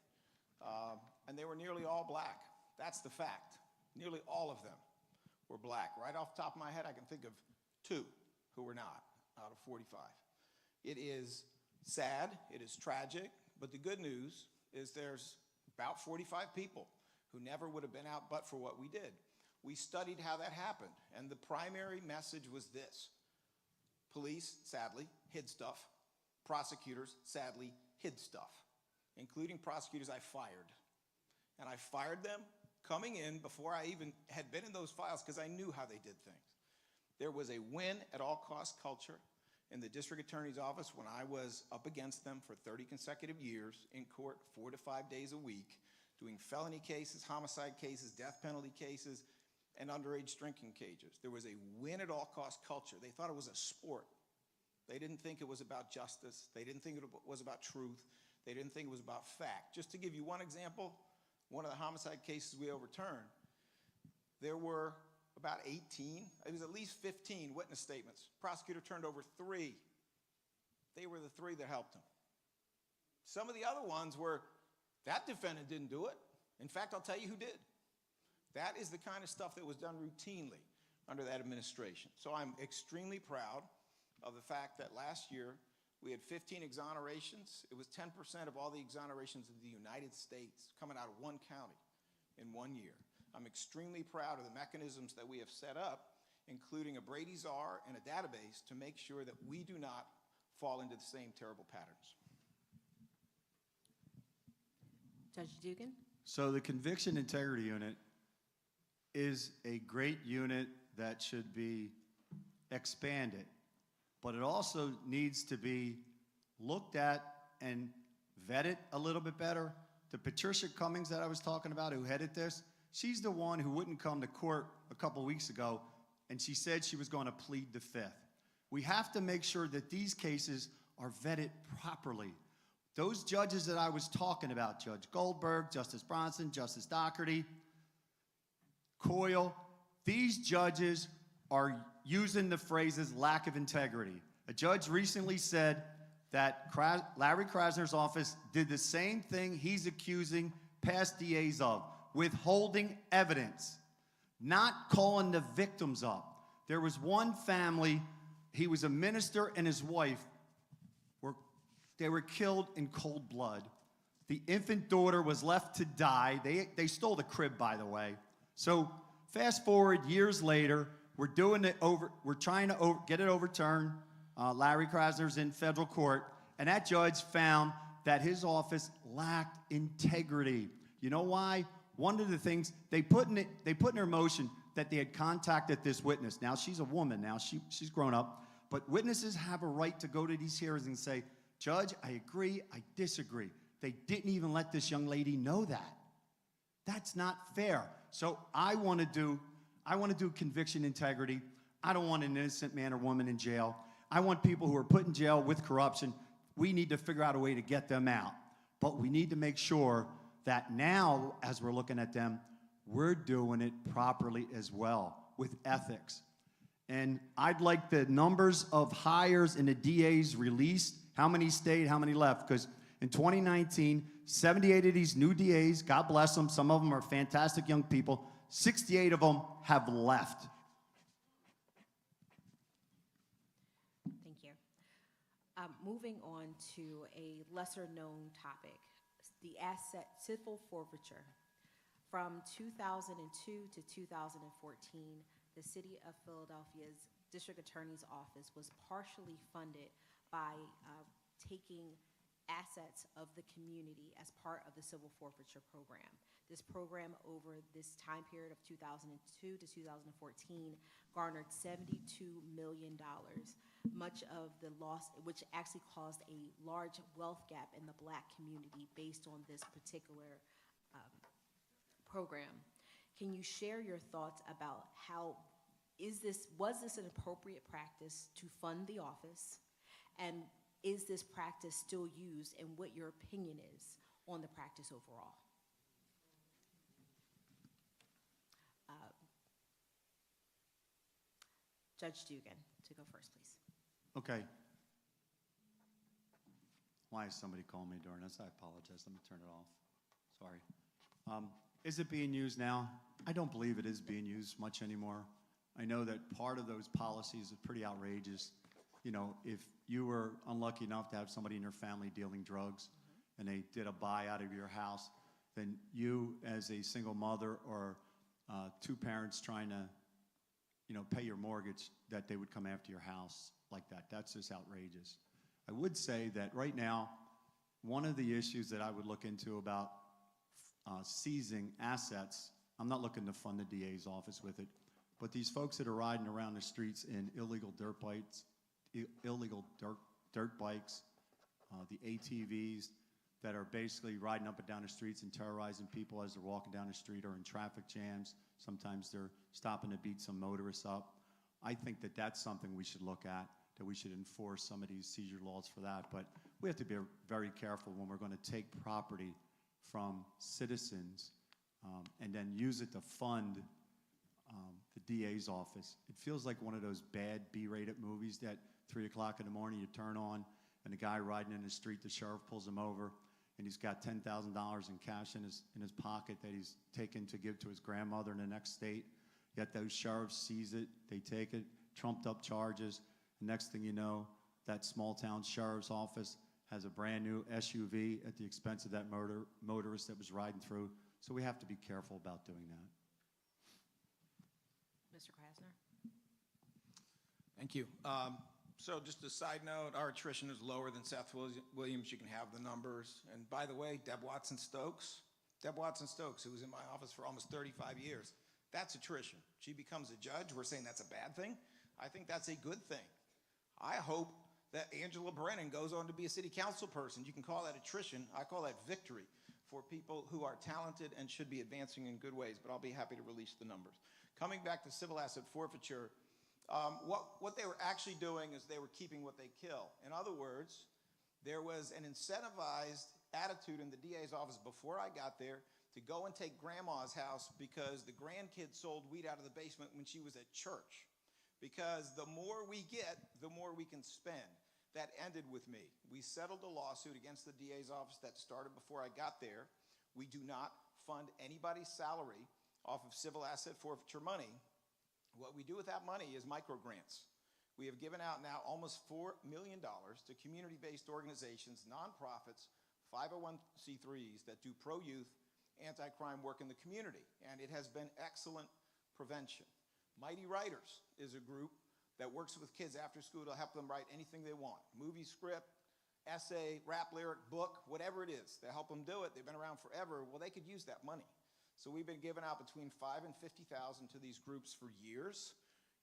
and they were nearly all Black. That's the fact. Nearly all of them were Black. Right off the top of my head, I can think of 2 who were not out of 45. It is sad, it is tragic, but the good news is there's about 45 people who never would have been out but for what we did. We studied how that happened, and the primary message was this. Police, sadly, hid stuff. Prosecutors, sadly, hid stuff, including prosecutors I fired. And I fired them coming in before I even had been in those files because I knew how they did things. There was a win-at-all-cost culture in the district attorney's office when I was up against them for 30 consecutive years in court 4 to 5 days a week, doing felony cases, homicide cases, death penalty cases, and underage drinking cases. There was a win-at-all-cost culture. They thought it was a sport. They didn't think it was about justice. They didn't think it was about truth. They didn't think it was about fact. Just to give you one example, one of the homicide cases we overturned, there were about 18, it was at least 15 witness statements. Prosecutor turned over 3. They were the 3 that helped him. Some of the other ones were, that defendant didn't do it. In fact, I'll tell you who did. That is the kind of stuff that was done routinely under that administration. So I'm extremely proud of the fact that last year we had 15 exonerations. It was 10% of all the exonerations in the United States coming out of one county in 1 year. I'm extremely proud of the mechanisms that we have set up, including a Brady czar and a database to make sure that we do not fall into the same terrible patterns. Judge Dugan? So the Conviction Integrity Unit is a great unit that should be expanded, but it also needs to be looked at and vetted a little bit better. The Patricia Cummings that I was talking about who headed this, she's the one who wouldn't come to court a couple weeks ago, and she said she was going to plead the Fifth. We have to make sure that these cases are vetted properly. Those judges that I was talking about, Judge Goldberg, Justice Bronson, Justice Doherty, Coyle, these judges are using the phrases lack of integrity. A judge recently said that Larry Krasner's office did the same thing he's accusing past DAs of, withholding evidence. not calling the victims up. There was one family, he was a minister and his wife, they were killed in cold blood. The infant daughter was left to die. They stole the crib, by the way. So fast forward years later, we're trying to get it overturned. Larry Krasner's in federal court, and that judge found that his office lacked integrity. You know why? One of the things they put in their motion that they had contacted this witness. Now she's a woman. Now she's grown up, but witnesses have a right to go to these hearings and say, "Judge, I agree. I disagree." They didn't even let this young lady know that. That's not fair. So I want to do conviction integrity. I don't want an innocent man or woman in jail. I want people who are put in jail with corruption. We need to figure out a way to get them out. But we need to make sure that now, as we're looking at them, we're doing it properly as well, with ethics. And I'd like the numbers of hires in the DAs released, how many stayed, how many left, because in 2019, 78 of these new DAs, God bless them, some of them are fantastic young people, 68 of them have left. Thank you. Moving on to a lesser-known topic, the asset civil forfeiture. From 2002 to 2014, the City of Philadelphia's District Attorney's Office was partially funded by taking assets of the community as part of the civil forfeiture program. This program, over this time period of 2002 to 2014, garnered $72 million, much of the loss, which actually caused a large wealth gap in the Black community based on this particular program. Can you share your thoughts about how was this an appropriate practice to fund the office, and is this practice still used, and what your opinion is on the practice overall? Judge Dugan, to go first, please. Okay. Why is somebody calling me during this? I apologize. Let me turn it off. Sorry. Is it being used now? I don't believe it is being used much anymore. I know that part of those policies are pretty outrageous. You know, if you were unlucky enough to have somebody in your family dealing drugs and they did a buy out of your house, then you as a single mother or two parents trying to, you know, pay your mortgage, that they would come after your house like that. That's just outrageous. I would say that right now, one of the issues that I would look into about seizing assets, I'm not looking to fund the DA's office with it, but these folks that are riding around the streets in illegal dirt bikes, the ATVs that are basically riding up and down the streets and terrorizing people as they're walking down the street or in traffic jams. Sometimes they're stopping to beat some motorists up. I think that that's something we should look at, that we should enforce some of these seizure laws for that. But we have to be very careful when we're going to take property from citizens and then use it to fund the DA's office. It feels like one of those bad B-rated movies that 3 o'clock in the morning you turn on and the guy riding in the street, the sheriff pulls him over and he's got $10,000 in cash in his pocket that he's taken to give to his grandmother in the next state. Yet those sheriffs seize it, they take it, trumped up charges. The next thing you know, that small town sheriff's office has a brand new SUV at the expense of that motorist that was riding through. So we have to be careful about doing that. Mr. Krasner? Thank you. So just a side note, our attrition is lower than Seth Williams. You can have the numbers. And by the way, Deb Watson-Stokes, who was in my office for almost 35 years, that's attrition. She becomes a judge. We're saying that's a bad thing. I think that's a good thing. I hope that Angela Brennan goes on to be a city council person. You can call that attrition. I call that victory for people who are talented and should be advancing in good ways, but I'll be happy to release the numbers. Coming back to civil asset forfeiture, what they were actually doing is they were keeping what they kill. In other words, there was an incentivized attitude in the DA's office before I got there to go and take grandma's house because the grandkids sold weed out of the basement when she was at church. Because the more we get, the more we can spend. That ended with me. We settled a lawsuit against the DA's office that started before I got there. We do not fund anybody's salary. off of civil asset forfeiture money. What we do with that money is micro grants. We have given out now almost $4 million to community-based organizations, nonprofits, 501c3s that do pro-youth, anti-crime work in the community, and it has been excellent prevention. Mighty Writers is a group that works with kids after school to help them write anything they want, movie script, essay, rap lyric, book, whatever it is. They help them do it. They've been around forever. Well, they could use that money. So we've been giving out between $5,000 and $50,000 to these groups for years.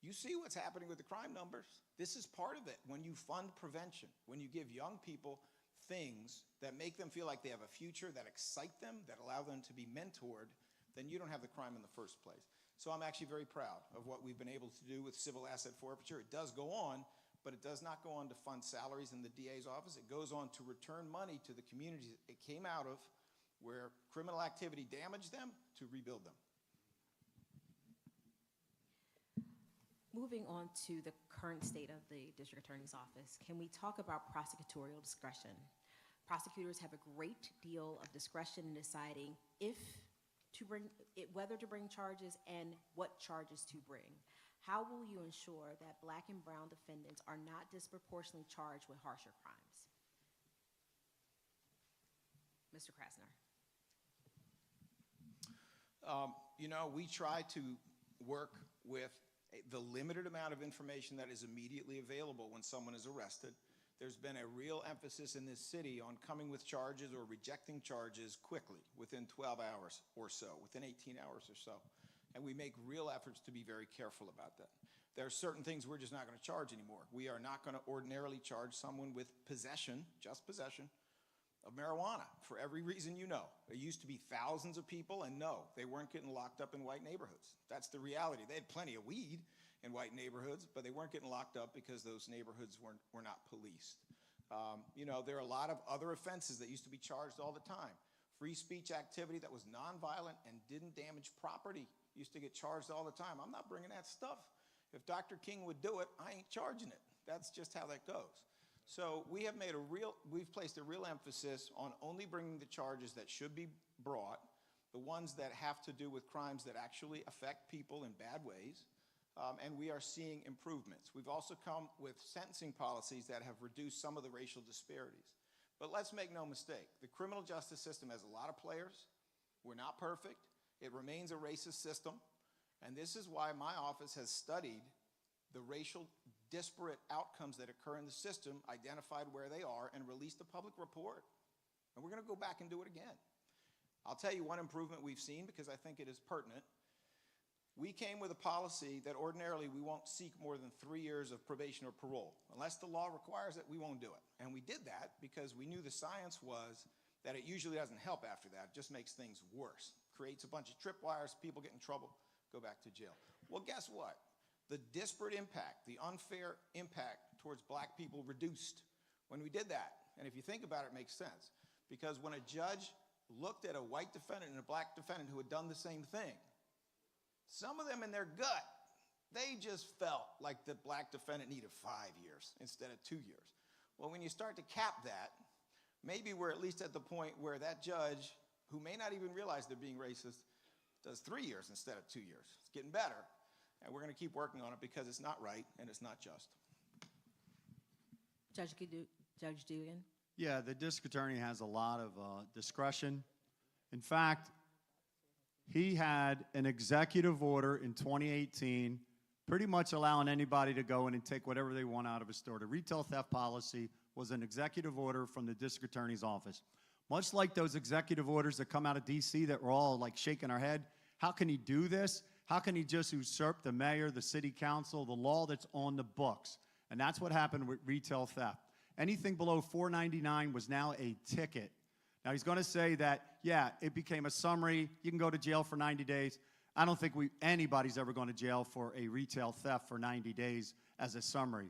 You see what's happening with the crime numbers. This is part of it. When you fund prevention, when you give young people things that make them feel like they have a future, that excite them, that allow them to be mentored, then you don't have the crime in the first place. So I'm actually very proud of what we've been able to do with civil asset forfeiture. It does go on, but it does not go on to fund salaries in the DA's office. It goes on to return money to the communities it came out of, where criminal activity damaged them, to rebuild them. Moving on to the current state of the district attorney's office, can we talk about prosecutorial discretion? Prosecutors have a great deal of discretion in deciding whether to bring charges and what charges to bring. How will you ensure that Black and brown defendants are not disproportionately charged with harsher crimes? Mr. Krasner. You know, we try to work with the limited amount of information that is immediately available when someone is arrested. There's been a real emphasis in this city on coming with charges or rejecting charges quickly, within 12 hours or so, within 18 hours or so. And we make real efforts to be very careful about that. There are certain things we're just not going to charge anymore. We are not going to ordinarily charge someone with possession, just possession, of marijuana for every reason you know. There used to be thousands of people, and no, they weren't getting locked up in white neighborhoods. That's the reality. They had plenty of weed in white neighborhoods, but they weren't getting locked up because those neighborhoods were not policed. You know, there are a lot of other offenses that used to be charged all the time. Free speech activity that was nonviolent and didn't damage property used to get charged all the time. I'm not bringing that stuff. If Dr. King would do it, I ain't charging it. That's just how that goes. So we've placed a real emphasis on only bringing the charges that should be brought, the ones that have to do with crimes that actually affect people in bad ways, and we are seeing improvements. We've also come with sentencing policies that have reduced some of the racial disparities. But let's make no mistake, the criminal justice system has a lot of players. We're not perfect. It remains a racist system, and this is why my office has studied the racial disparate outcomes that occur in the system, identified where they are, and released a public report. And we're going to go back and do it again. I'll tell you one improvement we've seen because I think it is pertinent. We came with a policy that ordinarily we won't seek more than 3 years of probation or parole. Unless the law requires it, we won't do it. And we did that because we knew the science was that it usually doesn't help after that. It just makes things worse. Creates a bunch of tripwires, people get in trouble, go back to jail. Well, guess what? The disparate impact, the unfair impact towards Black people reduced when we did that. And if you think about it, it makes sense. Because when a judge looked at a white defendant and a Black defendant who had done the same thing, some of them in their gut, they just felt like the Black defendant needed 5 years instead of 2 years. Well, when you start to cap that, maybe we're at least at the point where that judge, who may not even realize they're being racist, does 3 years instead of 2 years. It's getting better, and we're going to keep working on it because it's not right and it's not just. Judge Dugan? Yeah, the district attorney has a lot of discretion. In fact, he had an executive order in 2018 pretty much allowing anybody to go in and take whatever they want out of a store. The retail theft policy was an executive order from the district attorney's office. Much like those executive orders that come out of D.C. that we're all like shaking our head, how can he do this? How can he just usurp the mayor, the city council, the law that's on the books? And that's what happened with retail theft. Anything below $4.99 was now a ticket. Now, he's going to say that, yeah, it became a summary. You can go to jail for 90 days. I don't think anybody's ever going to jail for a retail theft for 90 days as a summary.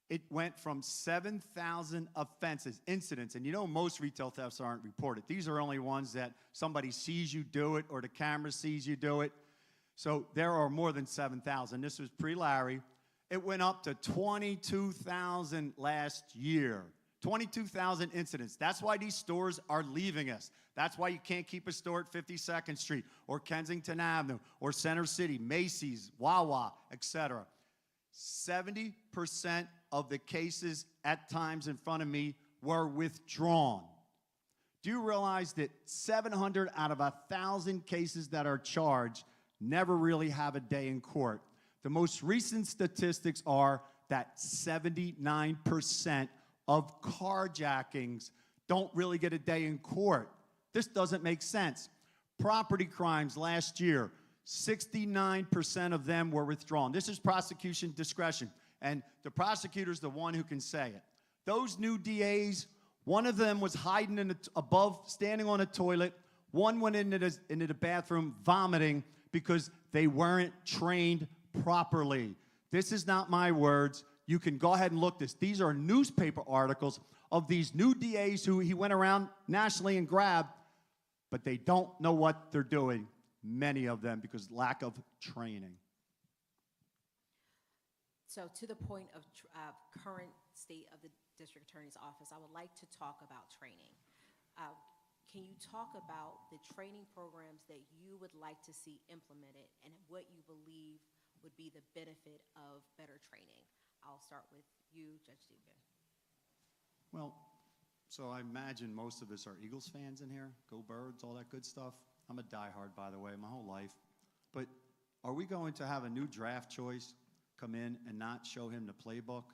It went from 7,000 offenses, incidents, and you know most retail thefts aren't reported. These are only ones that somebody sees you do it or the camera sees you do it. So there are more than 7,000. This was pre-Larry. It went up to 22,000 last year. 22,000 incidents. That's why these stores are leaving us. That's why you can't keep a store at 52nd Street or Kensington Avenue or Center City, Macy's, Wawa, etc. 70% of the cases at times in front of me were withdrawn. Do you realize that 700 out of 1,000 cases that are charged never really have a day in court? The most recent statistics are that 79% of carjackings don't really get a day in court. This doesn't make sense. Property crimes last year, 69% of them were withdrawn. This is prosecution discretion, and the prosecutor's the one who can say it. Those new DAs, one of them was hiding standing on a toilet. One went into the bathroom vomiting because they weren't trained properly. This is not my words. You can go ahead and look this. These are newspaper articles of these new DAs who he went around nationally and grabbed, but they don't know what they're doing, many of them, because lack of training. So to the point of current state of the district attorney's office, I would like to talk about training. Can you talk about the training programs that you would like to see implemented and what you believe would be the benefit of better training? I'll start with you, Judge Dugan. Well, so I imagine most of us are Eagles fans in here. Go Birds, all that good stuff. I'm a diehard, by the way, my whole life. But are we going to have a new draft choice come in and not show him the playbook,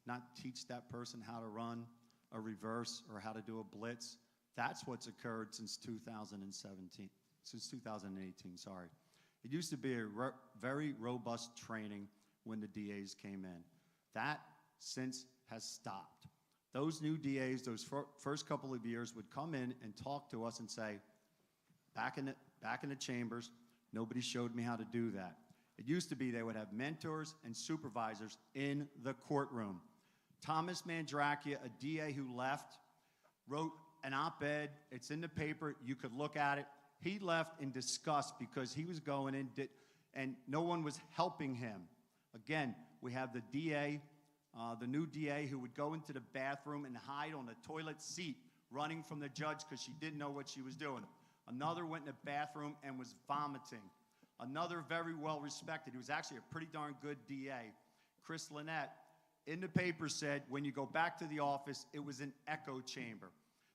not teach that person how to run a reverse or how to do a blitz? That's what's occurred since 2018, sorry. It used to be a very robust training when the DAs came in. That since has stopped. Those new DAs, those first couple of years would come in and talk to us and say, back in the chambers, nobody showed me how to do that. It used to be they would have mentors and supervisors in the courtroom. Thomas Mandrakia, a DA who left, wrote an op-ed. It's in the paper. You could look at it. He left in disgust because he was going in and no one was helping him. Again, we have the DA, the new DA, who would go into the bathroom and hide on the toilet seat, running from the judge because she didn't know what she was doing. Another went in the bathroom and was vomiting. Another very well-respected, he was actually a pretty darn good DA, Chris Lynette, in the paper said, when you go back to the office, it was an echo chamber.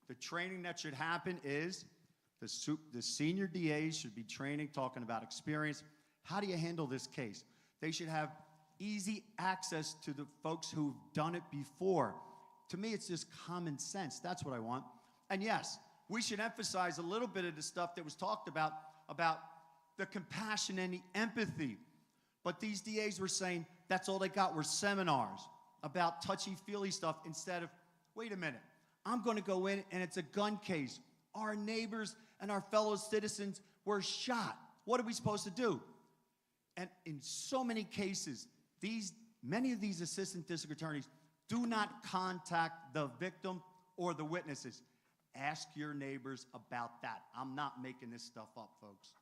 The training that should happen is the senior DAs should be training, talking about experience. How do you handle this case? They should have easy access to the folks who've done it before. To me, it's just common sense. That's what I want. And yes, we should emphasize a little bit of the stuff that was talked about the compassion and the empathy. But these DAs were saying that's all they got were seminars about touchy-feely stuff instead of, wait a minute, I'm going to go in and it's a gun case. Our neighbors and our fellow citizens were shot. What are we supposed to do? And in so many cases, many of these assistant district attorneys do not contact the victim or the witnesses. Ask your neighbors about that. I'm not making this stuff up, folks.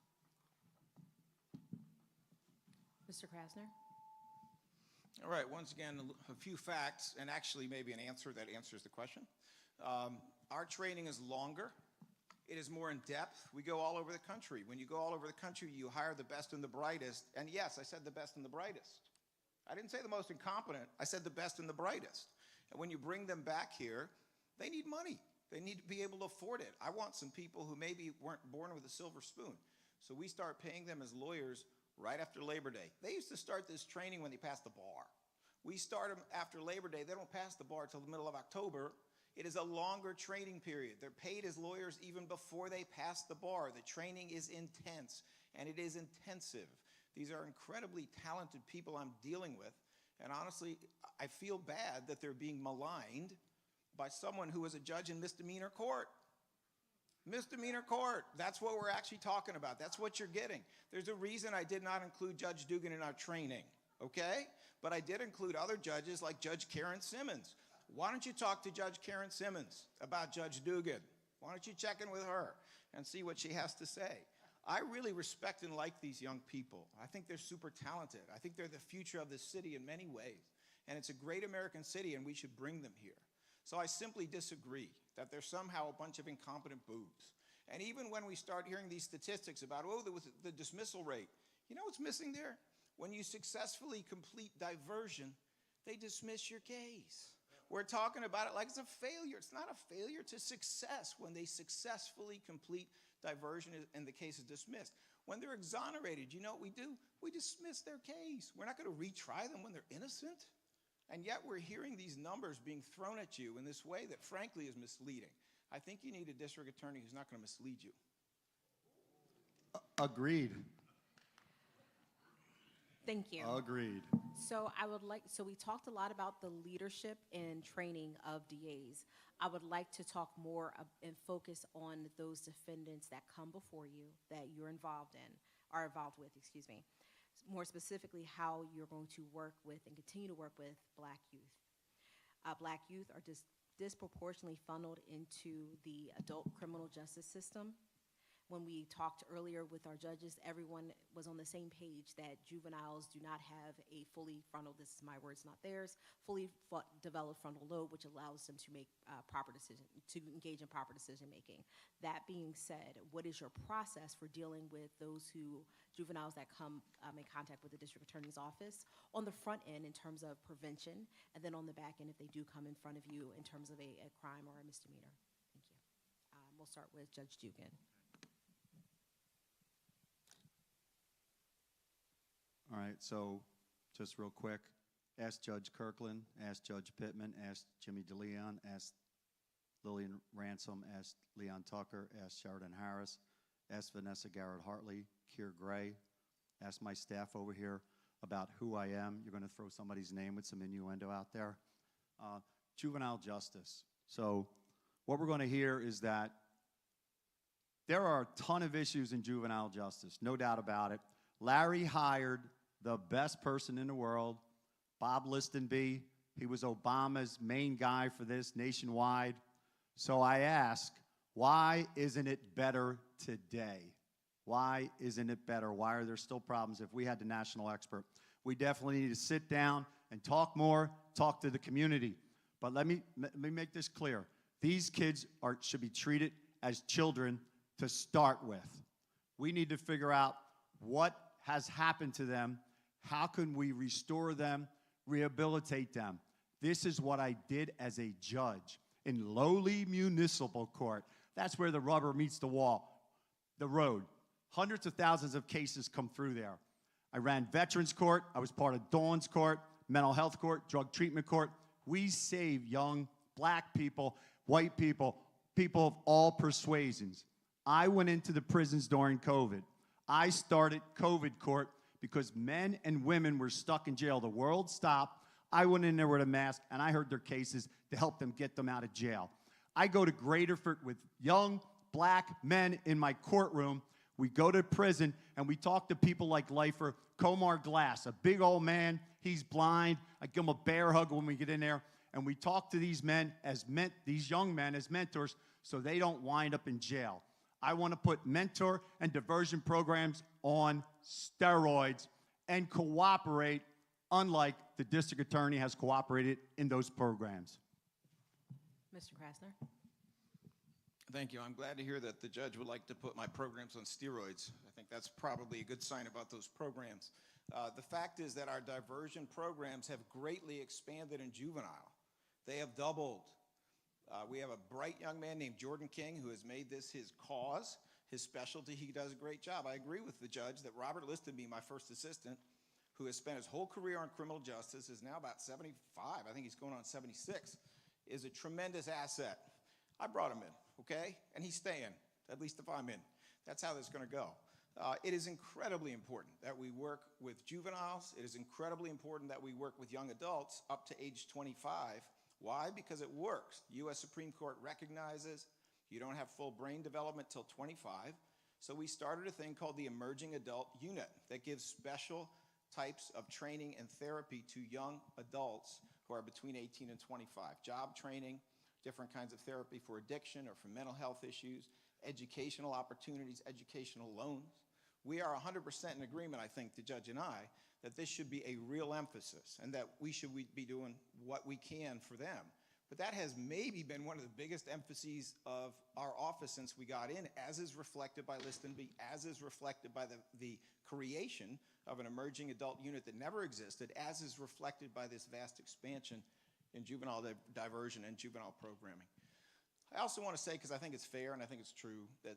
Mr. Krasner? All right, once again, a few facts, and actually maybe an answer that answers the question. Our training is longer. It is more in depth. We go all over the country. When you go all over the country, you hire the best and the brightest. And yes, I said the best and the brightest. I didn't say the most incompetent. I said the best and the brightest. And when you bring them back here, they need money. They need to be able to afford it. I want some people who maybe weren't born with a silver spoon. So we start paying them as lawyers right after Labor Day. They used to start this training when they passed the bar. We start them after Labor Day. They don't pass the bar till the middle of October. It is a longer training period. They're paid as lawyers even before they pass the bar. The training is intense, and it is intensive. These are incredibly talented people I'm dealing with, and honestly, I feel bad that they're being maligned by someone who is a judge in misdemeanor court. Misdemeanor court, that's what we're actually talking about. That's what you're getting. There's a reason I did not include Judge Dugan in our training, okay? But I did include other judges like Judge Karen Simmons. Why don't you talk to Judge Karen Simmons about Judge Dugan? Why don't you check in with her and see what she has to say? I really respect and like these young people. I think they're super talented. I think they're the future of this city in many ways. And it's a great American city, and we should bring them here. So I simply disagree that there's somehow a bunch of incompetent boobs. And even when we start hearing these statistics about, oh, there was the dismissal rate, you know what's missing there? When you successfully complete diversion, they dismiss your case. We're talking about it like it's a failure. It's not a failure to success when they successfully complete diversion and the case is dismissed. When they're exonerated, you know what we do? We dismiss their case. We're not going to retry them when they're innocent. And yet we're hearing these numbers being thrown at you in this way that frankly is misleading. I think you need a district attorney who's not going to mislead you. Agreed. Thank you. Agreed. So we talked a lot about the leadership and training of DAs. I would like to talk more and focus on those defendants that come before you that you're involved with, excuse me. More specifically, how you're going to work with and continue to work with Black youth. Black youth are disproportionately funneled into the adult criminal justice system. When we talked earlier with our judges, everyone was on the same page that juveniles do not have a fully frontal, this is my words, not theirs, fully developed frontal lobe, which allows them to make to engage in proper decision making. That being said, what is your process for dealing with those juveniles that come in contact with the district attorney's office on the front end in terms of prevention, and then on the back end if they do come in front of you in terms of a crime or a misdemeanor? Thank you. We'll start with Judge Dugan. All right, so just real quick, ask Judge Kirkland, ask Judge Pittman, ask Jimmy DeLeon, ask Lillian Ransom, ask Leon Tucker, ask Sheridan Harris, ask Vanessa Garrett Hartley, Keir Gray, ask my staff over here about who I am. You're going to throw somebody's name with some innuendo out there. Juvenile justice. So what we're going to hear is that there are a ton of issues in juvenile justice, no doubt about it. Larry hired the best person in the world, Bob Listenby. He was Obama's main guy for this nationwide. So I ask, why isn't it better today? Why isn't it better? Why are there still problems? If we had the national expert, we definitely need to sit down and talk more, talk to the community. But let me make this clear. These kids should be treated as children to start with. We need to figure out what has happened to them. How can we restore them, rehabilitate them? This is what I did as a judge in lowly municipal court. That's where the rubber meets the wall, the road. Hundreds of thousands of cases come through there. I ran Veterans Court. I was part of Dawn's Court, Mental Health Court, Drug Treatment Court. We save young Black people, white people, people of all persuasions. I went into the prisons during COVID. I started COVID court because men and women were stuck in jail. The world stopped. I went in there with a mask, and I heard their cases to help them get them out of jail. I go to Graterford with young Black men in my courtroom. We go to prison, and we talk to people like lifer Comar Glass, a big old man. He's blind. I give him a bear hug when we get in there, and we talk to these men these young men as mentors so they don't wind up in jail. I want to put mentor and diversion programs on steroids and cooperate, unlike the district attorney has cooperated in those programs. Mr. Krasner. Thank you. I'm glad to hear that the judge would like to put my programs on steroids. I think that's probably a good sign about those programs. The fact is that our diversion programs have greatly expanded in juvenile. They have doubled. We have a bright young man named Jordan King who has made this his cause, his specialty. He does a great job. I agree with the judge that Robert Listenby, my first assistant, who has spent his whole career on criminal justice, is now about 75, I think he's going on 76, is a tremendous asset. I brought him in, okay? And he's staying, at least if I'm in. That's how this is going to go. It is incredibly important that we work with juveniles. It is incredibly important that we work with young adults up to age 25. Why? Because it works. The U.S. Supreme Court recognizes you don't have full brain development till 25. So we started a thing called the Emerging Adult Unit that gives special types of training and therapy to young adults who are between 18 and 25. Job training, different kinds of therapy for addiction or for mental health issues, educational opportunities, educational loans. We are 100% in agreement, I think, the judge and I, that this should be a real emphasis and that we should be doing what we can for them. But that has maybe been one of the biggest emphases of our office since we got in, as is reflected by Liston B, as is reflected by the creation of an emerging adult unit that never existed, as is reflected by this vast expansion in juvenile diversion and juvenile programming. I also want to say, because I think it's fair and I think it's true, that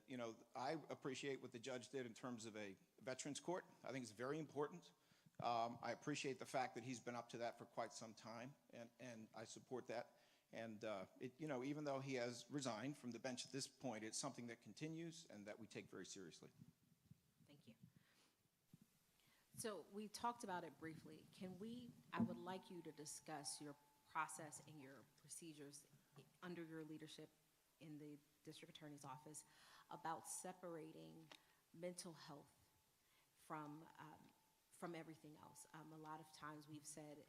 I appreciate what the judge did in terms of a veterans court. I think it's very important. I appreciate the fact that he's been up to that for quite some time, and I support that. And even though he has resigned from the bench at this point, it's something that continues and that we take very seriously. Thank you. So we talked about it briefly. I would like you to discuss your process and your procedures under your leadership in the district attorney's office about separating mental health from everything else. A lot of times we've said,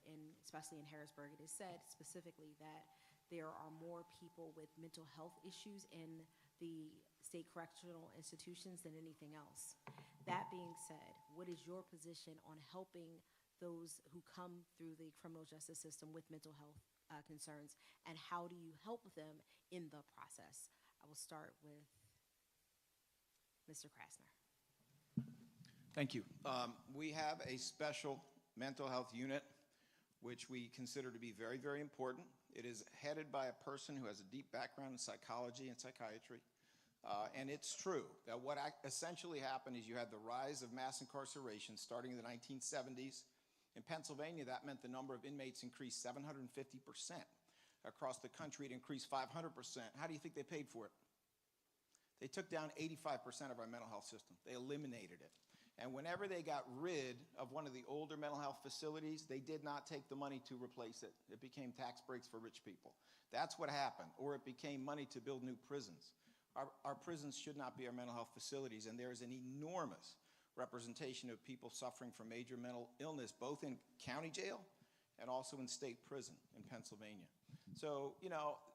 especially in Harrisburg, it is said specifically that there are more people with mental health issues in the state correctional institutions than anything else. That being said, what is your position on helping those who come through the criminal justice system with mental health concerns, and how do you help them in the process? I will start with Mr. Krasner. Thank you. We have a special mental health unit, which we consider to be very, very important. It is headed by a person who has a deep background in psychology and psychiatry. And it's true that what essentially happened is you had the rise of mass incarceration starting in the 1970s. In Pennsylvania, that meant the number of inmates increased 750%. Across the country, it increased 500%. How do you think they paid for it? They took down 85% of our mental health system. They eliminated it. And whenever they got rid of one of the older mental health facilities, they did not take the money to replace it. It became tax breaks for rich people. That's what happened. Or it became money to build new prisons. Our prisons should not be our mental health facilities, and there is an enormous representation of people suffering from major mental illness, both in county jail and also in state prison in Pennsylvania. So,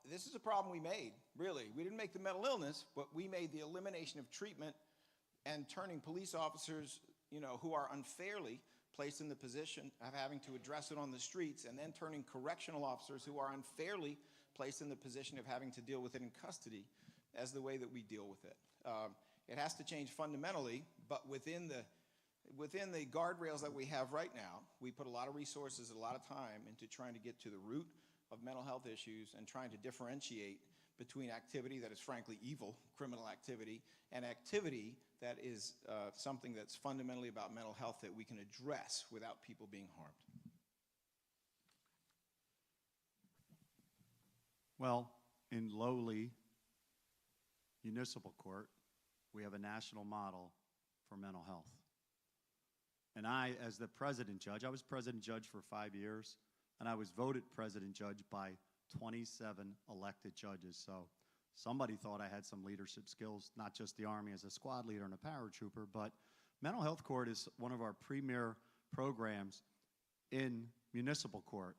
this is a problem we made, really. We didn't make the mental illness, but we made the elimination of treatment and turning police officers, who are unfairly placed in the position of having to address it on the streets, and then turning correctional officers who are unfairly placed in the position of having to deal with it in custody as the way that we deal with it. It has to change fundamentally, but within the guardrails that we have right now, we put a lot of resources, a lot of time into trying to get to the root of mental health issues and trying to differentiate between activity that is frankly evil, criminal activity, and activity that is something that's fundamentally about mental health that we can address without people being harmed. Well, in lowly municipal court, we have a national model for mental health. And I, as the president judge, I was president judge for 5 years, and I was voted president judge by 27 elected judges. So somebody thought I had some leadership skills, not just the Army as a squad leader and a paratrooper, but mental health court is one of our premier programs in municipal court.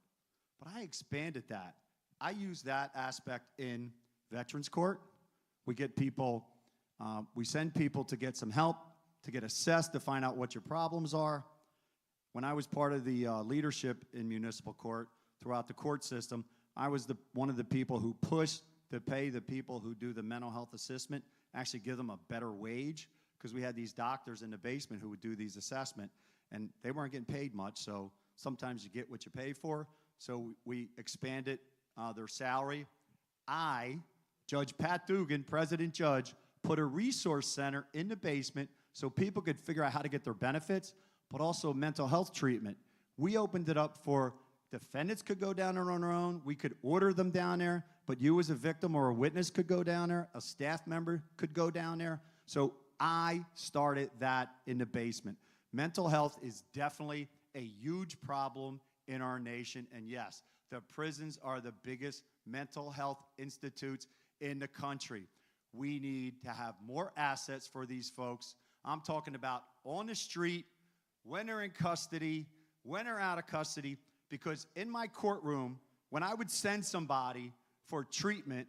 But I expanded that. I use that aspect in veterans court. We get people, we send people to get some help, to get assessed, to find out what your problems are. When I was part of the leadership in municipal court throughout the court system, I was one of the people who pushed to pay the people who do the mental health assessment, actually give them a better wage, because we had these doctors in the basement who would do these assessments, and they weren't getting paid much, so sometimes you get what you pay for. So we expanded their salary. I, Judge Pat Dugan, president judge, put a resource center in the basement so people could figure out how to get their benefits, but also mental health treatment. We opened it up for defendants could go down there on their own. We could order them down there, but you as a victim or a witness could go down there. A staff member could go down there. So I started that in the basement. Mental health is definitely a huge problem in our nation. And yes, the prisons are the biggest mental health institutes in the country. We need to have more assets for these folks. I'm talking about on the street, when they're in custody, when they're out of custody, because in my courtroom, when I would send somebody for treatment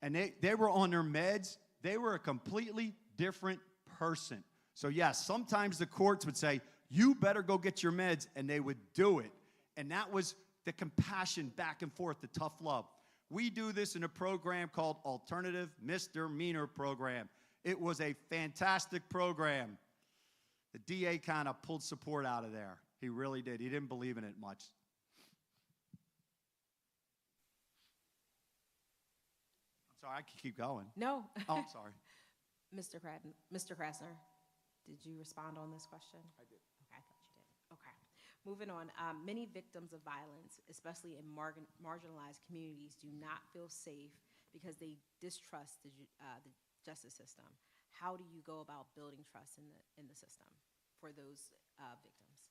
and they were on their meds, they were a completely different person. So yes, sometimes the courts would say, you better go get your meds, and they would do it. And that was the compassion back and forth, the tough love. We do this in a program called Alternative Misdemeanor Program. It was a fantastic program. The DA kind of pulled support out of there. He really did. He didn't believe in it much. I'm sorry, I can keep going. No. Oh, I'm sorry. Mr. Krasner, did you respond on this question? I did. Okay, I thought you did. Okay. Moving on, many victims of violence, especially in marginalized communities, do not feel safe because they distrust the justice system. How do you go about building trust in the system for those victims?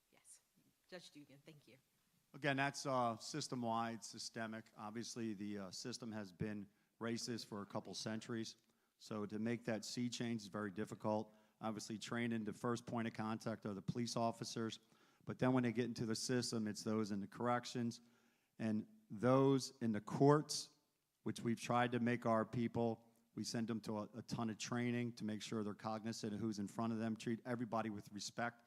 Yes, Judge Dugan, thank you. Again, that's system-wide, systemic. Obviously, the system has been racist for a couple centuries. So to make that sea change is very difficult. Obviously, training the first point of contact are the police officers. But then when they get into the system, it's those in the corrections and those in the courts, which we've tried to make our people. We send them to a ton of training to make sure they're cognizant of who's in front of them, treat everybody with respect.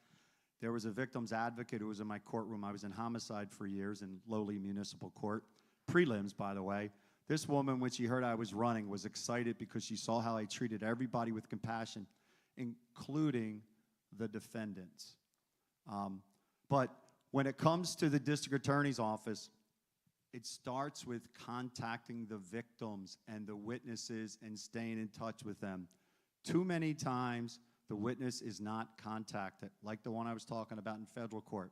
There was a victim's advocate who was in my courtroom. I was in homicide for years in lowly municipal court. Prelims, by the way. This woman, when she heard I was running, was excited because she saw how I treated everybody with compassion, including the defendants. But when it comes to the district attorney's office, it starts with contacting the victims and the witnesses and staying in touch with them. Too many times, the witness is not contacted, like the one I was talking about in federal court.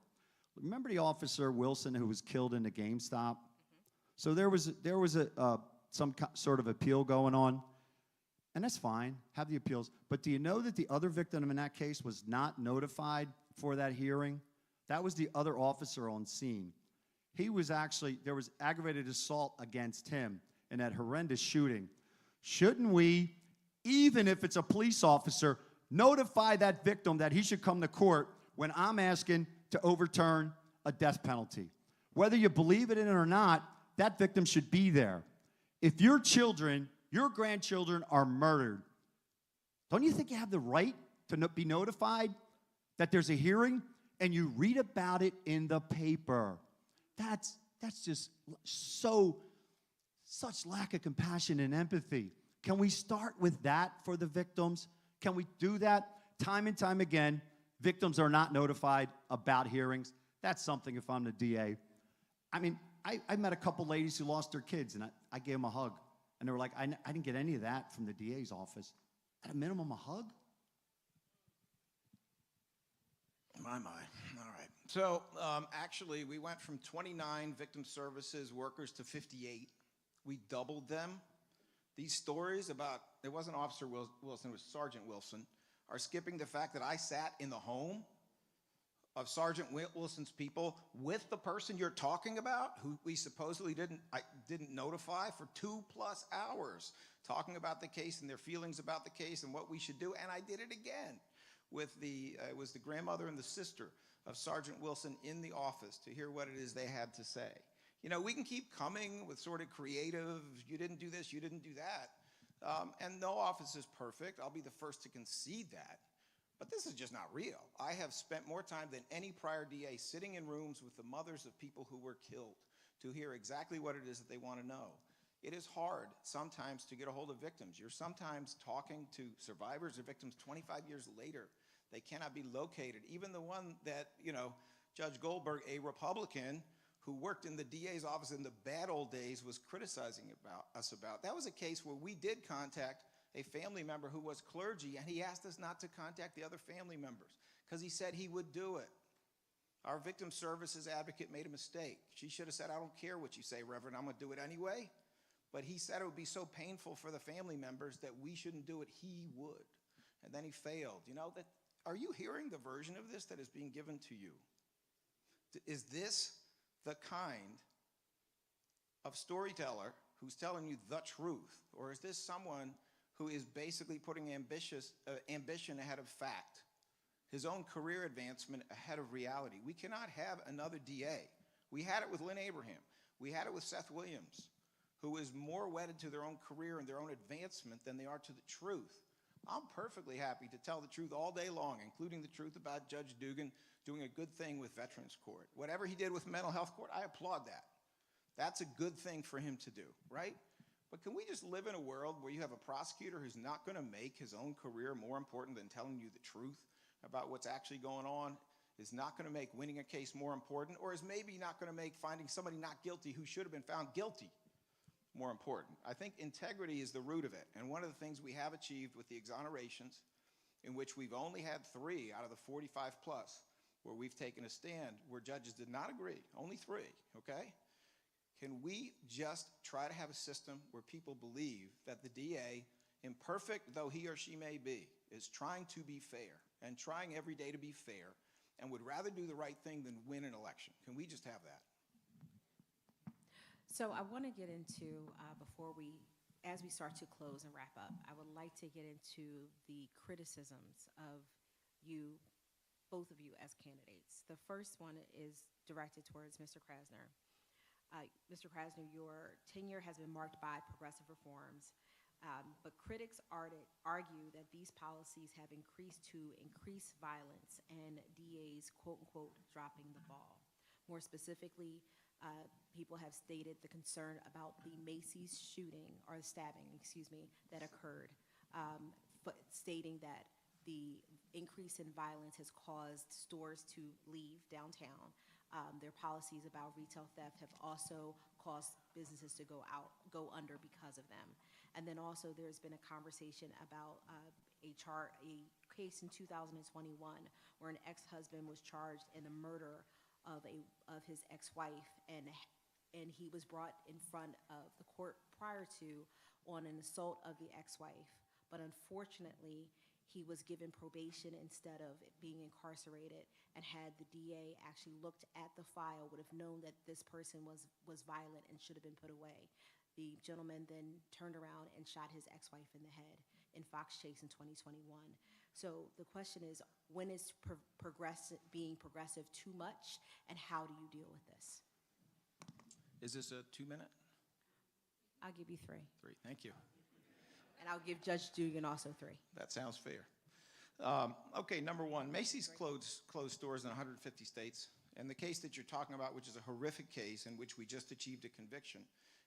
Remember the officer Wilson who was killed in the GameStop? So there was some sort of appeal going on, and that's fine, have the appeals. But do you know that the other victim in that case was not notified for that hearing? That was the other officer on scene. He was actually, there was aggravated assault against him in that horrendous shooting. Shouldn't we, even if it's a police officer, notify that victim that he should come to court when I'm asking to overturn a death penalty? Whether you believe it in or not, that victim should be there. If your children, your grandchildren are murdered, don't you think you have the right to be notified that there's a hearing and you read about it in the paper? That's just such lack of compassion and empathy. Can we start with that for the victims? Can we do that? Time and time again, victims are not notified about hearings. That's something if I'm the DA. I mean, I met a couple ladies who lost their kids, and I gave them a hug. And they were like, I didn't get any of that from the DA's office. At a minimum, a hug? My. All right. So actually, we went from 29 victim services workers to 58. We doubled them. These stories about, it wasn't Officer Wilson, it was Sergeant Wilson, are skipping the fact that I sat in the home of Sergeant Wilson's people with the person you're talking about, who we supposedly didn't notify for 2+ hours, talking about the case and their feelings about the case and what we should do. And I did it again with it was the grandmother and the sister of Sergeant Wilson in the office to hear what it is they had to say. You know, we can keep coming with sort of creative, you didn't do this, you didn't do that. And no office is perfect. I'll be the first to concede that. But this is just not real. I have spent more time than any prior DA sitting in rooms with the mothers of people who were killed to hear exactly what it is that they want to know. It is hard sometimes to get a hold of victims. You're sometimes talking to survivors or victims 25 years later. They cannot be located. Even the one that, you know, Judge Goldberg, a Republican who worked in the DA's office in the bad old days, was criticizing us about. That was a case where we did contact a family member who was clergy, and he asked us not to contact the other family members because he said he would do it. Our victim services advocate made a mistake. She should have said, I don't care what you say, Reverend, I'm going to do it anyway. But he said it would be so painful for the family members that we shouldn't do it. He would. And then he failed. You know, are you hearing the version of this that is being given to you? Is this the kind of storyteller who's telling you the truth? Or is this someone who is basically putting ambition ahead of fact, his own career advancement ahead of reality? We cannot have another DA. We had it with Lynn Abraham. We had it with Seth Williams, who is more wedded to their own career and their own advancement than they are to the truth. I'm perfectly happy to tell the truth all day long, including the truth about Judge Dugan doing a good thing with Veterans Court. Whatever he did with Mental Health Court, I applaud that. That's a good thing for him to do, right? But can we just live in a world where you have a prosecutor who's not going to make his own career more important than telling you the truth about what's actually going on, is not going to make winning a case more important, or is maybe not going to make finding somebody not guilty who should have been found guilty more important? I think integrity is the root of it. And one of the things we have achieved with the exonerations, in which we've only had 3 out of the 45 plus, where we've taken a stand where judges did not agree, only 3, okay? Can we just try to have a system where people believe that the DA, imperfect though he or she may be, is trying to be fair and trying every day to be fair and would rather do the right thing than win an election? Can we just have that? So I want to get into, as we start to close and wrap up, I would like to get into the criticisms of you, both of you as candidates. The first one is directed towards Mr. Krasner. Mr. Krasner, your tenure has been marked by progressive reforms, but critics argue that these policies have increased violence and DAs, quote unquote, dropping the ball. More specifically, people have stated the concern about the Macy's shooting, or the stabbing, excuse me, that occurred, but stating that the increase in violence has caused stores to leave downtown. Their policies about retail theft have also caused businesses to go under because of them. And then also there's been a conversation about a case in 2021 where an ex-husband was charged in the murder of his ex-wife, and he was brought in front of the court prior to on an assault of the ex-wife. But unfortunately, he was given probation instead of being incarcerated, and had the DA actually looked at the file, would have known that this person was violent and should have been put away. The gentleman then turned around and shot his ex-wife in the head in Fox Chase in 2021. So the question is, when is being progressive too much, and how do you deal with this? Is this a 2-minute? I'll give you 3. 3, thank you. And I'll give Judge Dugan also 3. That sounds fair. Okay, number 1, Macy's closed stores in 150 states. And the case that you're talking about, which is a horrific case in which we just achieved a conviction,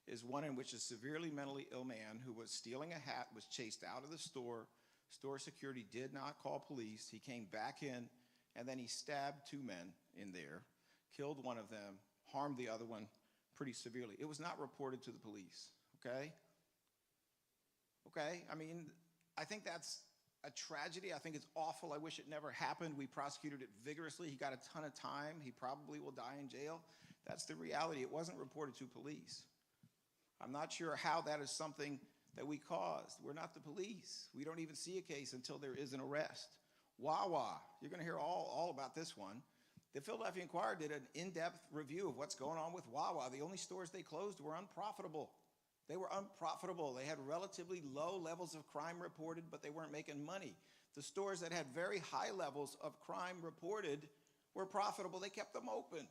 is one in which a severely mentally ill man who was stealing a hat was chased out of the store. Store security did not call police. He came back in, and then he stabbed 2 men in there, killed one of them, harmed the other one pretty severely. It was not reported to the police, okay? Okay, I mean, I think that's a tragedy. I think it's awful. I wish it never happened. We prosecuted it vigorously. He got a ton of time. He probably will die in jail. That's the reality. It wasn't reported to police. I'm not sure how that is something that we caused. We're not the police. We don't even see a case until there is an arrest. Wawa, you're going to hear all about this one. The Philadelphia Inquirer did an in-depth review of what's going on with Wawa. The only stores they closed were unprofitable. They were unprofitable. They had relatively low levels of crime reported, but they weren't making money. The stores that had very high levels of crime reported were profitable. They kept them open.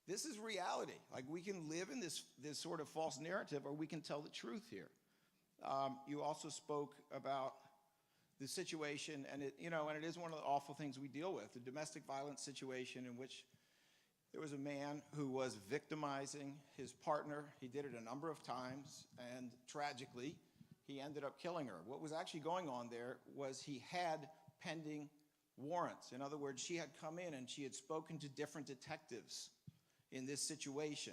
This is reality. Like, we can live in this sort of false narrative, or we can tell the truth here. You also spoke about the situation, and it is one of the awful things we deal with, the domestic violence situation in which there was a man who was victimizing his partner. He did it a number of times, and tragically, he ended up killing her. What was actually going on there was he had pending warrants. In other words, she had come in and she had spoken to different detectives in this situation.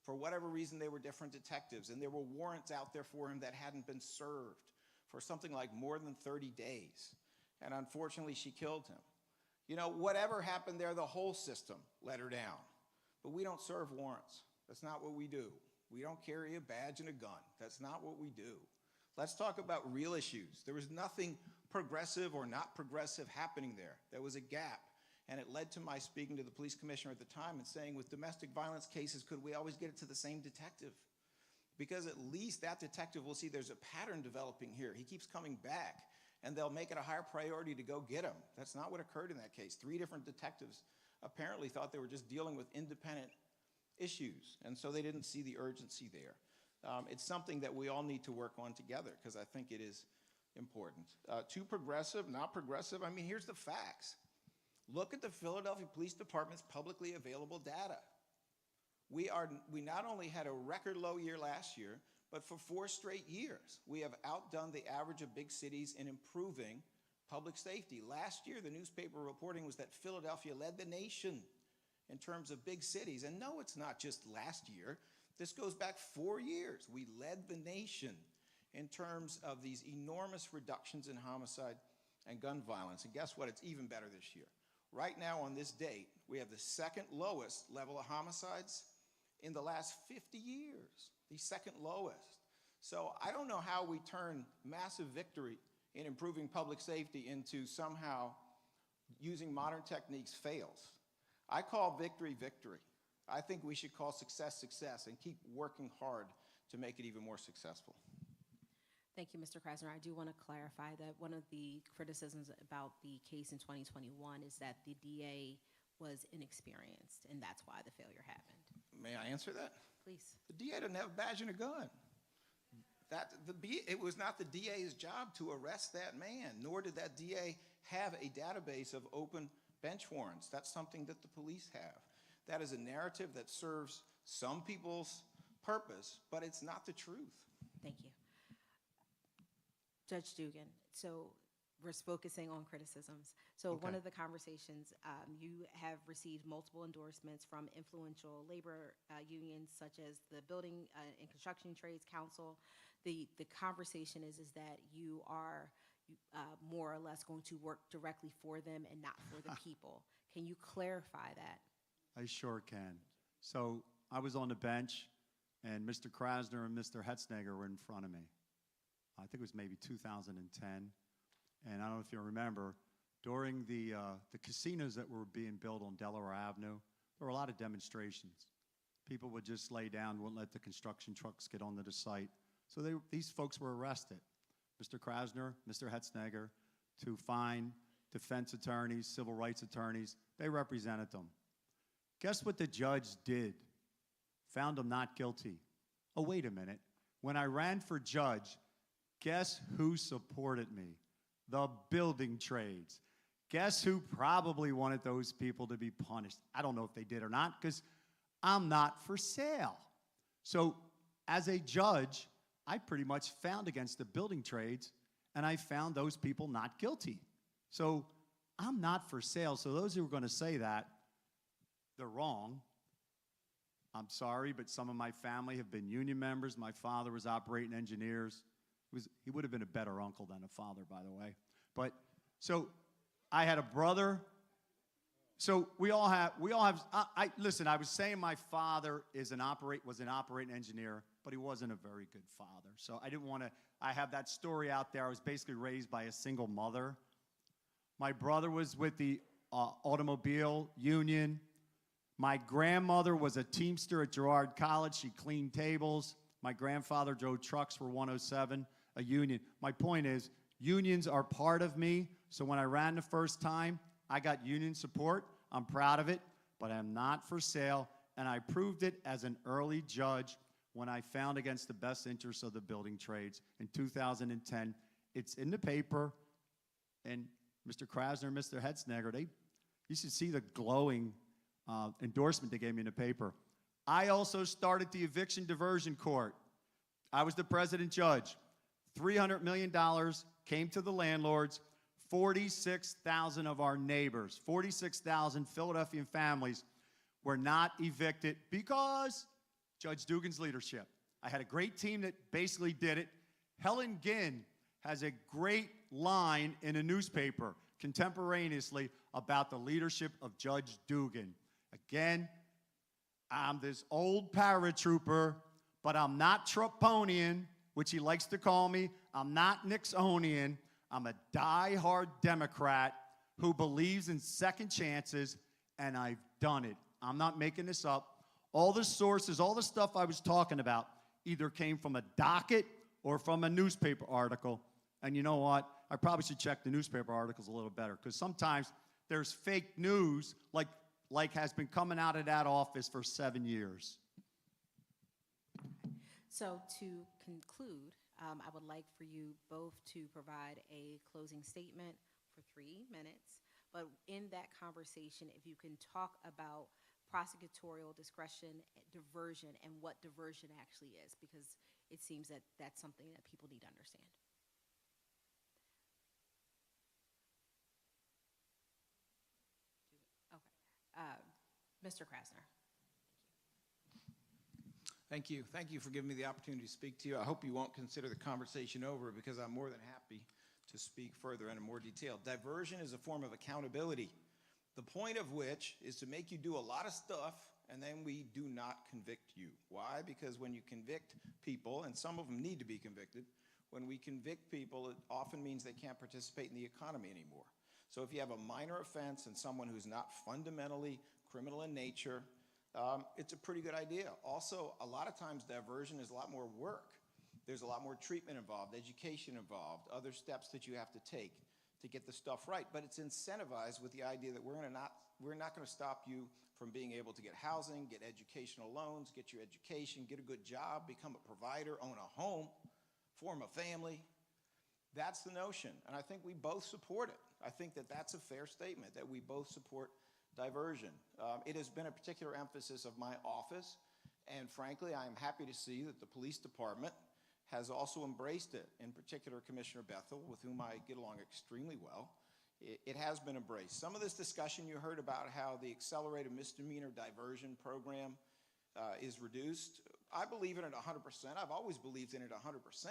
For whatever reason, they were different detectives, and there were warrants out there for him that hadn't been served for something like more than 30 days. And unfortunately, she killed him. You know, whatever happened there, the whole system let her down. But we don't serve warrants. That's not what we do. We don't carry a badge and a gun. That's not what we do. Let's talk about real issues. There was nothing progressive or not progressive happening there. There was a gap. And it led to my speaking to the police commissioner at the time and saying, with domestic violence cases, could we always get it to the same detective? Because at least that detective will see there's a pattern developing here. He keeps coming back, and they'll make it a higher priority to go get him. That's not what occurred in that case. 3 different detectives apparently thought they were just dealing with independent issues, and so they didn't see the urgency there. It's something that we all need to work on together, because I think it is important. Too progressive, not progressive. I mean, here's the facts. Look at the Philadelphia Police Department's publicly available data. We not only had a record low year last year, but for 4 straight years, we have outdone the average of big cities in improving public safety. Last year, the newspaper reporting was that Philadelphia led the nation in terms of big cities. And no, it's not just last year. This goes back 4 years. We led the nation in terms of these enormous reductions in homicide and gun violence. And guess what? It's even better this year. Right now, on this date, we have the second lowest level of homicides in the last 50 years, the second lowest. So I don't know how we turn massive victory in improving public safety into somehow using modern techniques fails. I call victory, victory. I think we should call success, success, and keep working hard to make it even more successful. Thank you, Mr. Krasner. I do want to clarify that one of the criticisms about the case in 2021 is that the DA was inexperienced, and that's why the failure happened. May I answer that? Please. The DA doesn't have a badge and a gun. It was not the DA's job to arrest that man, nor did that DA have a database of open bench warrants. That's something that the police have. That is a narrative that serves some people's purpose, but it's not the truth. Thank you. Judge Dugan, so we're focusing on criticisms. So Okay. one of the conversations, you have received multiple endorsements from influential labor unions such as the Building and Construction Trades Council. The conversation is that you are more or less going to work directly for them and not for the people. Can you clarify that? I sure can. So I was on the bench, and Mr. Krasner and Mr. Hetznegger were in front of me. I think it was maybe 2010. And I don't know if you remember, during the casinos that were being built on Delaware Avenue, there were a lot of demonstrations. People would just lay down, wouldn't let the construction trucks get onto the site. So these folks were arrested. Mr. Krasner, Mr. Hetznegger, to find defense attorneys, civil rights attorneys. They represented them. Guess what the judge did? Found them not guilty. Oh, wait a minute. When I ran for judge, guess who supported me? The building trades. Guess who probably wanted those people to be punished? I don't know if they did or not, because I'm not for sale. So as a judge, I pretty much found against the building trades, and I found those people not guilty. So I'm not for sale. So those who are going to say that, they're wrong. I'm sorry, but some of my family have been union members. My father was operating engineers. He would have been a better uncle than a father, by the way. But so I had a brother. So we all have. Listen, I was saying my father was an operating engineer, but he wasn't a very good father. So I didn't want to. I have that story out there. I was basically raised by a single mother. My brother was with the automobile union. My grandmother was a teamster at Girard College. She cleaned tables. My grandfather drove trucks for 107, a union. My point is, unions are part of me. So when I ran the first time, I got union support. I'm proud of it, but I'm not for sale. And I proved it as an early judge when I found against the best interests of the building trades in 2010. It's in the paper. And Mr. Krasner and Mr. Hetznegger, you should see the glowing endorsement they gave me in the paper. I also started the eviction diversion court. I was the president judge. $300 million came to the landlords. 46,000 of our neighbors, 46,000 Philadelphian families were not evicted because Judge Dugan's leadership. I had a great team that basically did it. Helen Ginn has a great line in a newspaper contemporaneously about the leadership of Judge Dugan. Again, I'm this old paratrooper, but I'm not Trumponian, which he likes to call me. I'm not Nixonian. I'm a die-hard Democrat who believes in second chances, and I've done it. I'm not making this up. All the sources, all the stuff I was talking about either came from a docket or from a newspaper article. And you know what? I probably should check the newspaper articles a little better, because sometimes there's fake news like has been coming out of that office for 7 years. So to conclude, I would like for you both to provide a closing statement for 3 minutes. But in that conversation, if you can talk about prosecutorial discretion, diversion, and what diversion actually is, because it seems that that's something that people need to understand. Okay. Mr. Krasner. Thank you. Thank you for giving me the opportunity to speak to you. I hope you won't consider the conversation over because I'm more than happy to speak further and in more detail. Diversion is a form of accountability, the point of which is to make you do a lot of stuff and then we do not convict you. Why? Because when you convict people, and some of them need to be convicted, when we convict people, it often means they can't participate in the economy anymore. So if you have a minor offense and someone who's not fundamentally criminal in nature, it's a pretty good idea. Also, a lot of times diversion is a lot more work. There's a lot more treatment involved, education involved, other steps that you have to take to get the stuff right. But it's incentivized with the idea that we're not going to stop you from being able to get housing, get educational loans, get your education, get a good job, become a provider, own a home, form a family. That's the notion, and I think we both support it. I think that that's a fair statement, that we both support diversion. It has been a particular emphasis of my office, and frankly, I am happy to see that the police department has also embraced it, in particular Commissioner Bethel, with whom I get along extremely well. It has been embraced. Some of this discussion you heard about how the accelerated misdemeanor diversion program is reduced, I believe in it 100%. I've always believed in it 100%.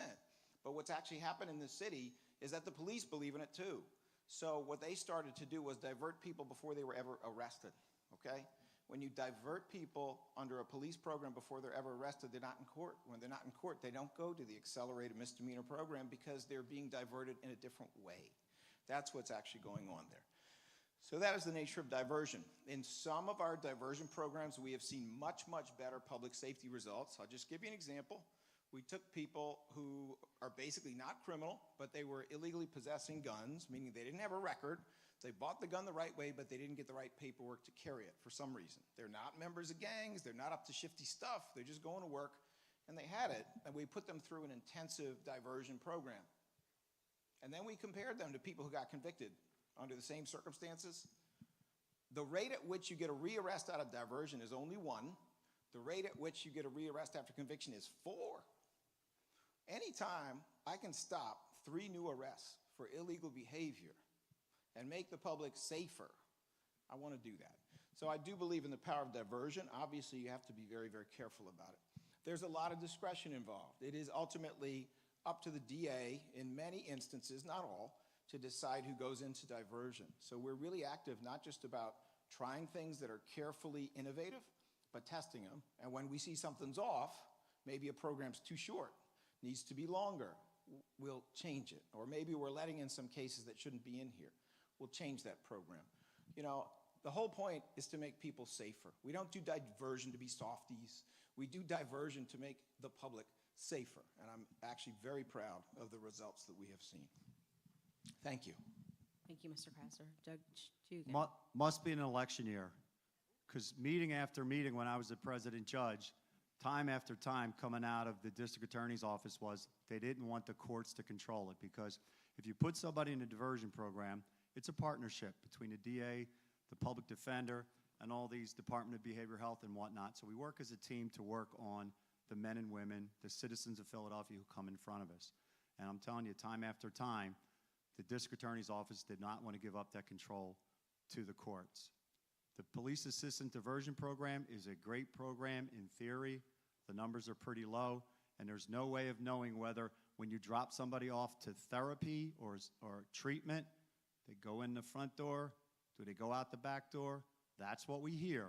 But what's actually happened in the city is that the police believe in it too. So what they started to do was divert people before they were ever arrested, okay? When you divert people under a police program before they're ever arrested, they're not in court. When they're not in court, they don't go to the accelerated misdemeanor program because they're being diverted in a different way. That's what's actually going on there. So that is the nature of diversion. In some of our diversion programs, we have seen much, much better public safety results. I'll just give you an example. We took people who are basically not criminal, but they were illegally possessing guns, meaning they didn't have a record. They bought the gun the right way, but they didn't get the right paperwork to carry it for some reason. They're not members of gangs. They're not up to shifty stuff. They're just going to work, and they had it, and we put them through an intensive diversion program. And then we compared them to people who got convicted under the same circumstances. The rate at which you get a rearrest out of diversion is only 1. The rate at which you get a rearrest after conviction is 4. Anytime I can stop 3 new arrests for illegal behavior and make the public safer, I want to do that. So I do believe in the power of diversion. Obviously, you have to be very, very careful about it. There's a lot of discretion involved. It is ultimately up to the DA in many instances, not all, to decide who goes into diversion. So we're really active, not just about trying things that are carefully innovative, but testing them. And when we see something's off, maybe a program's too short, needs to be longer, we'll change it. Or maybe we're letting in some cases that shouldn't be in here. We'll change that program. You know, the whole point is to make people safer. We don't do diversion to be softies. We do diversion to make the public safer. And I'm actually very proud of the results that we have seen. Thank you. Thank you, Mr. Krasner. Judge Dugan. Must be an election year, because meeting after meeting when I was the president judge, time after time coming out of the district attorney's office was they didn't want the courts to control it, because if you put somebody in a diversion program, it's a partnership between the DA, the public defender, and all these Department of Behavioral Health and whatnot. So we work as a team to work on the men and women, the citizens of Philadelphia who come in front of us. And I'm telling you, time after time, the district attorney's office did not want to give up that control to the courts. The Police Assistant Diversion Program is a great program in theory. The numbers are pretty low, and there's no way of knowing whether when you drop somebody off to therapy or treatment, they go in the front door, do they go out the back door? That's what we hear.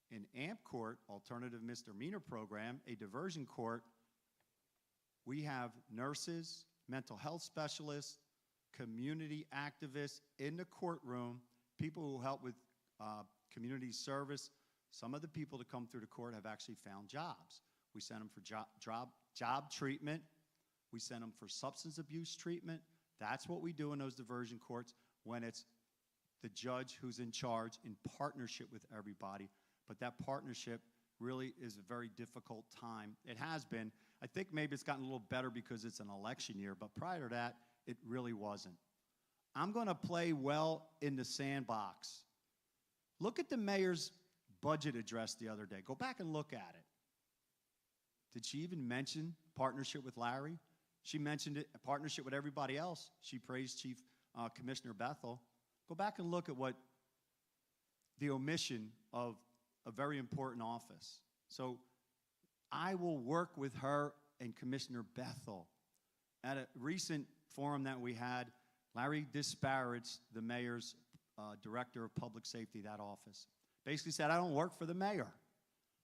In AMP Court, Alternative Misdemeanor Program, a diversion court, we have nurses, mental health specialists, community activists in the courtroom, people who help with community service. Some of the people that come through the court have actually found jobs. We send them for job treatment. We send them for substance abuse treatment. That's what we do in those diversion courts when it's the judge who's in charge in partnership with everybody. But that partnership really is a very difficult time. It has been. I think maybe it's gotten a little better because it's an election year, but prior to that, it really wasn't. I'm going to play well in the sandbox. Look at the mayor's budget address the other day. Go back and look at it. Did she even mention partnership with Larry? She mentioned it, a partnership with everybody else. She praised Chief Commissioner Bethel. Go back and look at what the omission of a very important office. So I will work with her and Commissioner Bethel. At a recent forum that we had, Larry disparaged the mayor's director of public safety, that office. Basically said, I don't work for the mayor.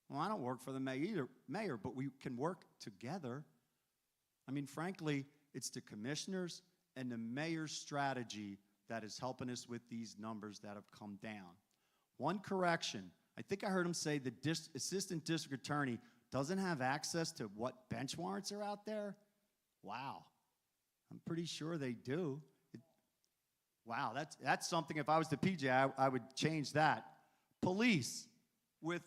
Well, I don't work for the mayor, but we can work together. I mean, frankly, it's the commissioners and the mayor's strategy that is helping us with these numbers that have come down. One correction, I think I heard him say the assistant district attorney doesn't have access to what bench warrants are out there. Wow, I'm pretty sure they do. Wow, that's something, if I was the PJ, I would change that. Police with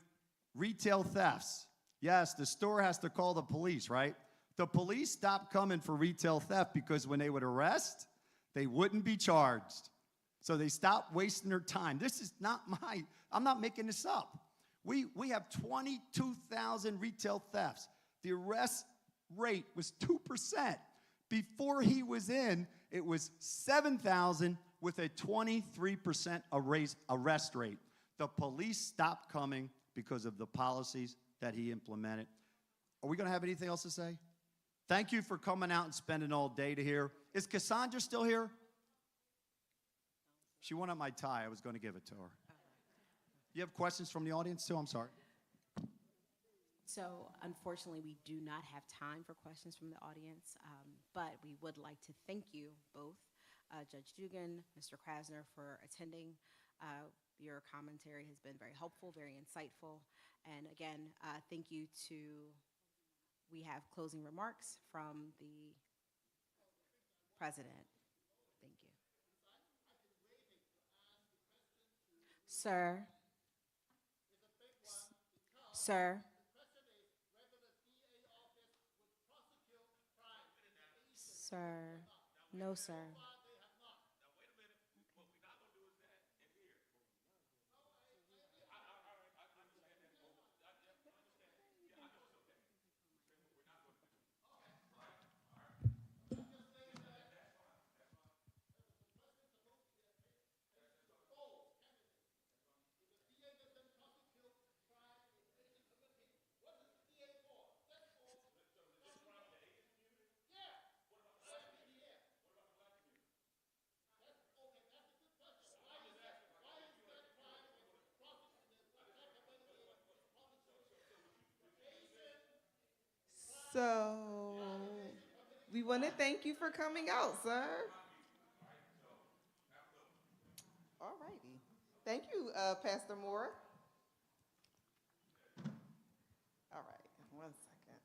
retail thefts. Yes, the store has to call the police, right? The police stopped coming for retail theft because when they would arrest, they wouldn't be charged. So they stopped wasting their time. This is not I'm not making this up. We have 22,000 retail thefts. The arrest rate was 2%. Before he was in, it was 7,000 with a 23% arrest rate. The police stopped coming because of the policies that he implemented. Are we going to have anything else to say? Thank you for coming out and spending all day to hear. Is Cassandra still here? She wanted my tie. I was going to give it to her. You have questions from the audience too? I'm sorry. So unfortunately, we do not have time for questions from the audience, but we would like to thank you both, Judge Dugan, Mr. Krasner, for attending. Your commentary has been very helpful, very insightful. And again, thank you to, we have closing remarks from the president. Thank you. Sir. Sir. Sir. No, sir. So we want to thank you for coming out, sir. All righty. Thank you, Pastor Moore. All right, 1 second.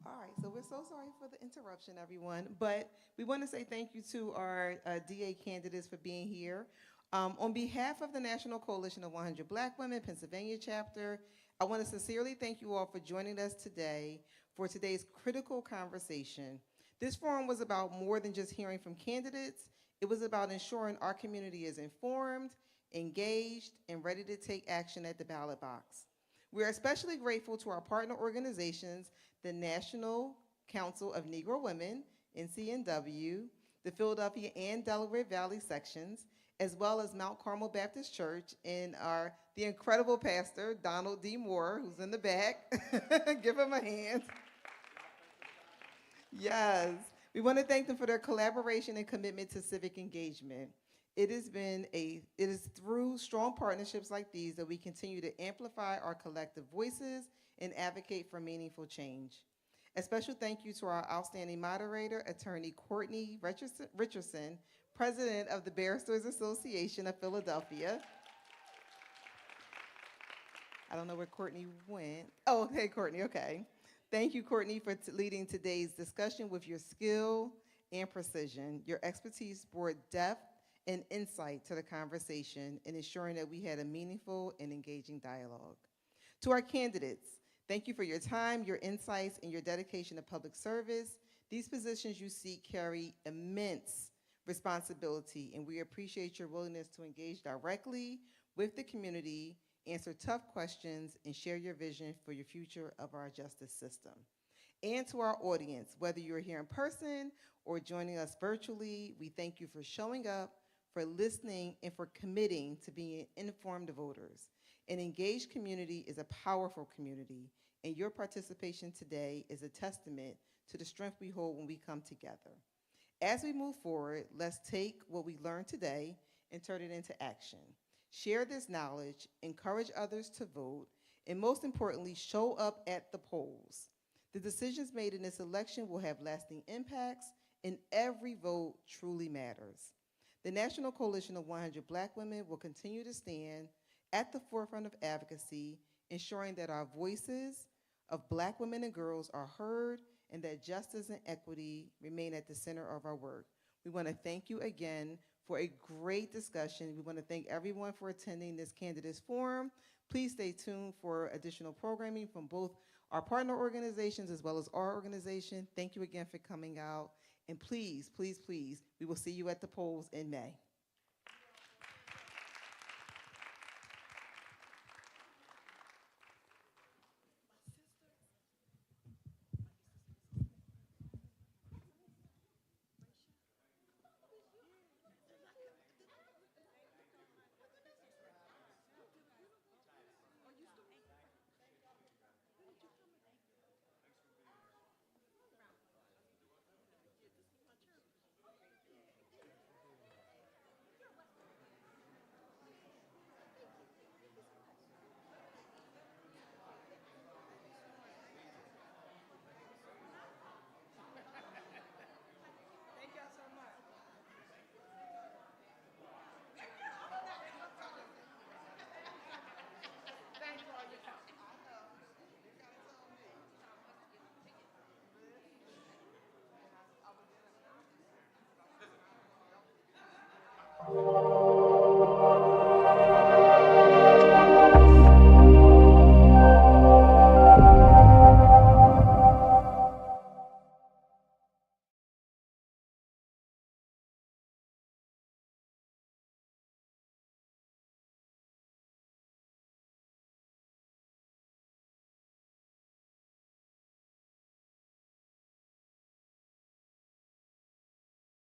All right, so we're so sorry for the interruption, everyone, but we want to say thank you to our DA candidates for being here. On behalf of the National Coalition of 100 Black Women, Pennsylvania chapter, I want to sincerely thank you all for joining us today for today's critical conversation. This forum was about more than just hearing from candidates. It was about ensuring our community is informed, engaged, and ready to take action at the ballot box. We are especially grateful to our partner organizations, the National Council of Negro Women, NCNW, the Philadelphia and Delaware Valley sections, as well as Mount Carmel Baptist Church, and the incredible pastor, Donald D. Moore, who's in the back. Give him a hand. Yes, we want to thank them for their collaboration and commitment to civic engagement. It is through strong partnerships like these that we continue to amplify our collective voices and advocate for meaningful change. A special thank you to our outstanding moderator, Attorney Courtney Richardson, President of the Barristers Association of Philadelphia. I don't know where Courtney went. Oh, okay, Courtney, okay. Thank you, Courtney, for leading today's discussion with your skill and precision. Your expertise brought depth and insight to the conversation and ensuring that we had a meaningful and engaging dialogue. To our candidates, thank you for your time, your insights, and your dedication to public service. These positions you seek carry immense responsibility, and we appreciate your willingness to engage directly with the community, answer tough questions, and share your vision for your future of our justice system. And to our audience, whether you're here in person or joining us virtually, we thank you for showing up, for listening, and for committing to being informed voters. An engaged community is a powerful community, and your participation today is a testament to the strength we hold when we come together. As we move forward, let's take what we learned today and turn it into action. Share this knowledge, encourage others to vote, and most importantly, show up at the polls. The decisions made in this election will have lasting impacts, and every vote truly matters. The National Coalition of 100 Black Women will continue to stand at the forefront of advocacy, ensuring that our voices of Black women and girls are heard and that justice and equity remain at the center of our work. We want to thank you again for a great discussion. We want to thank everyone for attending this candidates forum. Please stay tuned for additional programming from both our partner organizations as well as our organization. Thank you again for coming out. And please, please, please, we will see you at the polls in May.